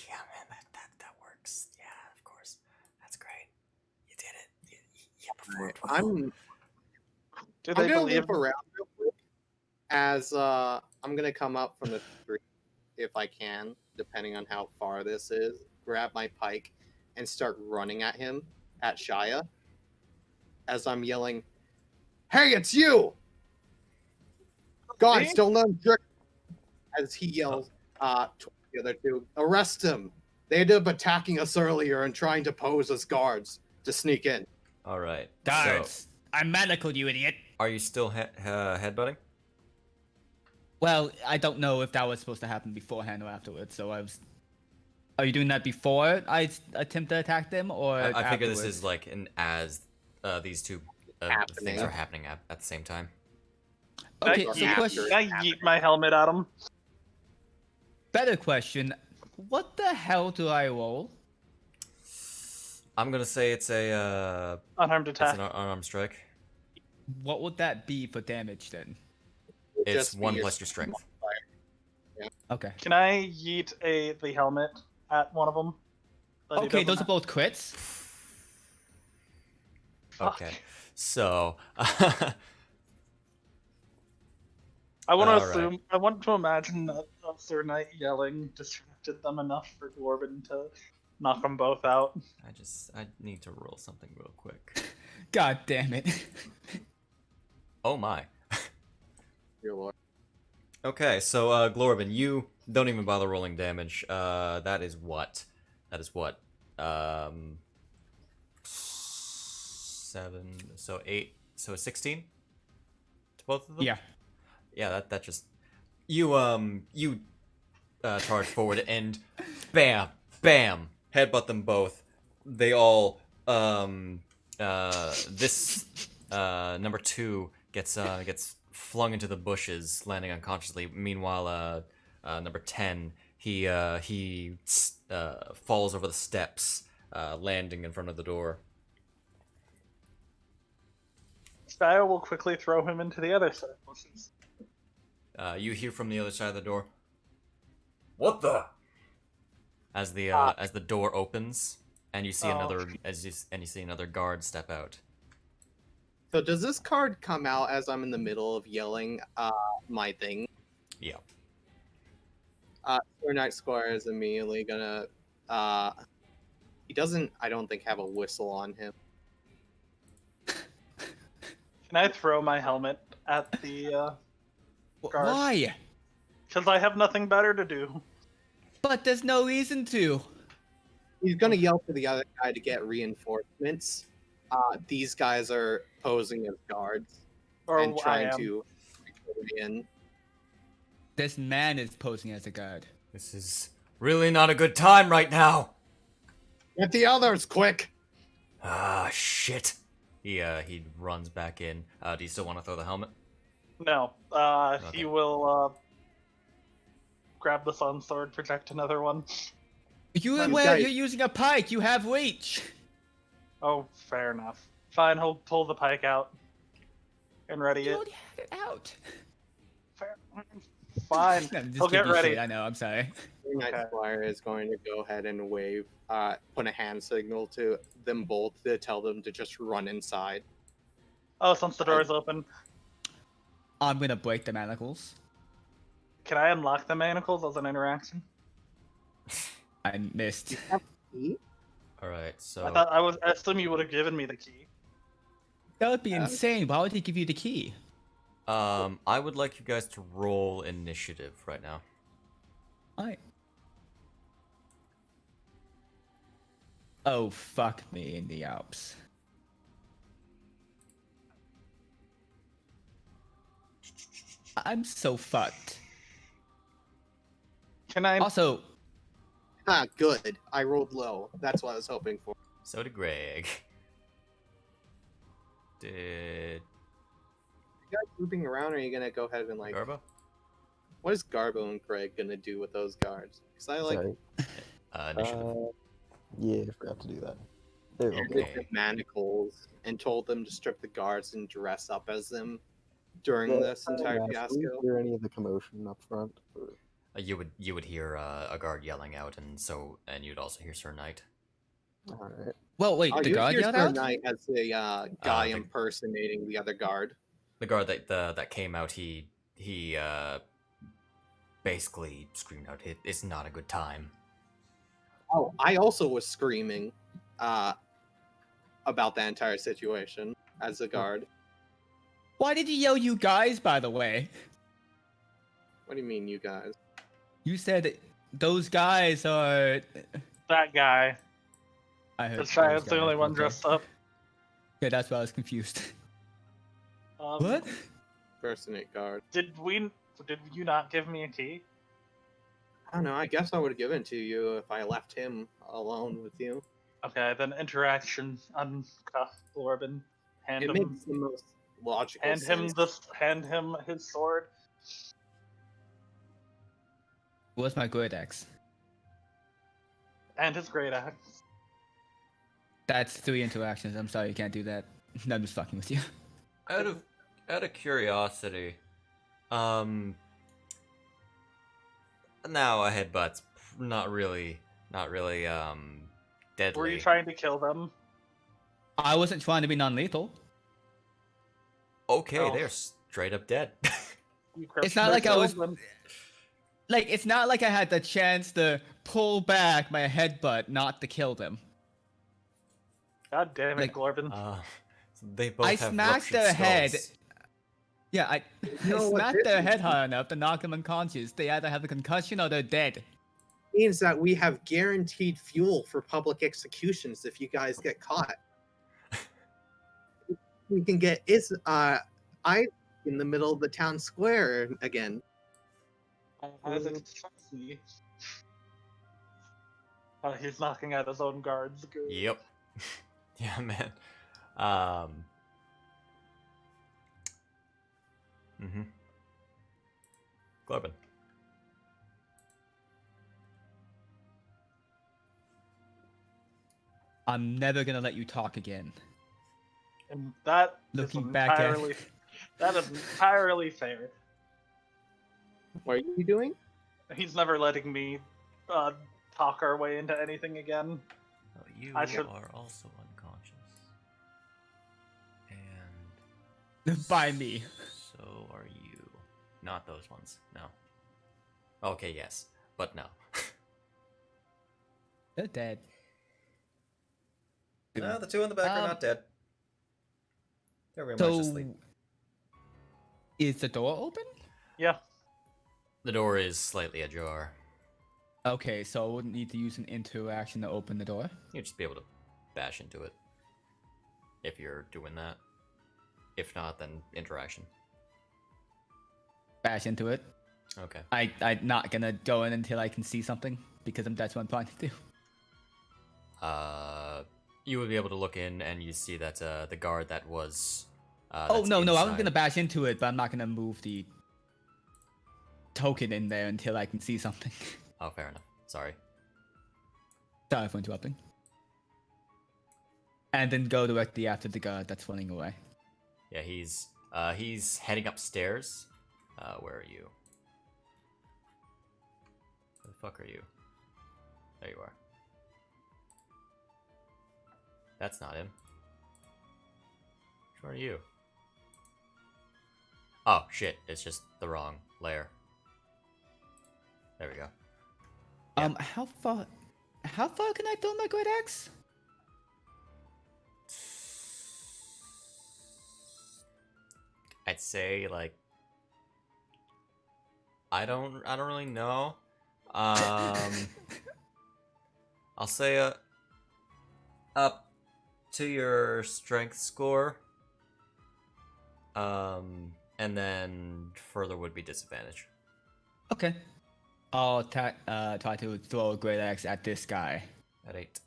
Yeah, man, that works. Yeah, of course. That's great. You did it. You performed well. Do I'm they gonna believe? loop around real quick as I'm gonna come up from the tree if I can, depending on how far this is. Grab my pike and start running at him at Shia as I'm yelling, "Hey, it's you! Guys, Me? don't let him trick!" As he yells to the other two, "Arrest him! They ended up attacking us earlier and trying to pose as guards to sneak in." All right. Guards! So, I manacled you, idiot! are you still headbutting? Well, I don't know if that was supposed to happen beforehand or afterwards, so I was... Are you doing that before I attempt to attack them, or I figure this afterwards? is like as these two Happening. things are happening at the same time. Okay, I so yeet- question... Can I yeet my helmet at him? Better question. What the hell do I roll? I'm gonna say it's a Unarmed it's attack. an unarmed strike. What would that be for damage then? It's Just be 1 your plus your strength. Okay. Can I yeet the helmet at one of them? Okay, those are both crits. Fuck. Okay, so I want to Alright. assume. I want to imagine that Sir Knight yelling distracted them enough for Dwarven to knock them both out. I need to roll something real quick. God damn it. Oh my. Your lord. Okay, so Glorbin, you don't even bother rolling damage. That is what? 7, so 8, so 16 to both of them. Yeah. Yeah, that just you charge forward and bam, bam, headbutt them both. They all this number 2 gets flung into the bushes, landing unconsciously. Meanwhile, number 10 he falls over the steps, landing in front of the door. Style will quickly throw him into the other set of bushes. You hear from the other side of the door. What the? As the door opens, and you see you see another guard step out. So does this card come out as I'm in the middle of yelling my thing? Yeah. Sir Knight Squire is immediately gonna he doesn't, I don't think, have a whistle on him. Can I throw my helmet at the guard? Why? Because I have nothing better to do. But there's no reason to. He's gonna yell for the other guy to get reinforcements. These guys are posing as guards Or and I trying am. to get in. This man is posing as a guard. This is really not a good time right now. Get the others, quick! Ah, shit. He runs back in. Do you still want to throw the helmet? No. Okay. He will grab the sun sword, project another one. You're guys- you're using a pike. You have reach. Oh, fair enough. Fine, he'll pull the pike out and ready You it. already had it out. Fair. Fine. I'm just He'll get giving you ready. shit, I know. I'm sorry. Sir Knight Okay. Squire is going to go ahead and wave, put a hand signal to them both to tell them to just run inside. Oh, since the door's open, I'm gonna break the manacles. can I unlock the manacles as an interaction? I missed. All right. So I assume you would have given me the key. That would be insane. Why would he give you the key? I would like you guys to roll initiative right now. Alright. Oh, fuck me in the Alps. I'm so fucked. Can I? Also, Ah, good. I rolled low. That's what I was hoping for. So did Greg. Did You guys moving around, or are you gonna go ahead and like? Garbo? What is Garbo and Greg gonna do with those guards? Because I like Sorry. Initiative. Yeah, I forgot to do that. There we handed go. Okay. them manacles and told them to strip the guards and dress up as them during this entire Do we fiasco. hear any of the commotion up front? Or... You would hear a guard yelling out, and you'd also hear Sir Knight. All right. well, wait, the you guard hear yelled Sir out? Knight as the guy the- impersonating the other guard. The guard that came out, he basically screamed out, "It's not a good time." Oh, I also was screaming about that entire situation as a guard. Why did you yell, "you guys"? By the way, What do you mean, you guys? you said those guys are. That guy. I heard. The Strahd those is the only guys, one okay. dressed up. Yeah, that's why I was confused. What? Impersonate guard. Did you not give me a key? I don't know. I guess I would have given it to you if I left him alone with you. Okay, then interaction. Uncuff Glorben. Hand It him. makes the most logical sense. Hand him his sword. What's my good axe? And his great axe. That's 3 interactions. I'm sorry, you can't do that. No, I'm just fucking with you. Out of curiosity, now a headbutt's not really deadly. Were you trying to kill them? I wasn't trying to be non-lethal. Okay, Oh. they're straight up dead. You It's not like I was- killed them. Like, it's not like I had the chance to pull back my headbutt, not to kill them. God damn it, like- Glorben. So they both I have smashed ruptured their head. skulls. Yeah, I know what smacked this their is? head high enough to knock them unconscious. They either have a concussion or they're dead. Means that we have guaranteed fuel for public executions if you guys get caught. We can get I in the middle of the town square again. Isaac trusts me. He's knocking out his own guards. Good. Yep. Yeah, man. Globin. I'm never gonna let you talk again. And that Looking is back at- entirely that is entirely fair. What are you doing? He's never letting me talk our way into anything again. Oh, you I should- are also unconscious. And By me. so are you. Not those ones. No. Okay, yes. But no. They're dead. No, the two in the back are Um, not dead. They're very much So, asleep. is the door open? Yeah. The door is slightly ajar. Okay, so I wouldn't need to use an interaction to open the door. You'd just be able to bash into it. If you're doing that. If not, then interaction. Bash into it. Okay. I'm not gonna go in until I can see something because that's what I'm trying to do. You would be able to look in and you see that the guard that was. Oh that's no, I'm inside- gonna bash into it, but I'm not gonna move the token in there until I can see something. Oh, fair enough. Sorry. Sorry for interrupting. And then go directly after the guard that's running away. Yeah, he's heading upstairs. Where are you? Where the fuck are you? There you are. That's not him. Which one are you? Oh shit! It's just the wrong layer. There we go. Yeah. How far can I throw my great axe? I'd say like I don't really know. I'll say up to your strength score. And then further would be disadvantage. Okay. I'll try to throw a great axe at this guy At 8.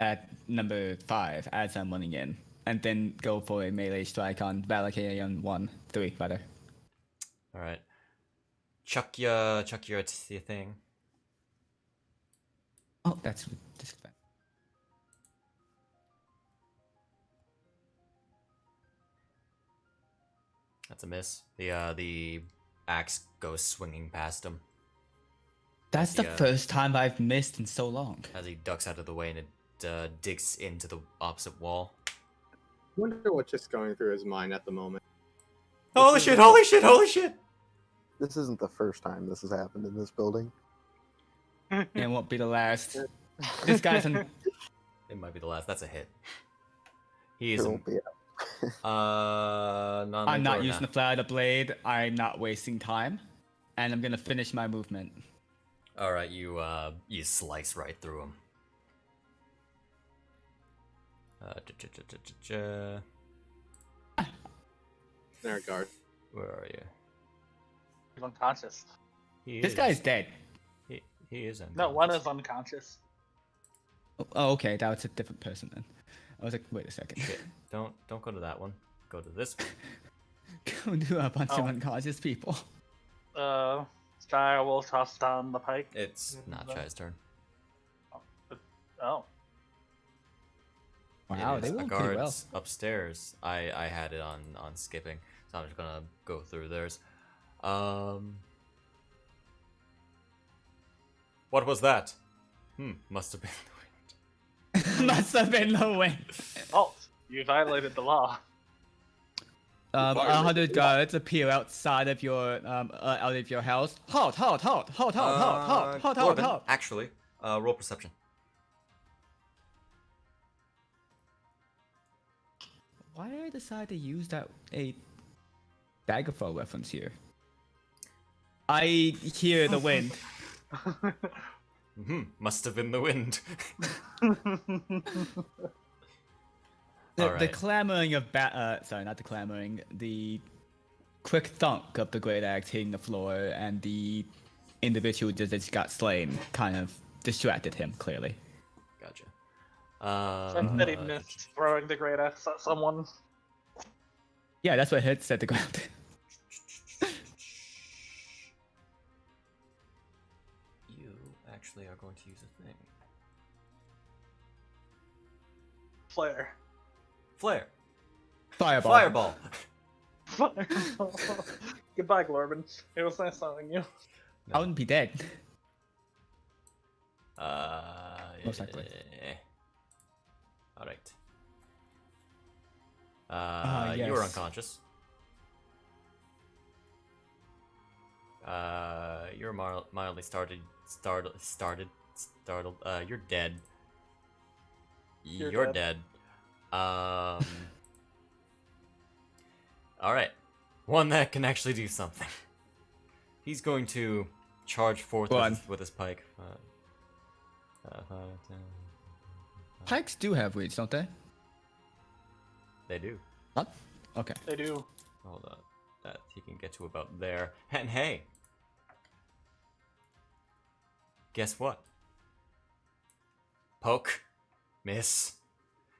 at number 5 as I'm running in, and then go for a melee strike on Valkyrie on 3 rather. All right. Chuck your thing. Oh, that's disadvantage. That's a miss. The axe goes swinging past him That's the Yeah. first time I've missed in so long. as he ducks out of the way and it digs into the opposite wall. I wonder what's just going through his mind at the moment. Holy shit! Holy shit! Holy shit! This isn't the first time this has happened in this building. It won't be the last. This guy's on. It might be the last. That's a hit. He It is. won't be. I'm not using the flat of the blade. I'm not wasting time, and I'm gonna finish my movement. All right, you slice right through him. There, guard. Where are you? He's unconscious. This guy's dead. He is. No, one unconscious. is unconscious. Oh, okay, that was a different person then. I was like, wait a second. Shit. Don't go to that one. Go to this one. Go do a bunch of Oh. unconscious people. Sky will toss down the pike. It's not Chai's turn. Oh. Wow, It they is went a pretty well. guard's upstairs. I had it on skipping, so I'm just gonna go through theirs. What was that? Must have been the wind. Must have been the wind. Oh, you violated the law. 100 guards appear outside of your house. Halt! Corbin, actually, roll perception. Why did I decide to use a Daggerfall reference here? I hear the wind. Must have been the wind. The Alright. clamoring of sorry, not the clamoring. The quick thunk of the great axe hitting the floor, and the individual that just got slain kind of distracted him. Clearly. Gotcha. That he missed throwing the great axe at someone. Yeah, that's what hits at the ground. You actually are going to use a thing. Flare. Flare. Fireball. Fireball. Goodbye, Glorban. It was nice knowing you. I wouldn't be dead. Most likely. All right. You were Yes. unconscious. You're mildly startled. You're dead. You're dead. All right. One that can actually do something. He's going to charge forth with his pike. 5, 10. Pikes do have reach, don't they? They do. What? Okay. They do. Hold on. That he can get to about there. And hey, guess what? Poke, miss.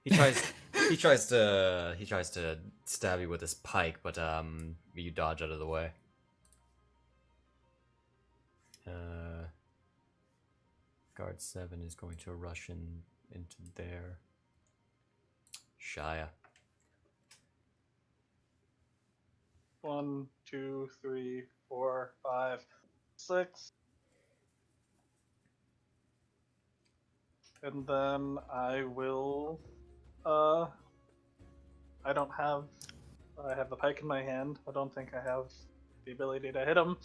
He tries to stab you with his pike, but you dodge out of the way. Guard 7 is going to rush into there. Shia. 1, 2, 3, 4, 5, 6. And then I will. I have the pike in my hand. I don't think I have the ability to hit him.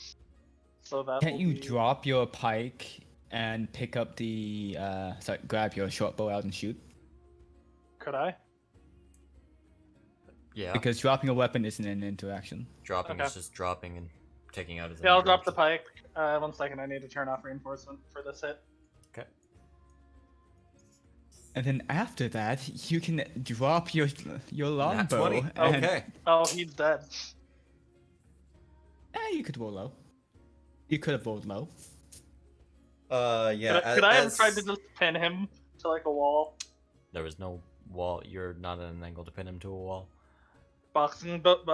So that. Can't you drop your pike and pick up the grab your short bow out and shoot? Could I? Yeah. Because dropping a weapon isn't an interaction. Dropping Okay. is just dropping and taking out his. Yeah, I'll drop the interaction. pike. 1 second, I need to turn off reinforcement for this hit. Okay. And then after that, you can drop your Nat longbow. 20. And, Okay. Oh, he's dead. You could roll low. You could have rolled low. Yeah. Could I have as- tried to just pin him to like a wall? There was no wall. You're not at an angle to pin him to a wall. Boxing glove,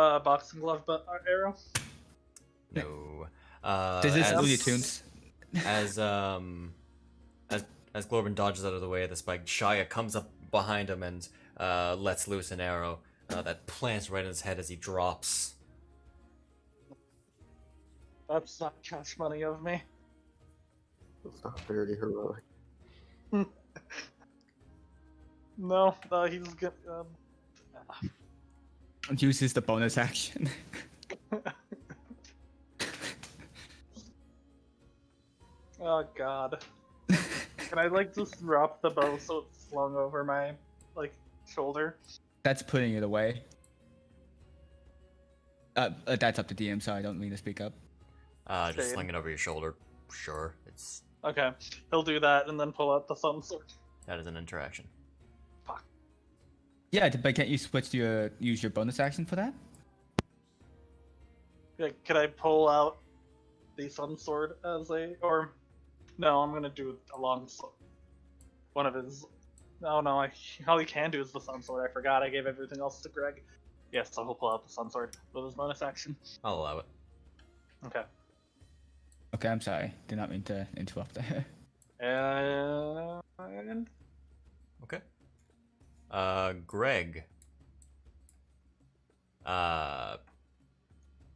but arrow. No. This is as, Looney Tunes. as as Glorban dodges out of the way of the spike, Shia comes up behind him and lets loose an arrow that plants right in his head as he drops. That's not cash money of me. It's not very heroic. No, he's good. Uses the bonus action. Oh god. Can I like just drop the bow so it's slung over my like shoulder? That's putting it away. That's up to DM, so I don't mean to speak up. Just Shade. sling it over your shoulder. Sure, it's Okay, he'll do that and then pull out the sun sword. that is an interaction. Yeah, but can't you switch to use your bonus action for that? Yeah, could I pull out the sun sword as a or no? I'm gonna do a long sword. One of his. Oh no, all he can do is the sun sword. I forgot. I gave everything else to Greg. Yes, so he'll pull out the sun sword with his bonus action. I'll allow it. Okay. Okay, I'm sorry. Did not mean to interrupt there. And Okay. Greg.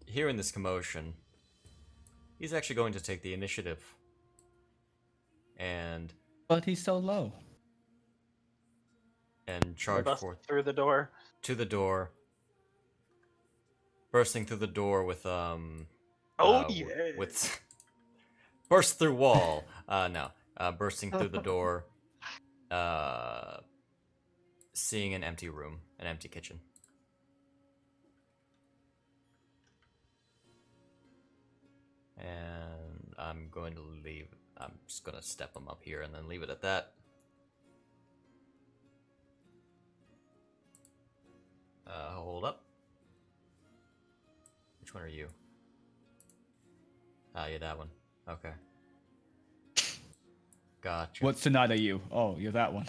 Hearing this commotion, he's actually going to take the initiative. And But he's so low. charge bust forth through the door. to the door. Bursting through the door with Yeah. with burst through wall. No. Bursting through the door. Seeing an empty room, an empty kitchen. And I'm going to leave. I'm just gonna step him up here and then leave it at that. Hold up. Which one are you? Yeah, that one. Okay. Gotcha. What Sonata are you? Oh, you're that one.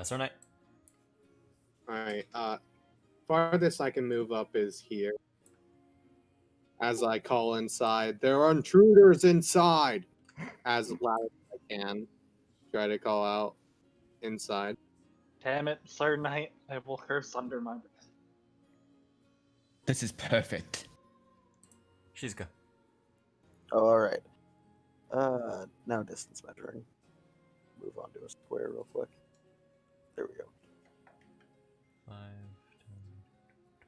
Sir Knight. Alright, farthest I can move up is here. As I call inside, there are intruders inside! As loud as I can. Try to call out inside. Damn it, Sir Knight. I will curse under my breath. This is perfect. Shizuka. Oh, all right. Now distance measuring. Move on to a square real quick. There we go. 5, 10,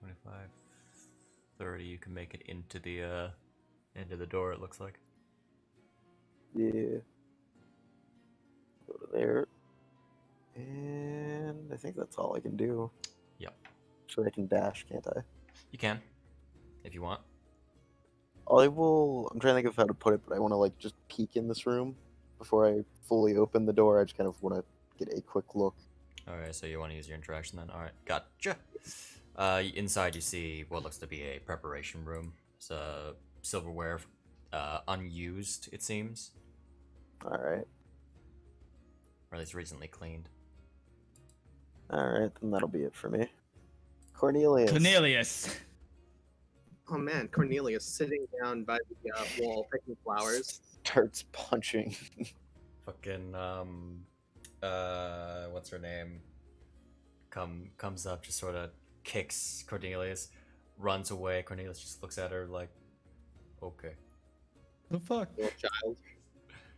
25, 30. You can make it into the door, it looks like. Yeah. Go to there. And I think that's all I can do. Yep. So I can dash, can't I? You can, if you want. I will. I'm trying to think of how to put it, but I want to like just peek in this room before I fully open the door. I just kind of want to get a quick look. Alright, so you want to use your interaction then? Alright, gotcha. Inside you see what looks to be a preparation room. It's silverware, unused, it seems. All right. Or at least recently cleaned. All right, then that'll be it for me. Cornelius. Cornelius. Oh man, Cornelius sitting down by the wall picking flowers. Starts punching. Fucking, what's her name? Comes up, just sort of kicks Cornelius, runs away. Cornelius just looks at her like, okay. The fuck? Little child.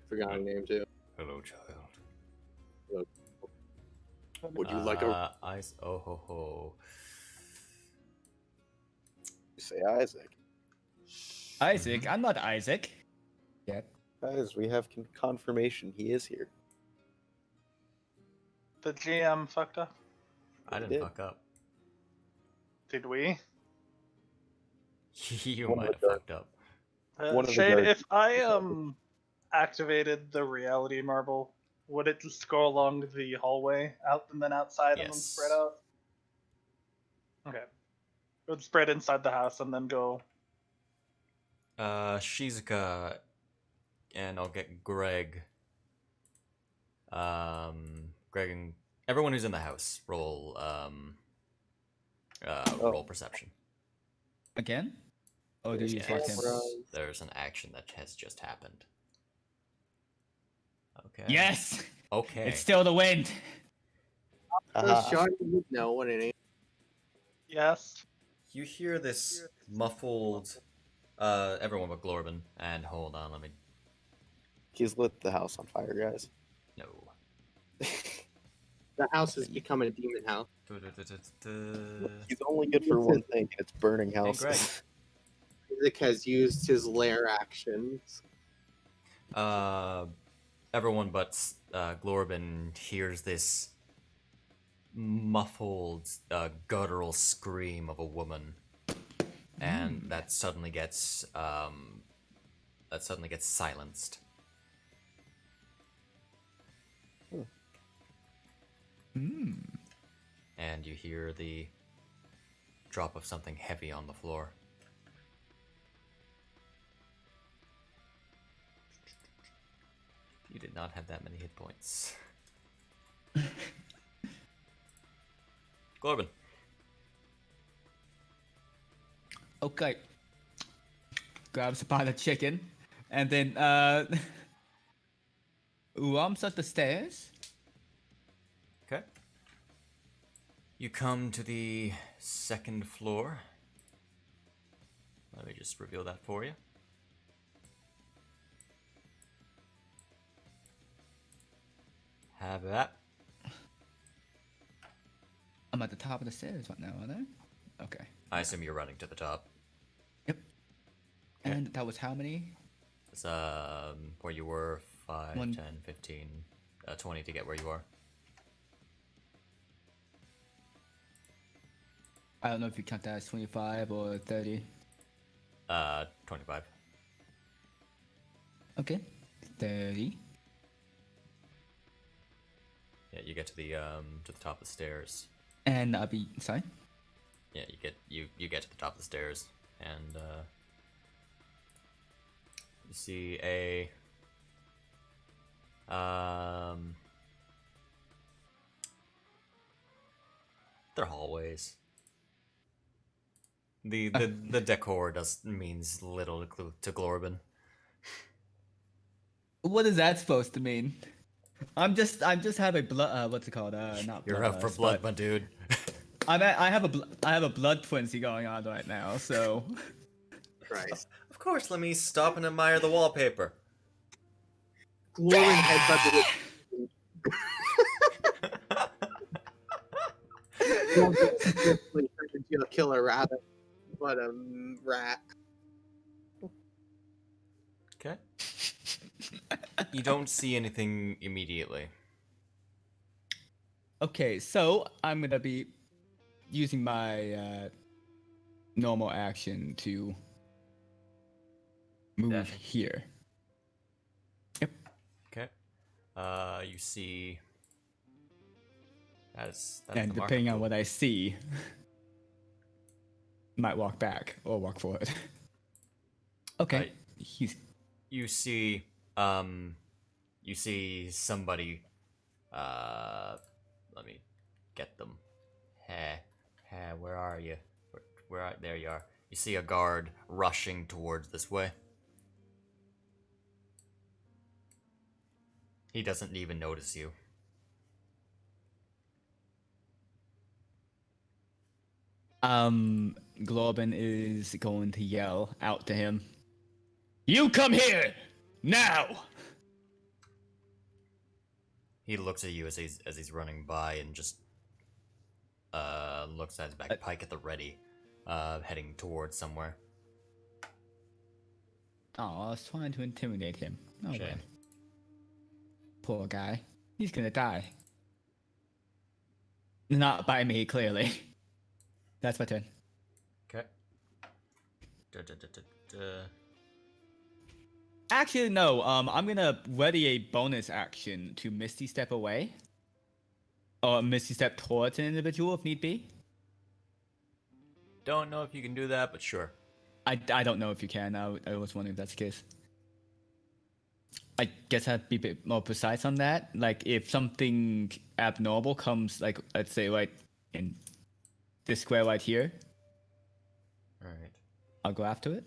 Forgot her name too. Hello, child. Would you like a Ice? Oh ho ho. You say Isaac. Isaac? I'm not Isaac. Guys, we have confirmation he is here. The GM fucked up. I didn't did. fuck up. Did we? You One might of have the- fucked up. One of the Shade, guards- if I activated the reality marble, would it just go along the hallway out and then outside and then Yes. spread out? Okay. It would spread inside the house and then go. Shizuka, I'll get Greg. Greg and everyone who's in the house roll roll perception. Again? Or do you just watch him? Yes. There's an action that has just happened. Okay. Yes! Okay. It's still the wind. Sean would know what it is. Yes. You hear this muffled. Everyone but Glorban. And hold on, let me. He's lit the house on fire, guys. No. The house has become a demon house. He's only good for one thing, and it's burning Greg. houses. Isaac has used his lair actions. Everyone but Glorban hears this muffled, guttural scream of a woman, and that suddenly gets silenced. And you hear the drop of something heavy on the floor. You did not have that many hit points. Glorban. Okay. Grabs a pot of chicken, and then rumps up the stairs. Okay. You come to the second floor. Let me just reveal that for you. Have that. I'm at the top of the stairs right now, aren't I? Okay. I assume you're running to the top. Yep. Okay. And that was how many? It's where you were 5, 1. 10, 15, 20 to get where you are. I don't know if you count that as 25 or 30. 25. Okay. 30. Yeah, you get to the top of the stairs. And I'll be sorry. Yeah, you get to the top of the stairs, and you see a they're hallways. The decor means little to Glorban. What is that supposed to mean? I'm just having blood. What's it called? Not You're up for bloodlust, blood, but my dude. I have a blood frenzy going on right now. So Christ. Of course, let me stop and admire the wallpaper. Glowing headbutted it. Turned into a killer rabbit, but a rat. Okay. You don't see anything immediately. okay, so I'm gonna be using my normal action to move Dashing. here. Yep. Okay. You see. That's And the depending market on pool. what I see, might walk back or walk forward. Okay. You see somebody. Let me get them. Where are you? There you are. You see a guard rushing towards this way. He doesn't even notice you. Glorban is going to yell out to him. You come here now! He looks at you as he's running by and just looks at his back, pike at the ready, heading towards somewhere. Oh, I was trying to intimidate him. Oh, Shame. well. Poor guy. He's gonna die. Not by me, clearly. That's my turn. Okay. Actually, no. I'm gonna ready a bonus action to Misty Step away. Or Misty Step towards an individual if need be. Don't know if you can do that, but sure. I don't know if you can. I was wondering if that's the case. I guess I'd be a bit more precise on that. Like, if something abnormal comes, like, let's say, right in this square right here, All right. I'll go after it.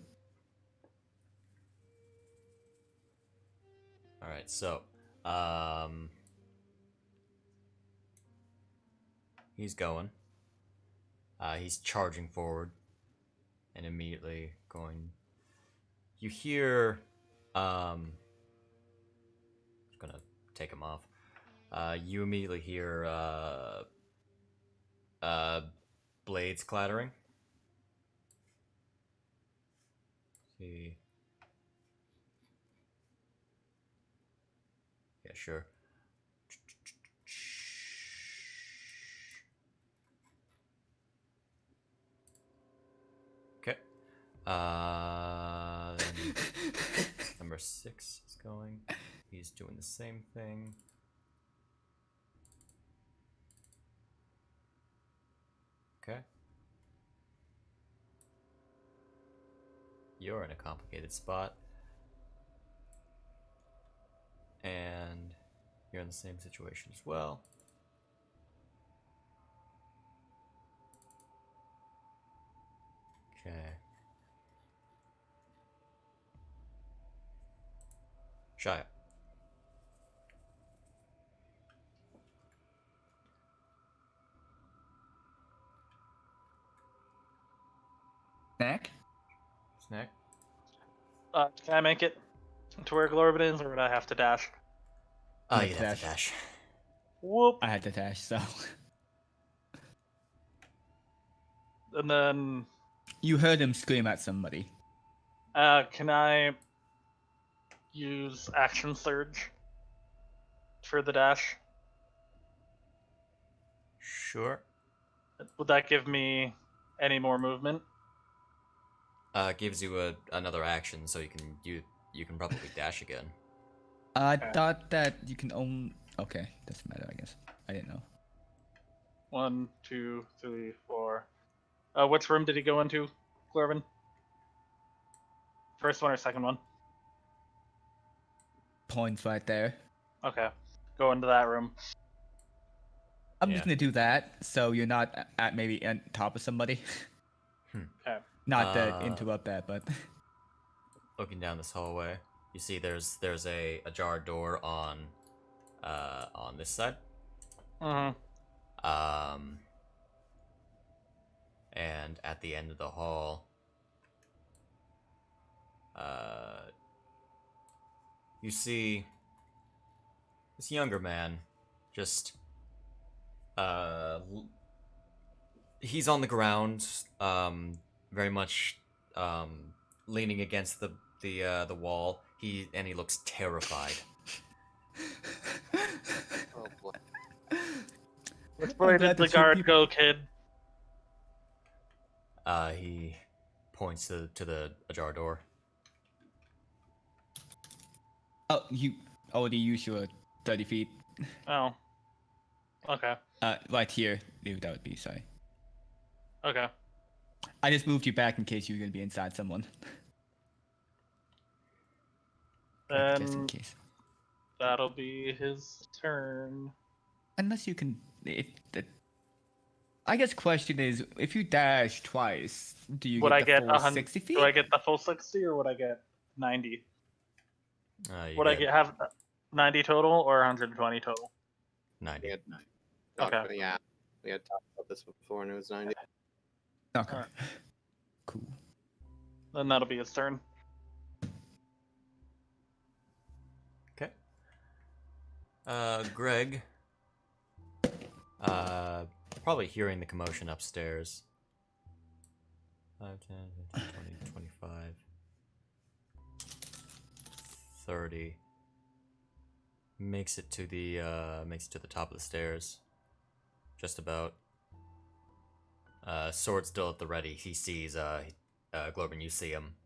All right. So, he's going. He's charging forward, and immediately going. You hear, just gonna take him off. You immediately hear blades clattering. See. Yeah, sure. Okay. Then number 6 is going. He's doing the same thing. Okay. You're in a complicated spot. And you're in the same situation as well. Okay. Shia. Snack? Snack. Can I make it to where Glorbin is, or would I have to dash? Oh, Yeah, you'd have to dash. Whoop. I had to dash, so. And then, You heard him scream at somebody. can I use Action Surge for the dash? Sure. Would that give me any more movement? Gives you another action, so you can probably dash again. I Okay. thought that you can own. Okay, doesn't matter, I guess. I didn't know. 1, 2, 3, 4. Which room did he go into, Glorbin? First one or second one? Points right there. Okay. Go into that room. I'm Yeah. just gonna do that, so you're not at maybe on top of somebody. Okay. Not to interrupt that, but Looking down this hallway, you see there's a ajar door on this side. Mm-hmm. And at the end of the hall, you see this younger man, just he's on the ground, very much leaning against the wall. He looks terrified. Oh boy. Which I'm way glad did the the two guard people- go, kid? He points to the ajar door. oh, you already used your 30 feet. Oh. Okay. Right here. That would be sorry. Okay. I just moved you back in case you were gonna be inside someone. Just in Then case. that'll be his turn. Unless you can, I guess question is, if you dash twice, do you Would get I the get full 100? 60 feet? Do I get the full 60 or would I get 90? You Would I have 90 total or 120 total? 90. We had, Okay. Yeah, we had talked about this before, and it was 90. Okay. Alright. Cool. Then that'll be his turn. Okay. Greg, probably hearing the commotion upstairs. 5, 10, 15, 20, 25, 30. Makes it to the top of the stairs. Just about. Sword still at the ready. He sees Glorbin, you see him.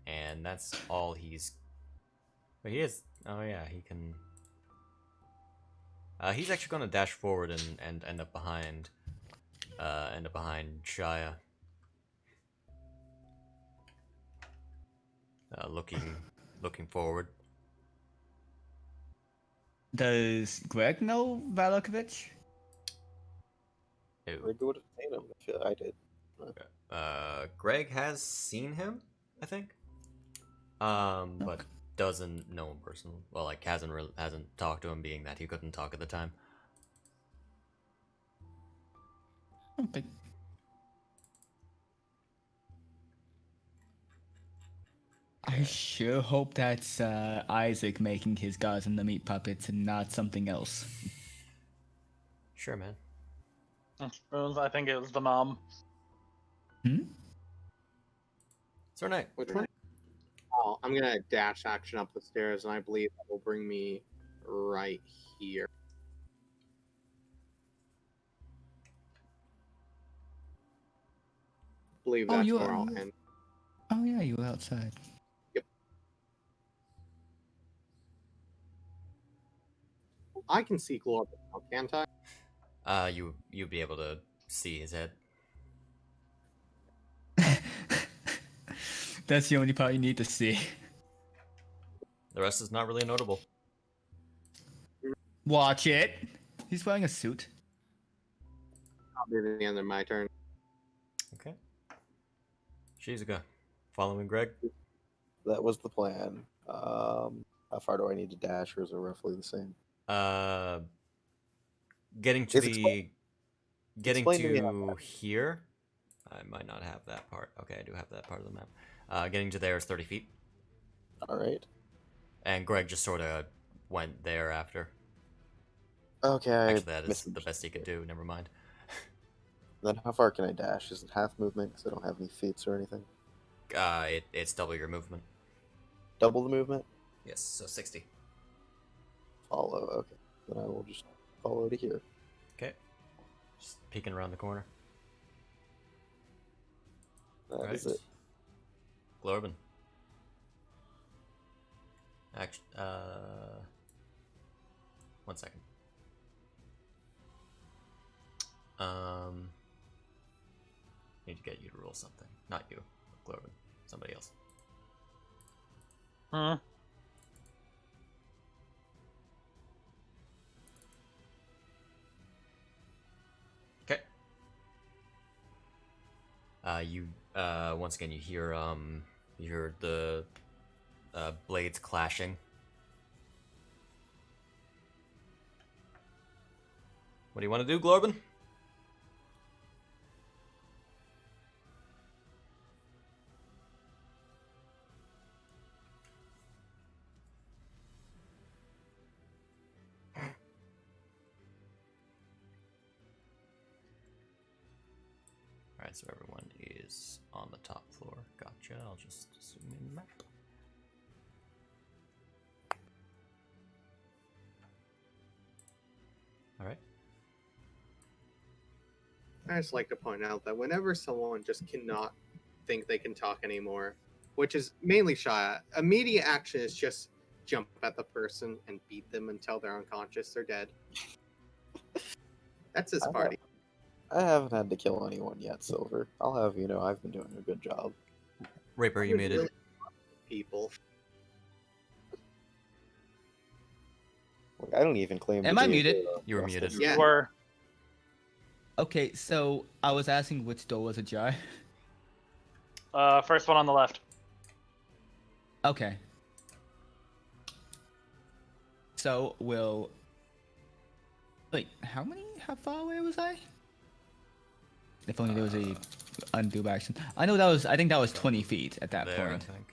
And that's all he's. But he is. Oh yeah, he can. He's actually gonna dash forward and end up behind end up behind Shia. Looking forward. Does Greg know Valakovich? Ew. Greg would have seen him if I did. Greg has seen him, I think. But doesn't know him personally. Well, like hasn't talked to him, being that he couldn't talk at the time. Okay. I sure hope that's Isaac making his gods and the meat puppets and not something else. Sure, man. I think it was the mom. Hmm? Sir Knight. Which one? Oh, I'm gonna dash action up the stairs, and I believe that will bring me right here. I believe Oh, that's you where are- I'll end. Oh yeah, you were outside. I can see Glorb now, can't I? You'd be able to see his head. That's the only part you need to see. The rest is not really notable. Watch it. He's wearing a suit. I'll be the end of my turn. Okay. Shizuka, following Greg. That was the plan. How far do I need to dash, or is it roughly the same? Getting to Just explain to me how here. I might not have that part. Okay, I do have that part of the map. Getting to there is 30 feet, All right. and Greg just sort of went there after. Okay. I Actually, that is missed the best he could do. Never mind. Then how far can I dash? Is it half movement? Because I don't have any feats or anything. It's double your movement. Double the movement? Yes, so 60. Follow. Okay. Then I will just follow to here. Okay. Just peeking around the corner. That is it. Glorben. Actually, 1 second. Need to get you to roll something. Not you, Glorben. Somebody else. Hmm. Okay. You once again you hear the blades clashing. What do you want to do, Glorben? Alright, so everyone is on the top floor. Gotcha. I'll just zoom in the map. Alright. I just like to point out that whenever someone just cannot think they can talk anymore, which is mainly Shia, immediate action is just jump at the person and beat them until they're unconscious or dead. That's his party. I haven't had to kill anyone yet, Silver. I'll have you know I've been doing a good job. Raper, you made it. Really people. Like, I don't even claim. Am to I be a muted? hero. You were muted. Yeah. Were Okay, so I was asking which door was ajar. first one on the left. Okay. So we'll. Wait, how far away was I? If only there was a undo action. I think that was 20 feet at that There, point. I think.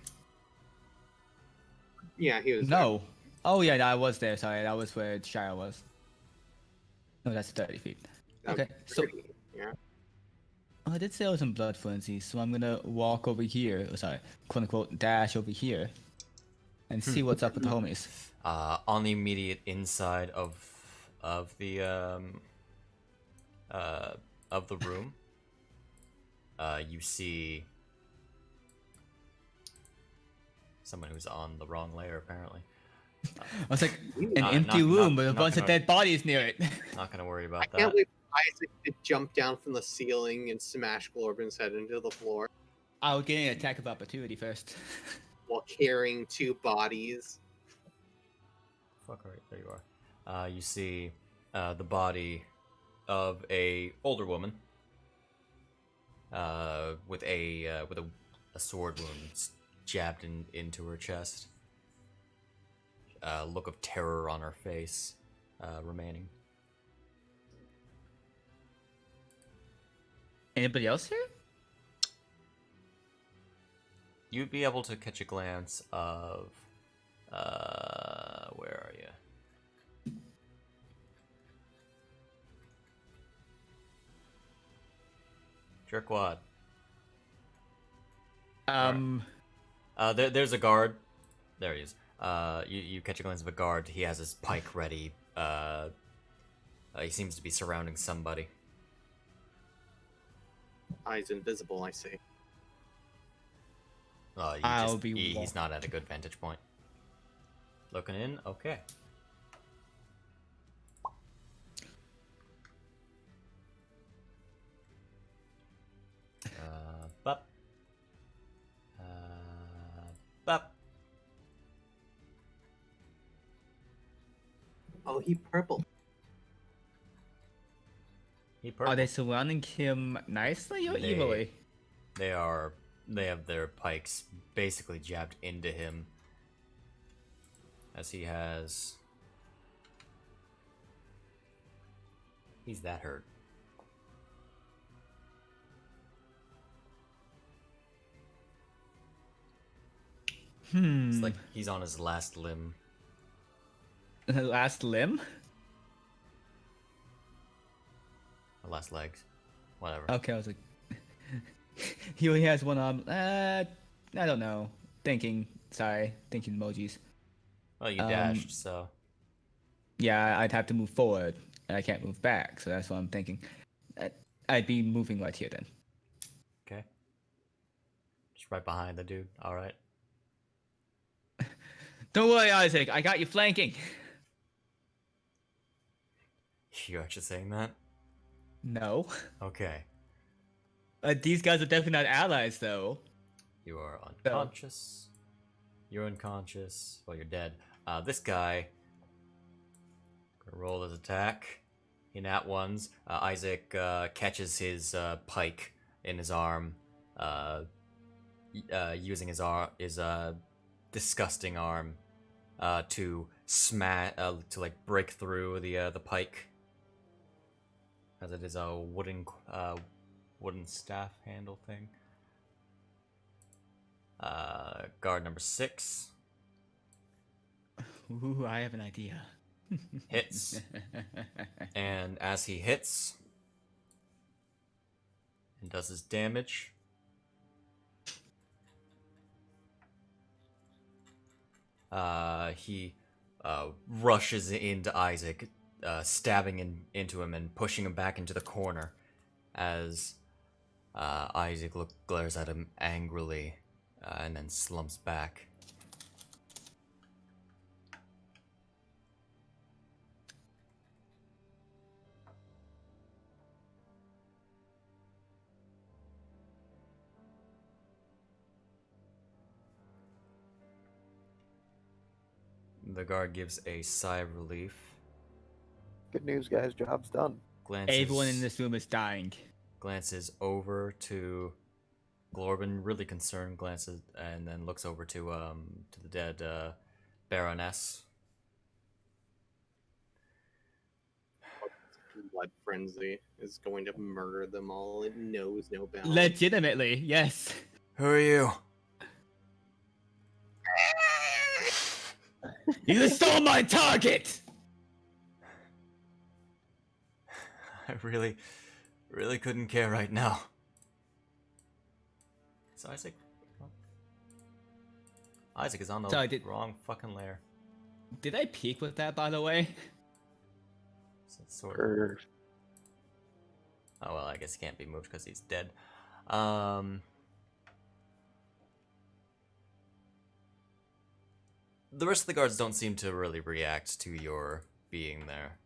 Yeah, he was. No. Oh yeah, I was there. Sorry, that was where Shire was. No, that's 30 feet. there. Okay, so Yeah. oh, I did say I was in blood fluency, so I'm gonna walk over here. Oh, sorry, quote unquote dash over here, and see what's up with the homies. On the immediate inside of the room, you see someone who's on the wrong layer apparently. I was like, an Not- empty room with a not bunch of gonna- dead bodies near it. Not gonna worry I about can't that. wait for Isaac to jump down from the ceiling and smash Glorben's head into the floor I'll get an attack of opportunity first. while carrying two bodies. Fuck, right, there you are. You see the body of a older woman with a sword wound jabbed into her chest. Look of terror on her face remaining. Anybody else here? You'd be able to catch a glance of where are you? Jerkwad. There's a guard. There he is. You catch a glance of a guard. He has his pike ready. He seems to be surrounding somebody. Eyes invisible, I see. He's not at a good vantage point. Looking in, okay. Bup. Bup. Oh, he purple. He purple. Are they surrounding him nicely or They- evilly? They are. They have their pikes basically jabbed into him, as he has. He's that hurt. It's like he's on his last limb. Last limb? Or last legs. Whatever. Okay, I was like, he only has one arm. I don't know. Thinking emojis. Well, you dashed, so. Yeah, I'd have to move forward, and I can't move back, so that's what I'm thinking. I'd be moving right here then. Okay. Just right behind the dude. Alright. Don't worry, Isaac. I got you flanking. You actually saying that? No. Okay. These guys are definitely not allies, though. You are unconscious. You're unconscious. Well, you're dead. This guy. Gonna roll his attack. He nat ones. Isaac catches his pike in his arm. Using his disgusting arm to smash to like break through the pike, as it is a wooden staff handle thing. Guard number 6 Ooh, I have an idea. hits, and as he hits and does his damage, he rushes into Isaac, stabbing into him and pushing him back into the corner as Isaac glares at him angrily and then slumps back. The guard gives a sigh of relief. Good news, guys. Job's done. Everyone in this room is dying. Glances over to Glorben, really concerned, glances, and then looks over to the dead Baroness. Blood frenzy is going to murder them all. It knows no bounds. Legitimately, yes. Who are you? You stole my target! I really couldn't care right now. So Isaac is on the Sorry, wrong fucking layer. Did I peek with that, by the way? So it's sort of... Er, Oh well, I guess he can't be moved because he's dead. the rest of the guards don't seem to really react to your being there.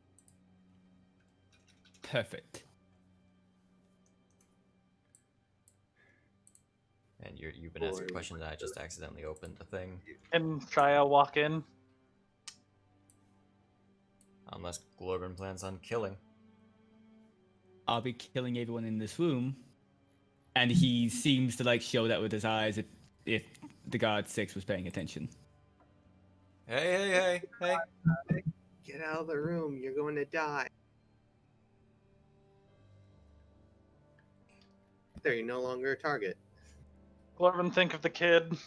Perfect. And you've been asking questions, and I just accidentally opened the thing. Can Shia walk in? Unless Glorben plans on killing. I'll be killing everyone in this room. And he seems to like show that with his eyes if the guard 6 was paying attention. Hey. Get out of the room. You're going to die. There, you're no longer a target. Glorvin, think of the kid.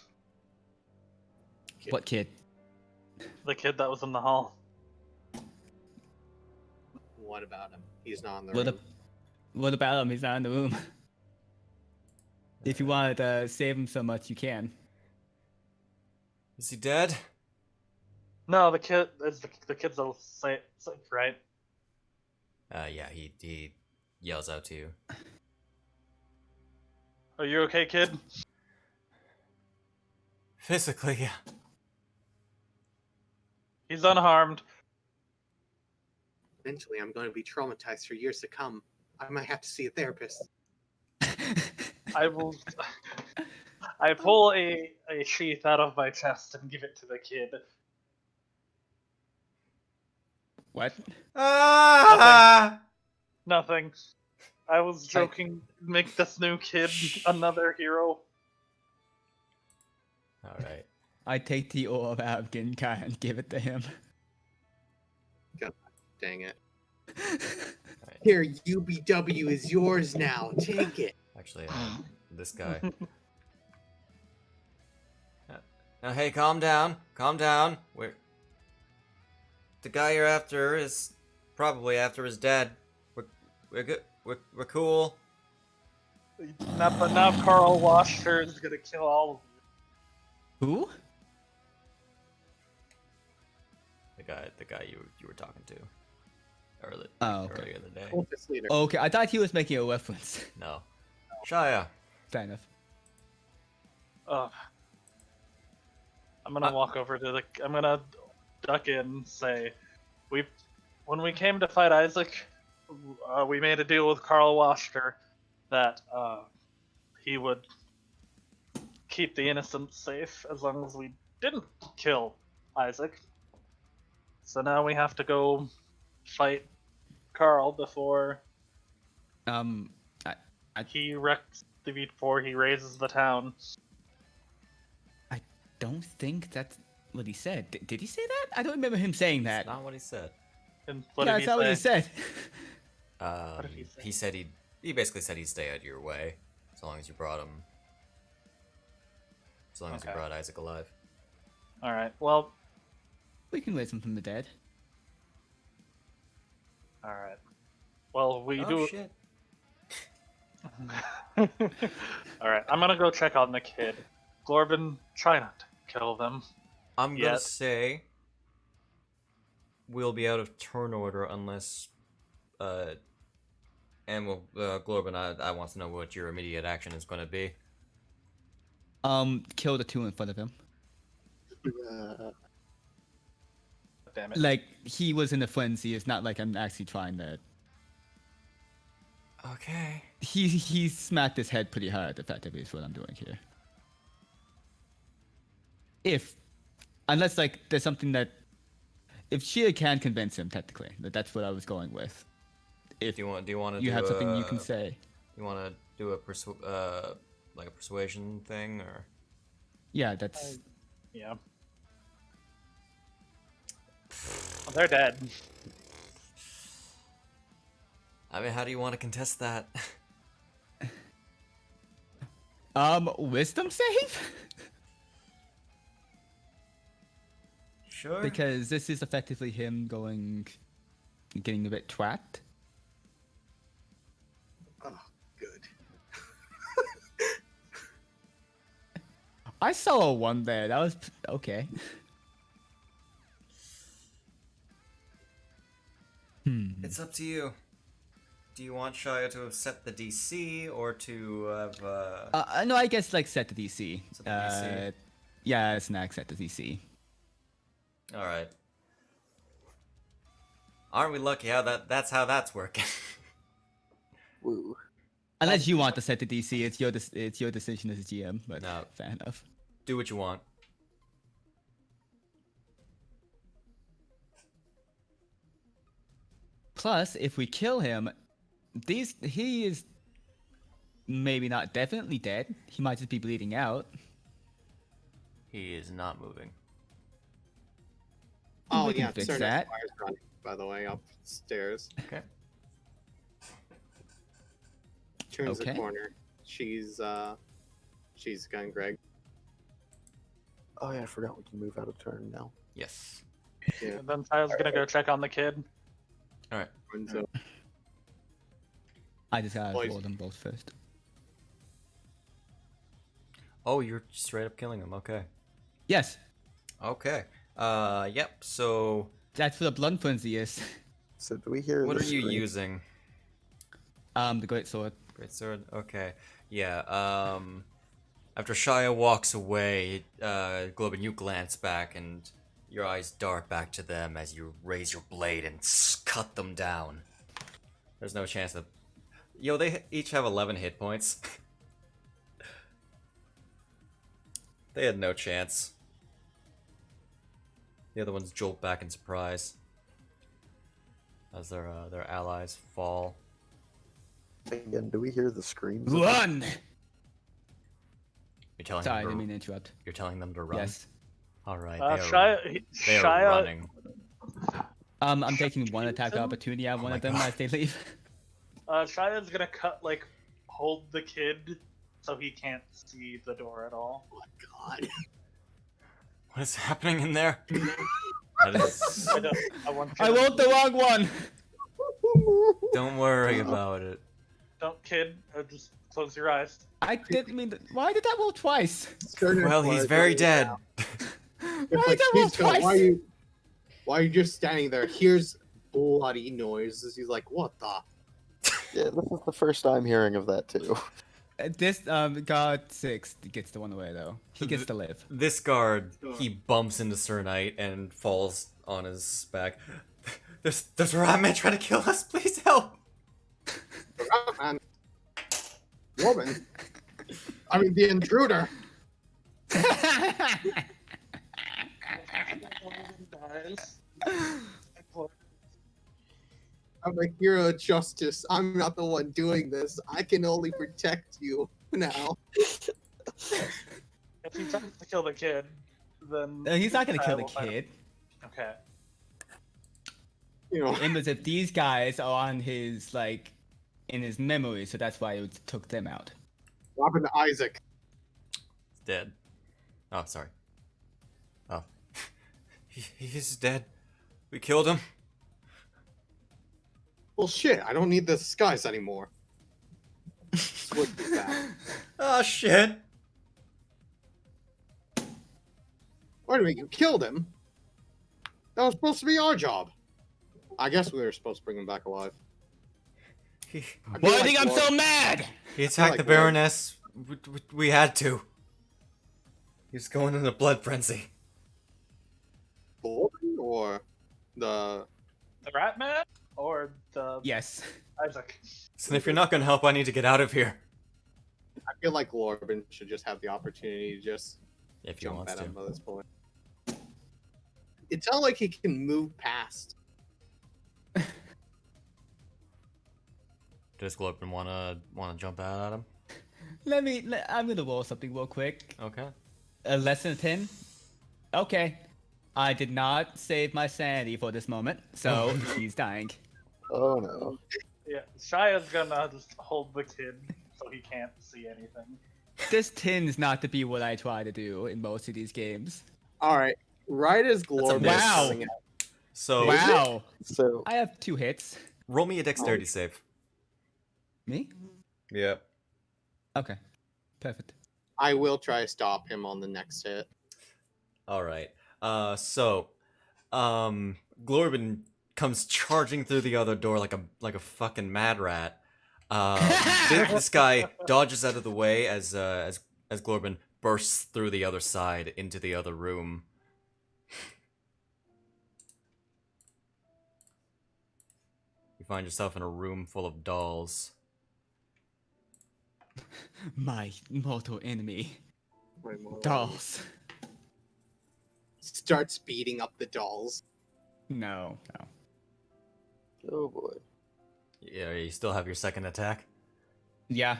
What kid? The kid that was in the hall. What about him? He's not in the What, room. what about him? He's not in the room. If you wanted to save him so much, you can. Is he dead? No, the kid is the kid's a sick, right? Yeah, he yells out to you. Are you okay, kid? Physically, yeah. He's unharmed. Eventually, I'm going to be traumatized for years to come. I might have to see a therapist. I will. I pull a sheath out of my chest and give it to the kid. What? Ah! Nothing. I was joking. Make this new kid another hero. All right. I take the orb out of Genkai and give it to him. Dang it. All right. Here, UBW is yours now. Take it. Actually, this guy. Now, hey, calm down. Calm down. The guy you're after is probably after his dad. We're good. We're cool. But now Carl Washer is gonna kill all of you. Who? The guy you were talking to earlier Okay. in the day. Cultist leader. Okay, I thought he was making a reference. No. Shia. Fair enough. I'm gonna walk over to I'm gonna duck in and say, when we came to fight Isaac, we made a deal with Carl Washer that he would keep the innocents safe as long as we didn't kill Isaac. So now we have to go fight Carl before he wrecks before he raises the town. I don't think that's what he said. Did he say that? I don't remember him saying that. That's not what he said. And what Yeah, did that's not what he say? said. Um, did he say? he said he basically said he'd stay out of your way as long as you brought him. As long as you Okay. brought Isaac alive. All right. Well. We can raise him from the dead. All right. Well, we do. Shit. All right. I'm gonna go check on the kid. Glorben, try not to kill them. I'm gonna Yet. say we'll be out of turn order unless Glorben, I want to know what your immediate action is going to be. Kill the 2 in front of him. Damn it. Like, he was in a frenzy. It's not like I'm actually trying to... Okay. He smacked his head pretty hard, effectively, is what I'm doing here. Unless, like, there's something that... If Shia can convince him, technically, that's what I was going with. If Do you want to you do have something you can say. You want to do a like a persuasion thing, or Yeah, that's... Yeah. Well, they're dead. I mean, how do you want to contest that? Wisdom save? Sure. Because this is effectively him getting a bit trapped. Oh, good. I saw a 1 there. That was okay. It's up to you. Do you want Shia to have set the DC or to have No, I guess like set the DC. Set the DC. Yeah, it's an set the DC. All right. Aren't we lucky how that's how that's working? Woo. Unless you want to set the DC, it's your decision as a GM. But No. fair enough. Do what you want. Plus, if we kill him, he is maybe not definitely dead. He might just be bleeding out. He is not moving. Oh We can yeah, fix Cerna's that. fire's running, by the way, upstairs. Okay. Turns the Okay. corner. She's gun Greg. Oh yeah, I forgot we can move out of turn now. Yes. Yeah. And then Tyler's gonna go check on the kid. Runs up. I just gotta Boys. roll them both first. Oh, you're straight up killing him. Okay. Yes, Okay. Yep. So, that's what a blood frenzy is. So do we hear? what the are you scream? using? The great sword. Great sword. Okay. Yeah. After Shia walks away, Globin, you glance back and your eyes dart back to them as you raise your blade and cut them down. There's no chance that. Yo, they each have 11 hit points. They had no chance. The other ones jolt back in surprise as their allies fall. Again, do we hear the screams? of- Run! You're telling Sorry, I them didn't to, mean to interrupt. you're telling them to run. Yes. All right. Shia, They are Shia, running. I'm taking one attack opportunity at one my of them God. as they leave. Shia's gonna hold the kid so he can't see the door at all. God. What is happening in there? That is, I want I kid. rolled the wrong one! don't worry about it. Don't kid. Just close your eyes. I didn't mean to. Why did that roll twice? Cerna's Well, he's fire's very running dead. now. Why It's like, did that roll she's going, twice? why are you just standing there? Here's bloody noises. He's like, what the? Yeah, this is the first I'm hearing of that too. This God 6 gets the one away though. He gets to live. This guard, he bumps into Sir Knight and falls on his back. There's a rat man trying to kill us. Please help. Oh, man. Woman. I mean, the intruder. I'm a hero of justice. I'm not the one doing this. I can only protect you now. If he tries to kill the kid, then No, he's not gonna kill the will find him. kid. Okay. You know, It was if these guys are on his in his memory, so that's why it took them out. Robin to Isaac. Dead. Oh, sorry. Oh. He's dead. We killed him. Well, shit. I don't need the disguise anymore. Switch it back. Oh, shit. Wait a minute, you killed him? That was supposed to be our job. I guess we were supposed to bring him back alive. He, I feel Why do you like think I'm Lord- so mad? he attacked like the Lord- Baroness. We had to. He was going in a blood frenzy. Lord or the The rat man or the Yes. Isaac? So if you're not gonna help, I need to get out of here. I feel like Lorben should just have the opportunity to just If he jump wants at to. him at this point. It's not like he can move past. Does Globin wanna jump out at him? I'm gonna roll something real quick. Okay. Less than a 10? Okay. I did not save my sanity for this moment, so he's dying. Oh no. Yeah, Shia's gonna just hold the kid so he can't see anything. This tends not to be what I try to do in most of these games. All right, right as a Glorben miss. Wow. coming out, So Wow. So I have 2 hits. roll me a dexterity save. Me? Yep. Okay. Perfect. I will try to stop him on the next hit. All right. Glorbin comes charging through the other door like a fucking mad rat. This guy dodges out of the way as Glorbin bursts through the other side into the other room. You find yourself in a room full of dolls. My mortal enemy. My mortal Dolls. Starts beating up the dolls. No. Oh boy. Yeah, you still have your second attack. Yeah.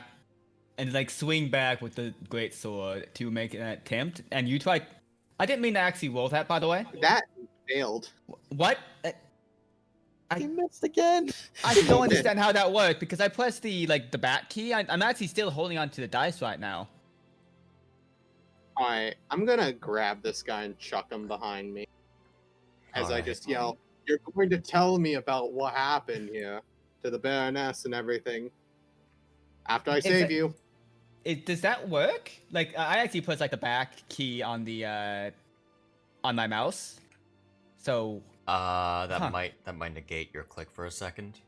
And like swing back with the great sword to make an attempt. And you try. I didn't mean to actually roll that, by the way. That failed. What? He missed again. I don't understand how that worked because I pressed the back key. I'm actually still holding on to the dice right now. Alright, I'm gonna grab this guy and chuck him behind me. As I Alright. just yell, "You're going to tell me about what happened here to the Baroness and everything. After I save that- you." Does that work? Like I actually pressed like the back key on the on my mouse. So That Huh. might negate your click for a second.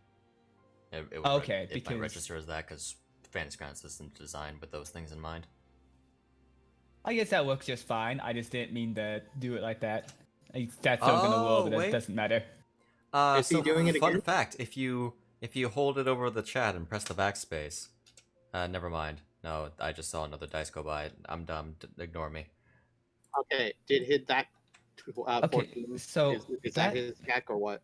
It Okay, it might because- register as that because Fantasy Ground System's designed with those things in mind. I guess that works just fine. I just didn't mean to do it like that. That's still gonna roll, but wait. it doesn't matter. Is he doing it fun again? fact: if you hold it over the chat and press the backspace, never mind. No, I just saw another dice go by. I'm dumb. Ignore me. Okay, did hit that Okay, 14. so is that his attack or what?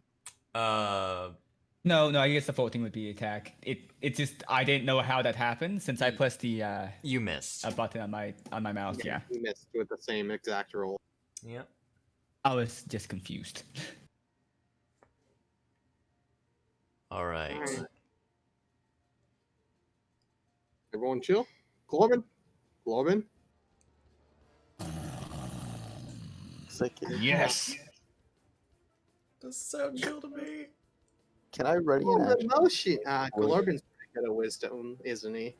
No, I guess the 14 would be attack. It just I didn't know how that happened since I pressed the You missed. a button on my mouse. Yeah, He missed with the same exact roll. Yep. I was just confused. All right. Alright. Everyone chill. Corbin? Yes. Does sound chill to me. Can I ready Oh, an the action? motion. Corbin's pretty good at wisdom, isn't he?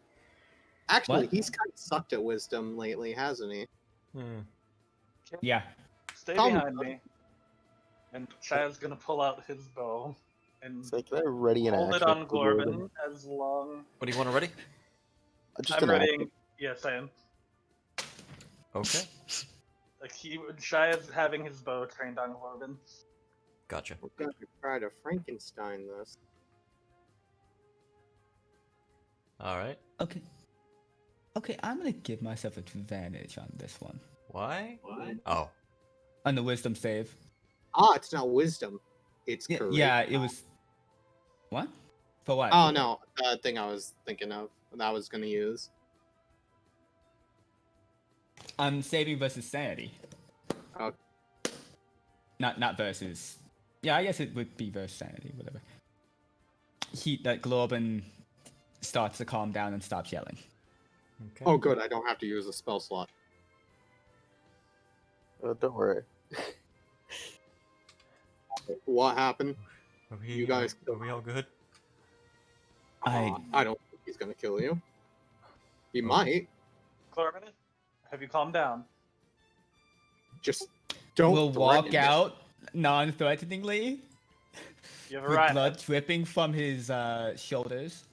Actually, What? he's kind of sucked at wisdom lately, hasn't he? Yeah. Stay Come behind me. And Shad's gonna pull out his bow and Say, can I ready an hold it action? on for Corbin? Glorvin as long. What do you want already? Just I'm an readying. action. Yes, I am. Okay. Like Shad's having his bow trained on Glorvin. Gotcha. We're gonna try to Frankenstein this. All right. Okay, I'm gonna give myself advantage on this one. Why? Oh. On the wisdom save. It's not wisdom. It's Yeah, courage. yeah, it was. What? For what? Oh no, the thing I was thinking of that I was gonna use. I'm saving versus sanity. Oh. Not versus. Yeah, I guess it would be versus sanity, whatever. That Glorvin starts to calm down and stops yelling. Okay. Oh, good. I don't have to use a spell slot. Don't worry. What happened? Are we, You guys- Are we all good? I- I don't think he's gonna kill you. He Oh. might. Glorvin, have you calmed down? Just don't. Will threaten walk him. out non-threateningly You have with arrived. blood dripping from his shoulders.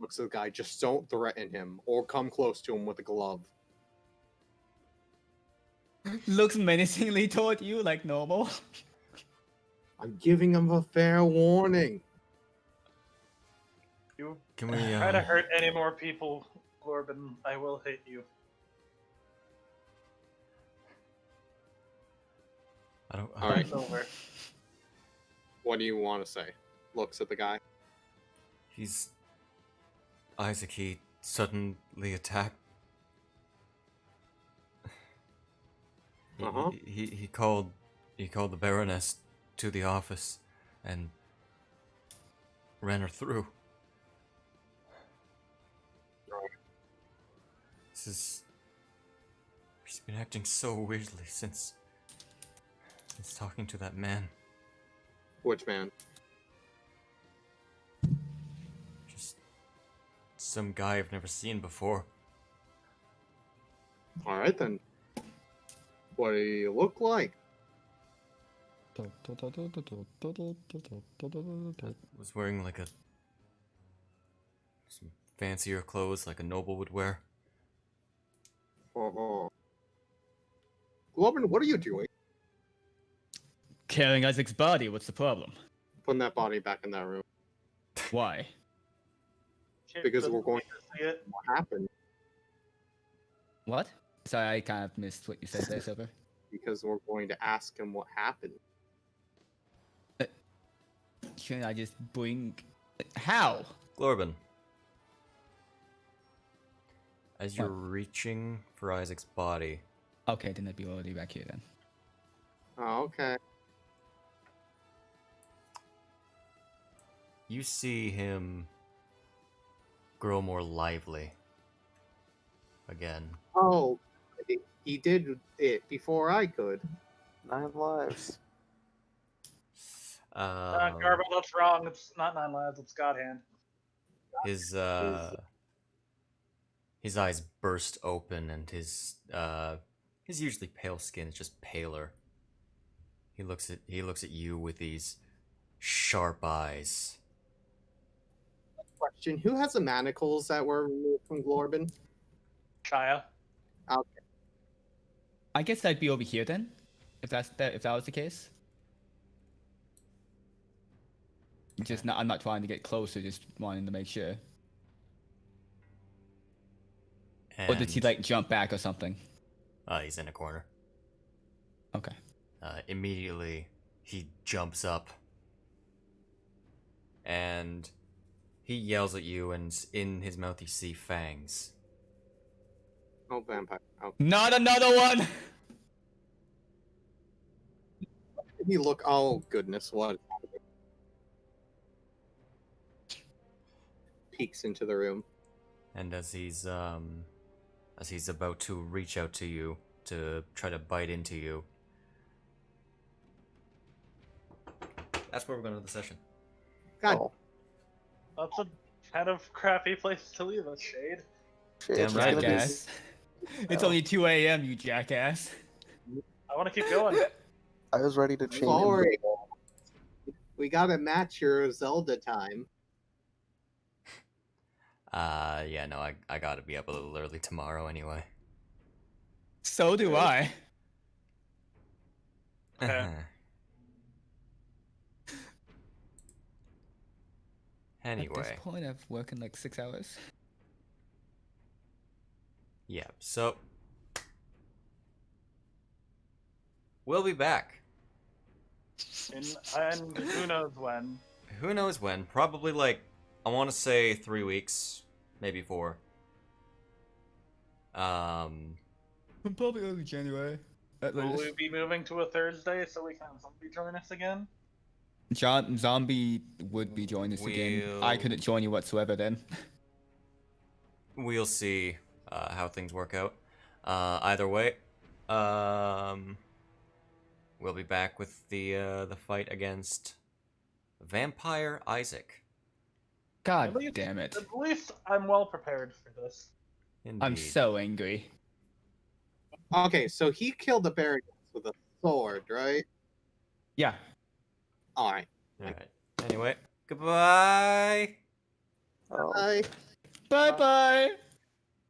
Looks at the guy. Just don't threaten him or come close to him with a glove. Looks menacingly toward you like normal. I'm giving him a fair warning. You Can we? try to hurt any more people, Glorvin, I will hit you. I don't. All right. It's over. What do you want to say? Looks at the guy. He's Isaac. He suddenly attacked. Uh-huh. He called the Baroness to the office and ran her through. He's been acting so weirdly since talking to that man. Which man? Just some guy I've never seen before. All right then. What do you look like? Was wearing like some fancier clothes like a noble would wear. Oh. Globin, what are you doing? Carrying Isaac's body, what's the problem? Putting that body back in that room. Why? Because Doesn't we're going need to see it. What happened? What? Sorry, I kind of missed what you said there, Silver. Because we're going to ask him what happened. Shouldn't I just bring? How? Glorban. As you're reaching for Isaac's body, Okay, then I'd be already back here then. Oh, okay. you see him grow more lively again. Oh, he did it before I could. 9 lives. Garbo, that's wrong. It's not 9 lives. It's God Hand. His eyes burst open, and his usually pale skin is just paler. He looks at you with these sharp eyes. Question: Who has the manacles that were removed from Glorban? Shia. Okay. I guess I'd be over here then, if that was the case. I'm not trying to get closer, just wanting to make sure. Or did he And, like jump back or something? he's in a corner. Okay. Immediately, he jumps up, and he yells at you, and in his mouth you see fangs. Oh, vampire. Oh, Not another one! he look. Oh goodness, what? Peeks into the room. And as he's about to reach out to you to try to bite into you, that's where we're going to the session. God, Oh, That's a kind of crappy place to leave us, Shade. shit, Damn it's right, gonna be- Jackass. It's only 2 a.m., you jackass. I want to keep going. I was ready to change. sorry. We gotta match your Zelda time. Yeah, no, I gotta be up a little early tomorrow anyway. So do I. Okay. At this Anyway, point, I've worked in like 6 hours. yeah, so we'll be back. And who knows when. Who knows when? Probably like, I want to say 3 weeks, maybe 4. Probably early January. At Will least. we be moving to a Thursday so we can have Zombie join us again? Zombie would be joining us again. I couldn't join you whatsoever then. We'll see how things work out. Either way, we'll be back with the fight against Vampire Isaac. God At least- damn it. At least I'm well prepared for this. Indeed. I'm so angry. Okay, so he killed the Baron with a sword, right? Yeah. All right. All right. Anyway, goodbye. Oh. Bye. Bye bye.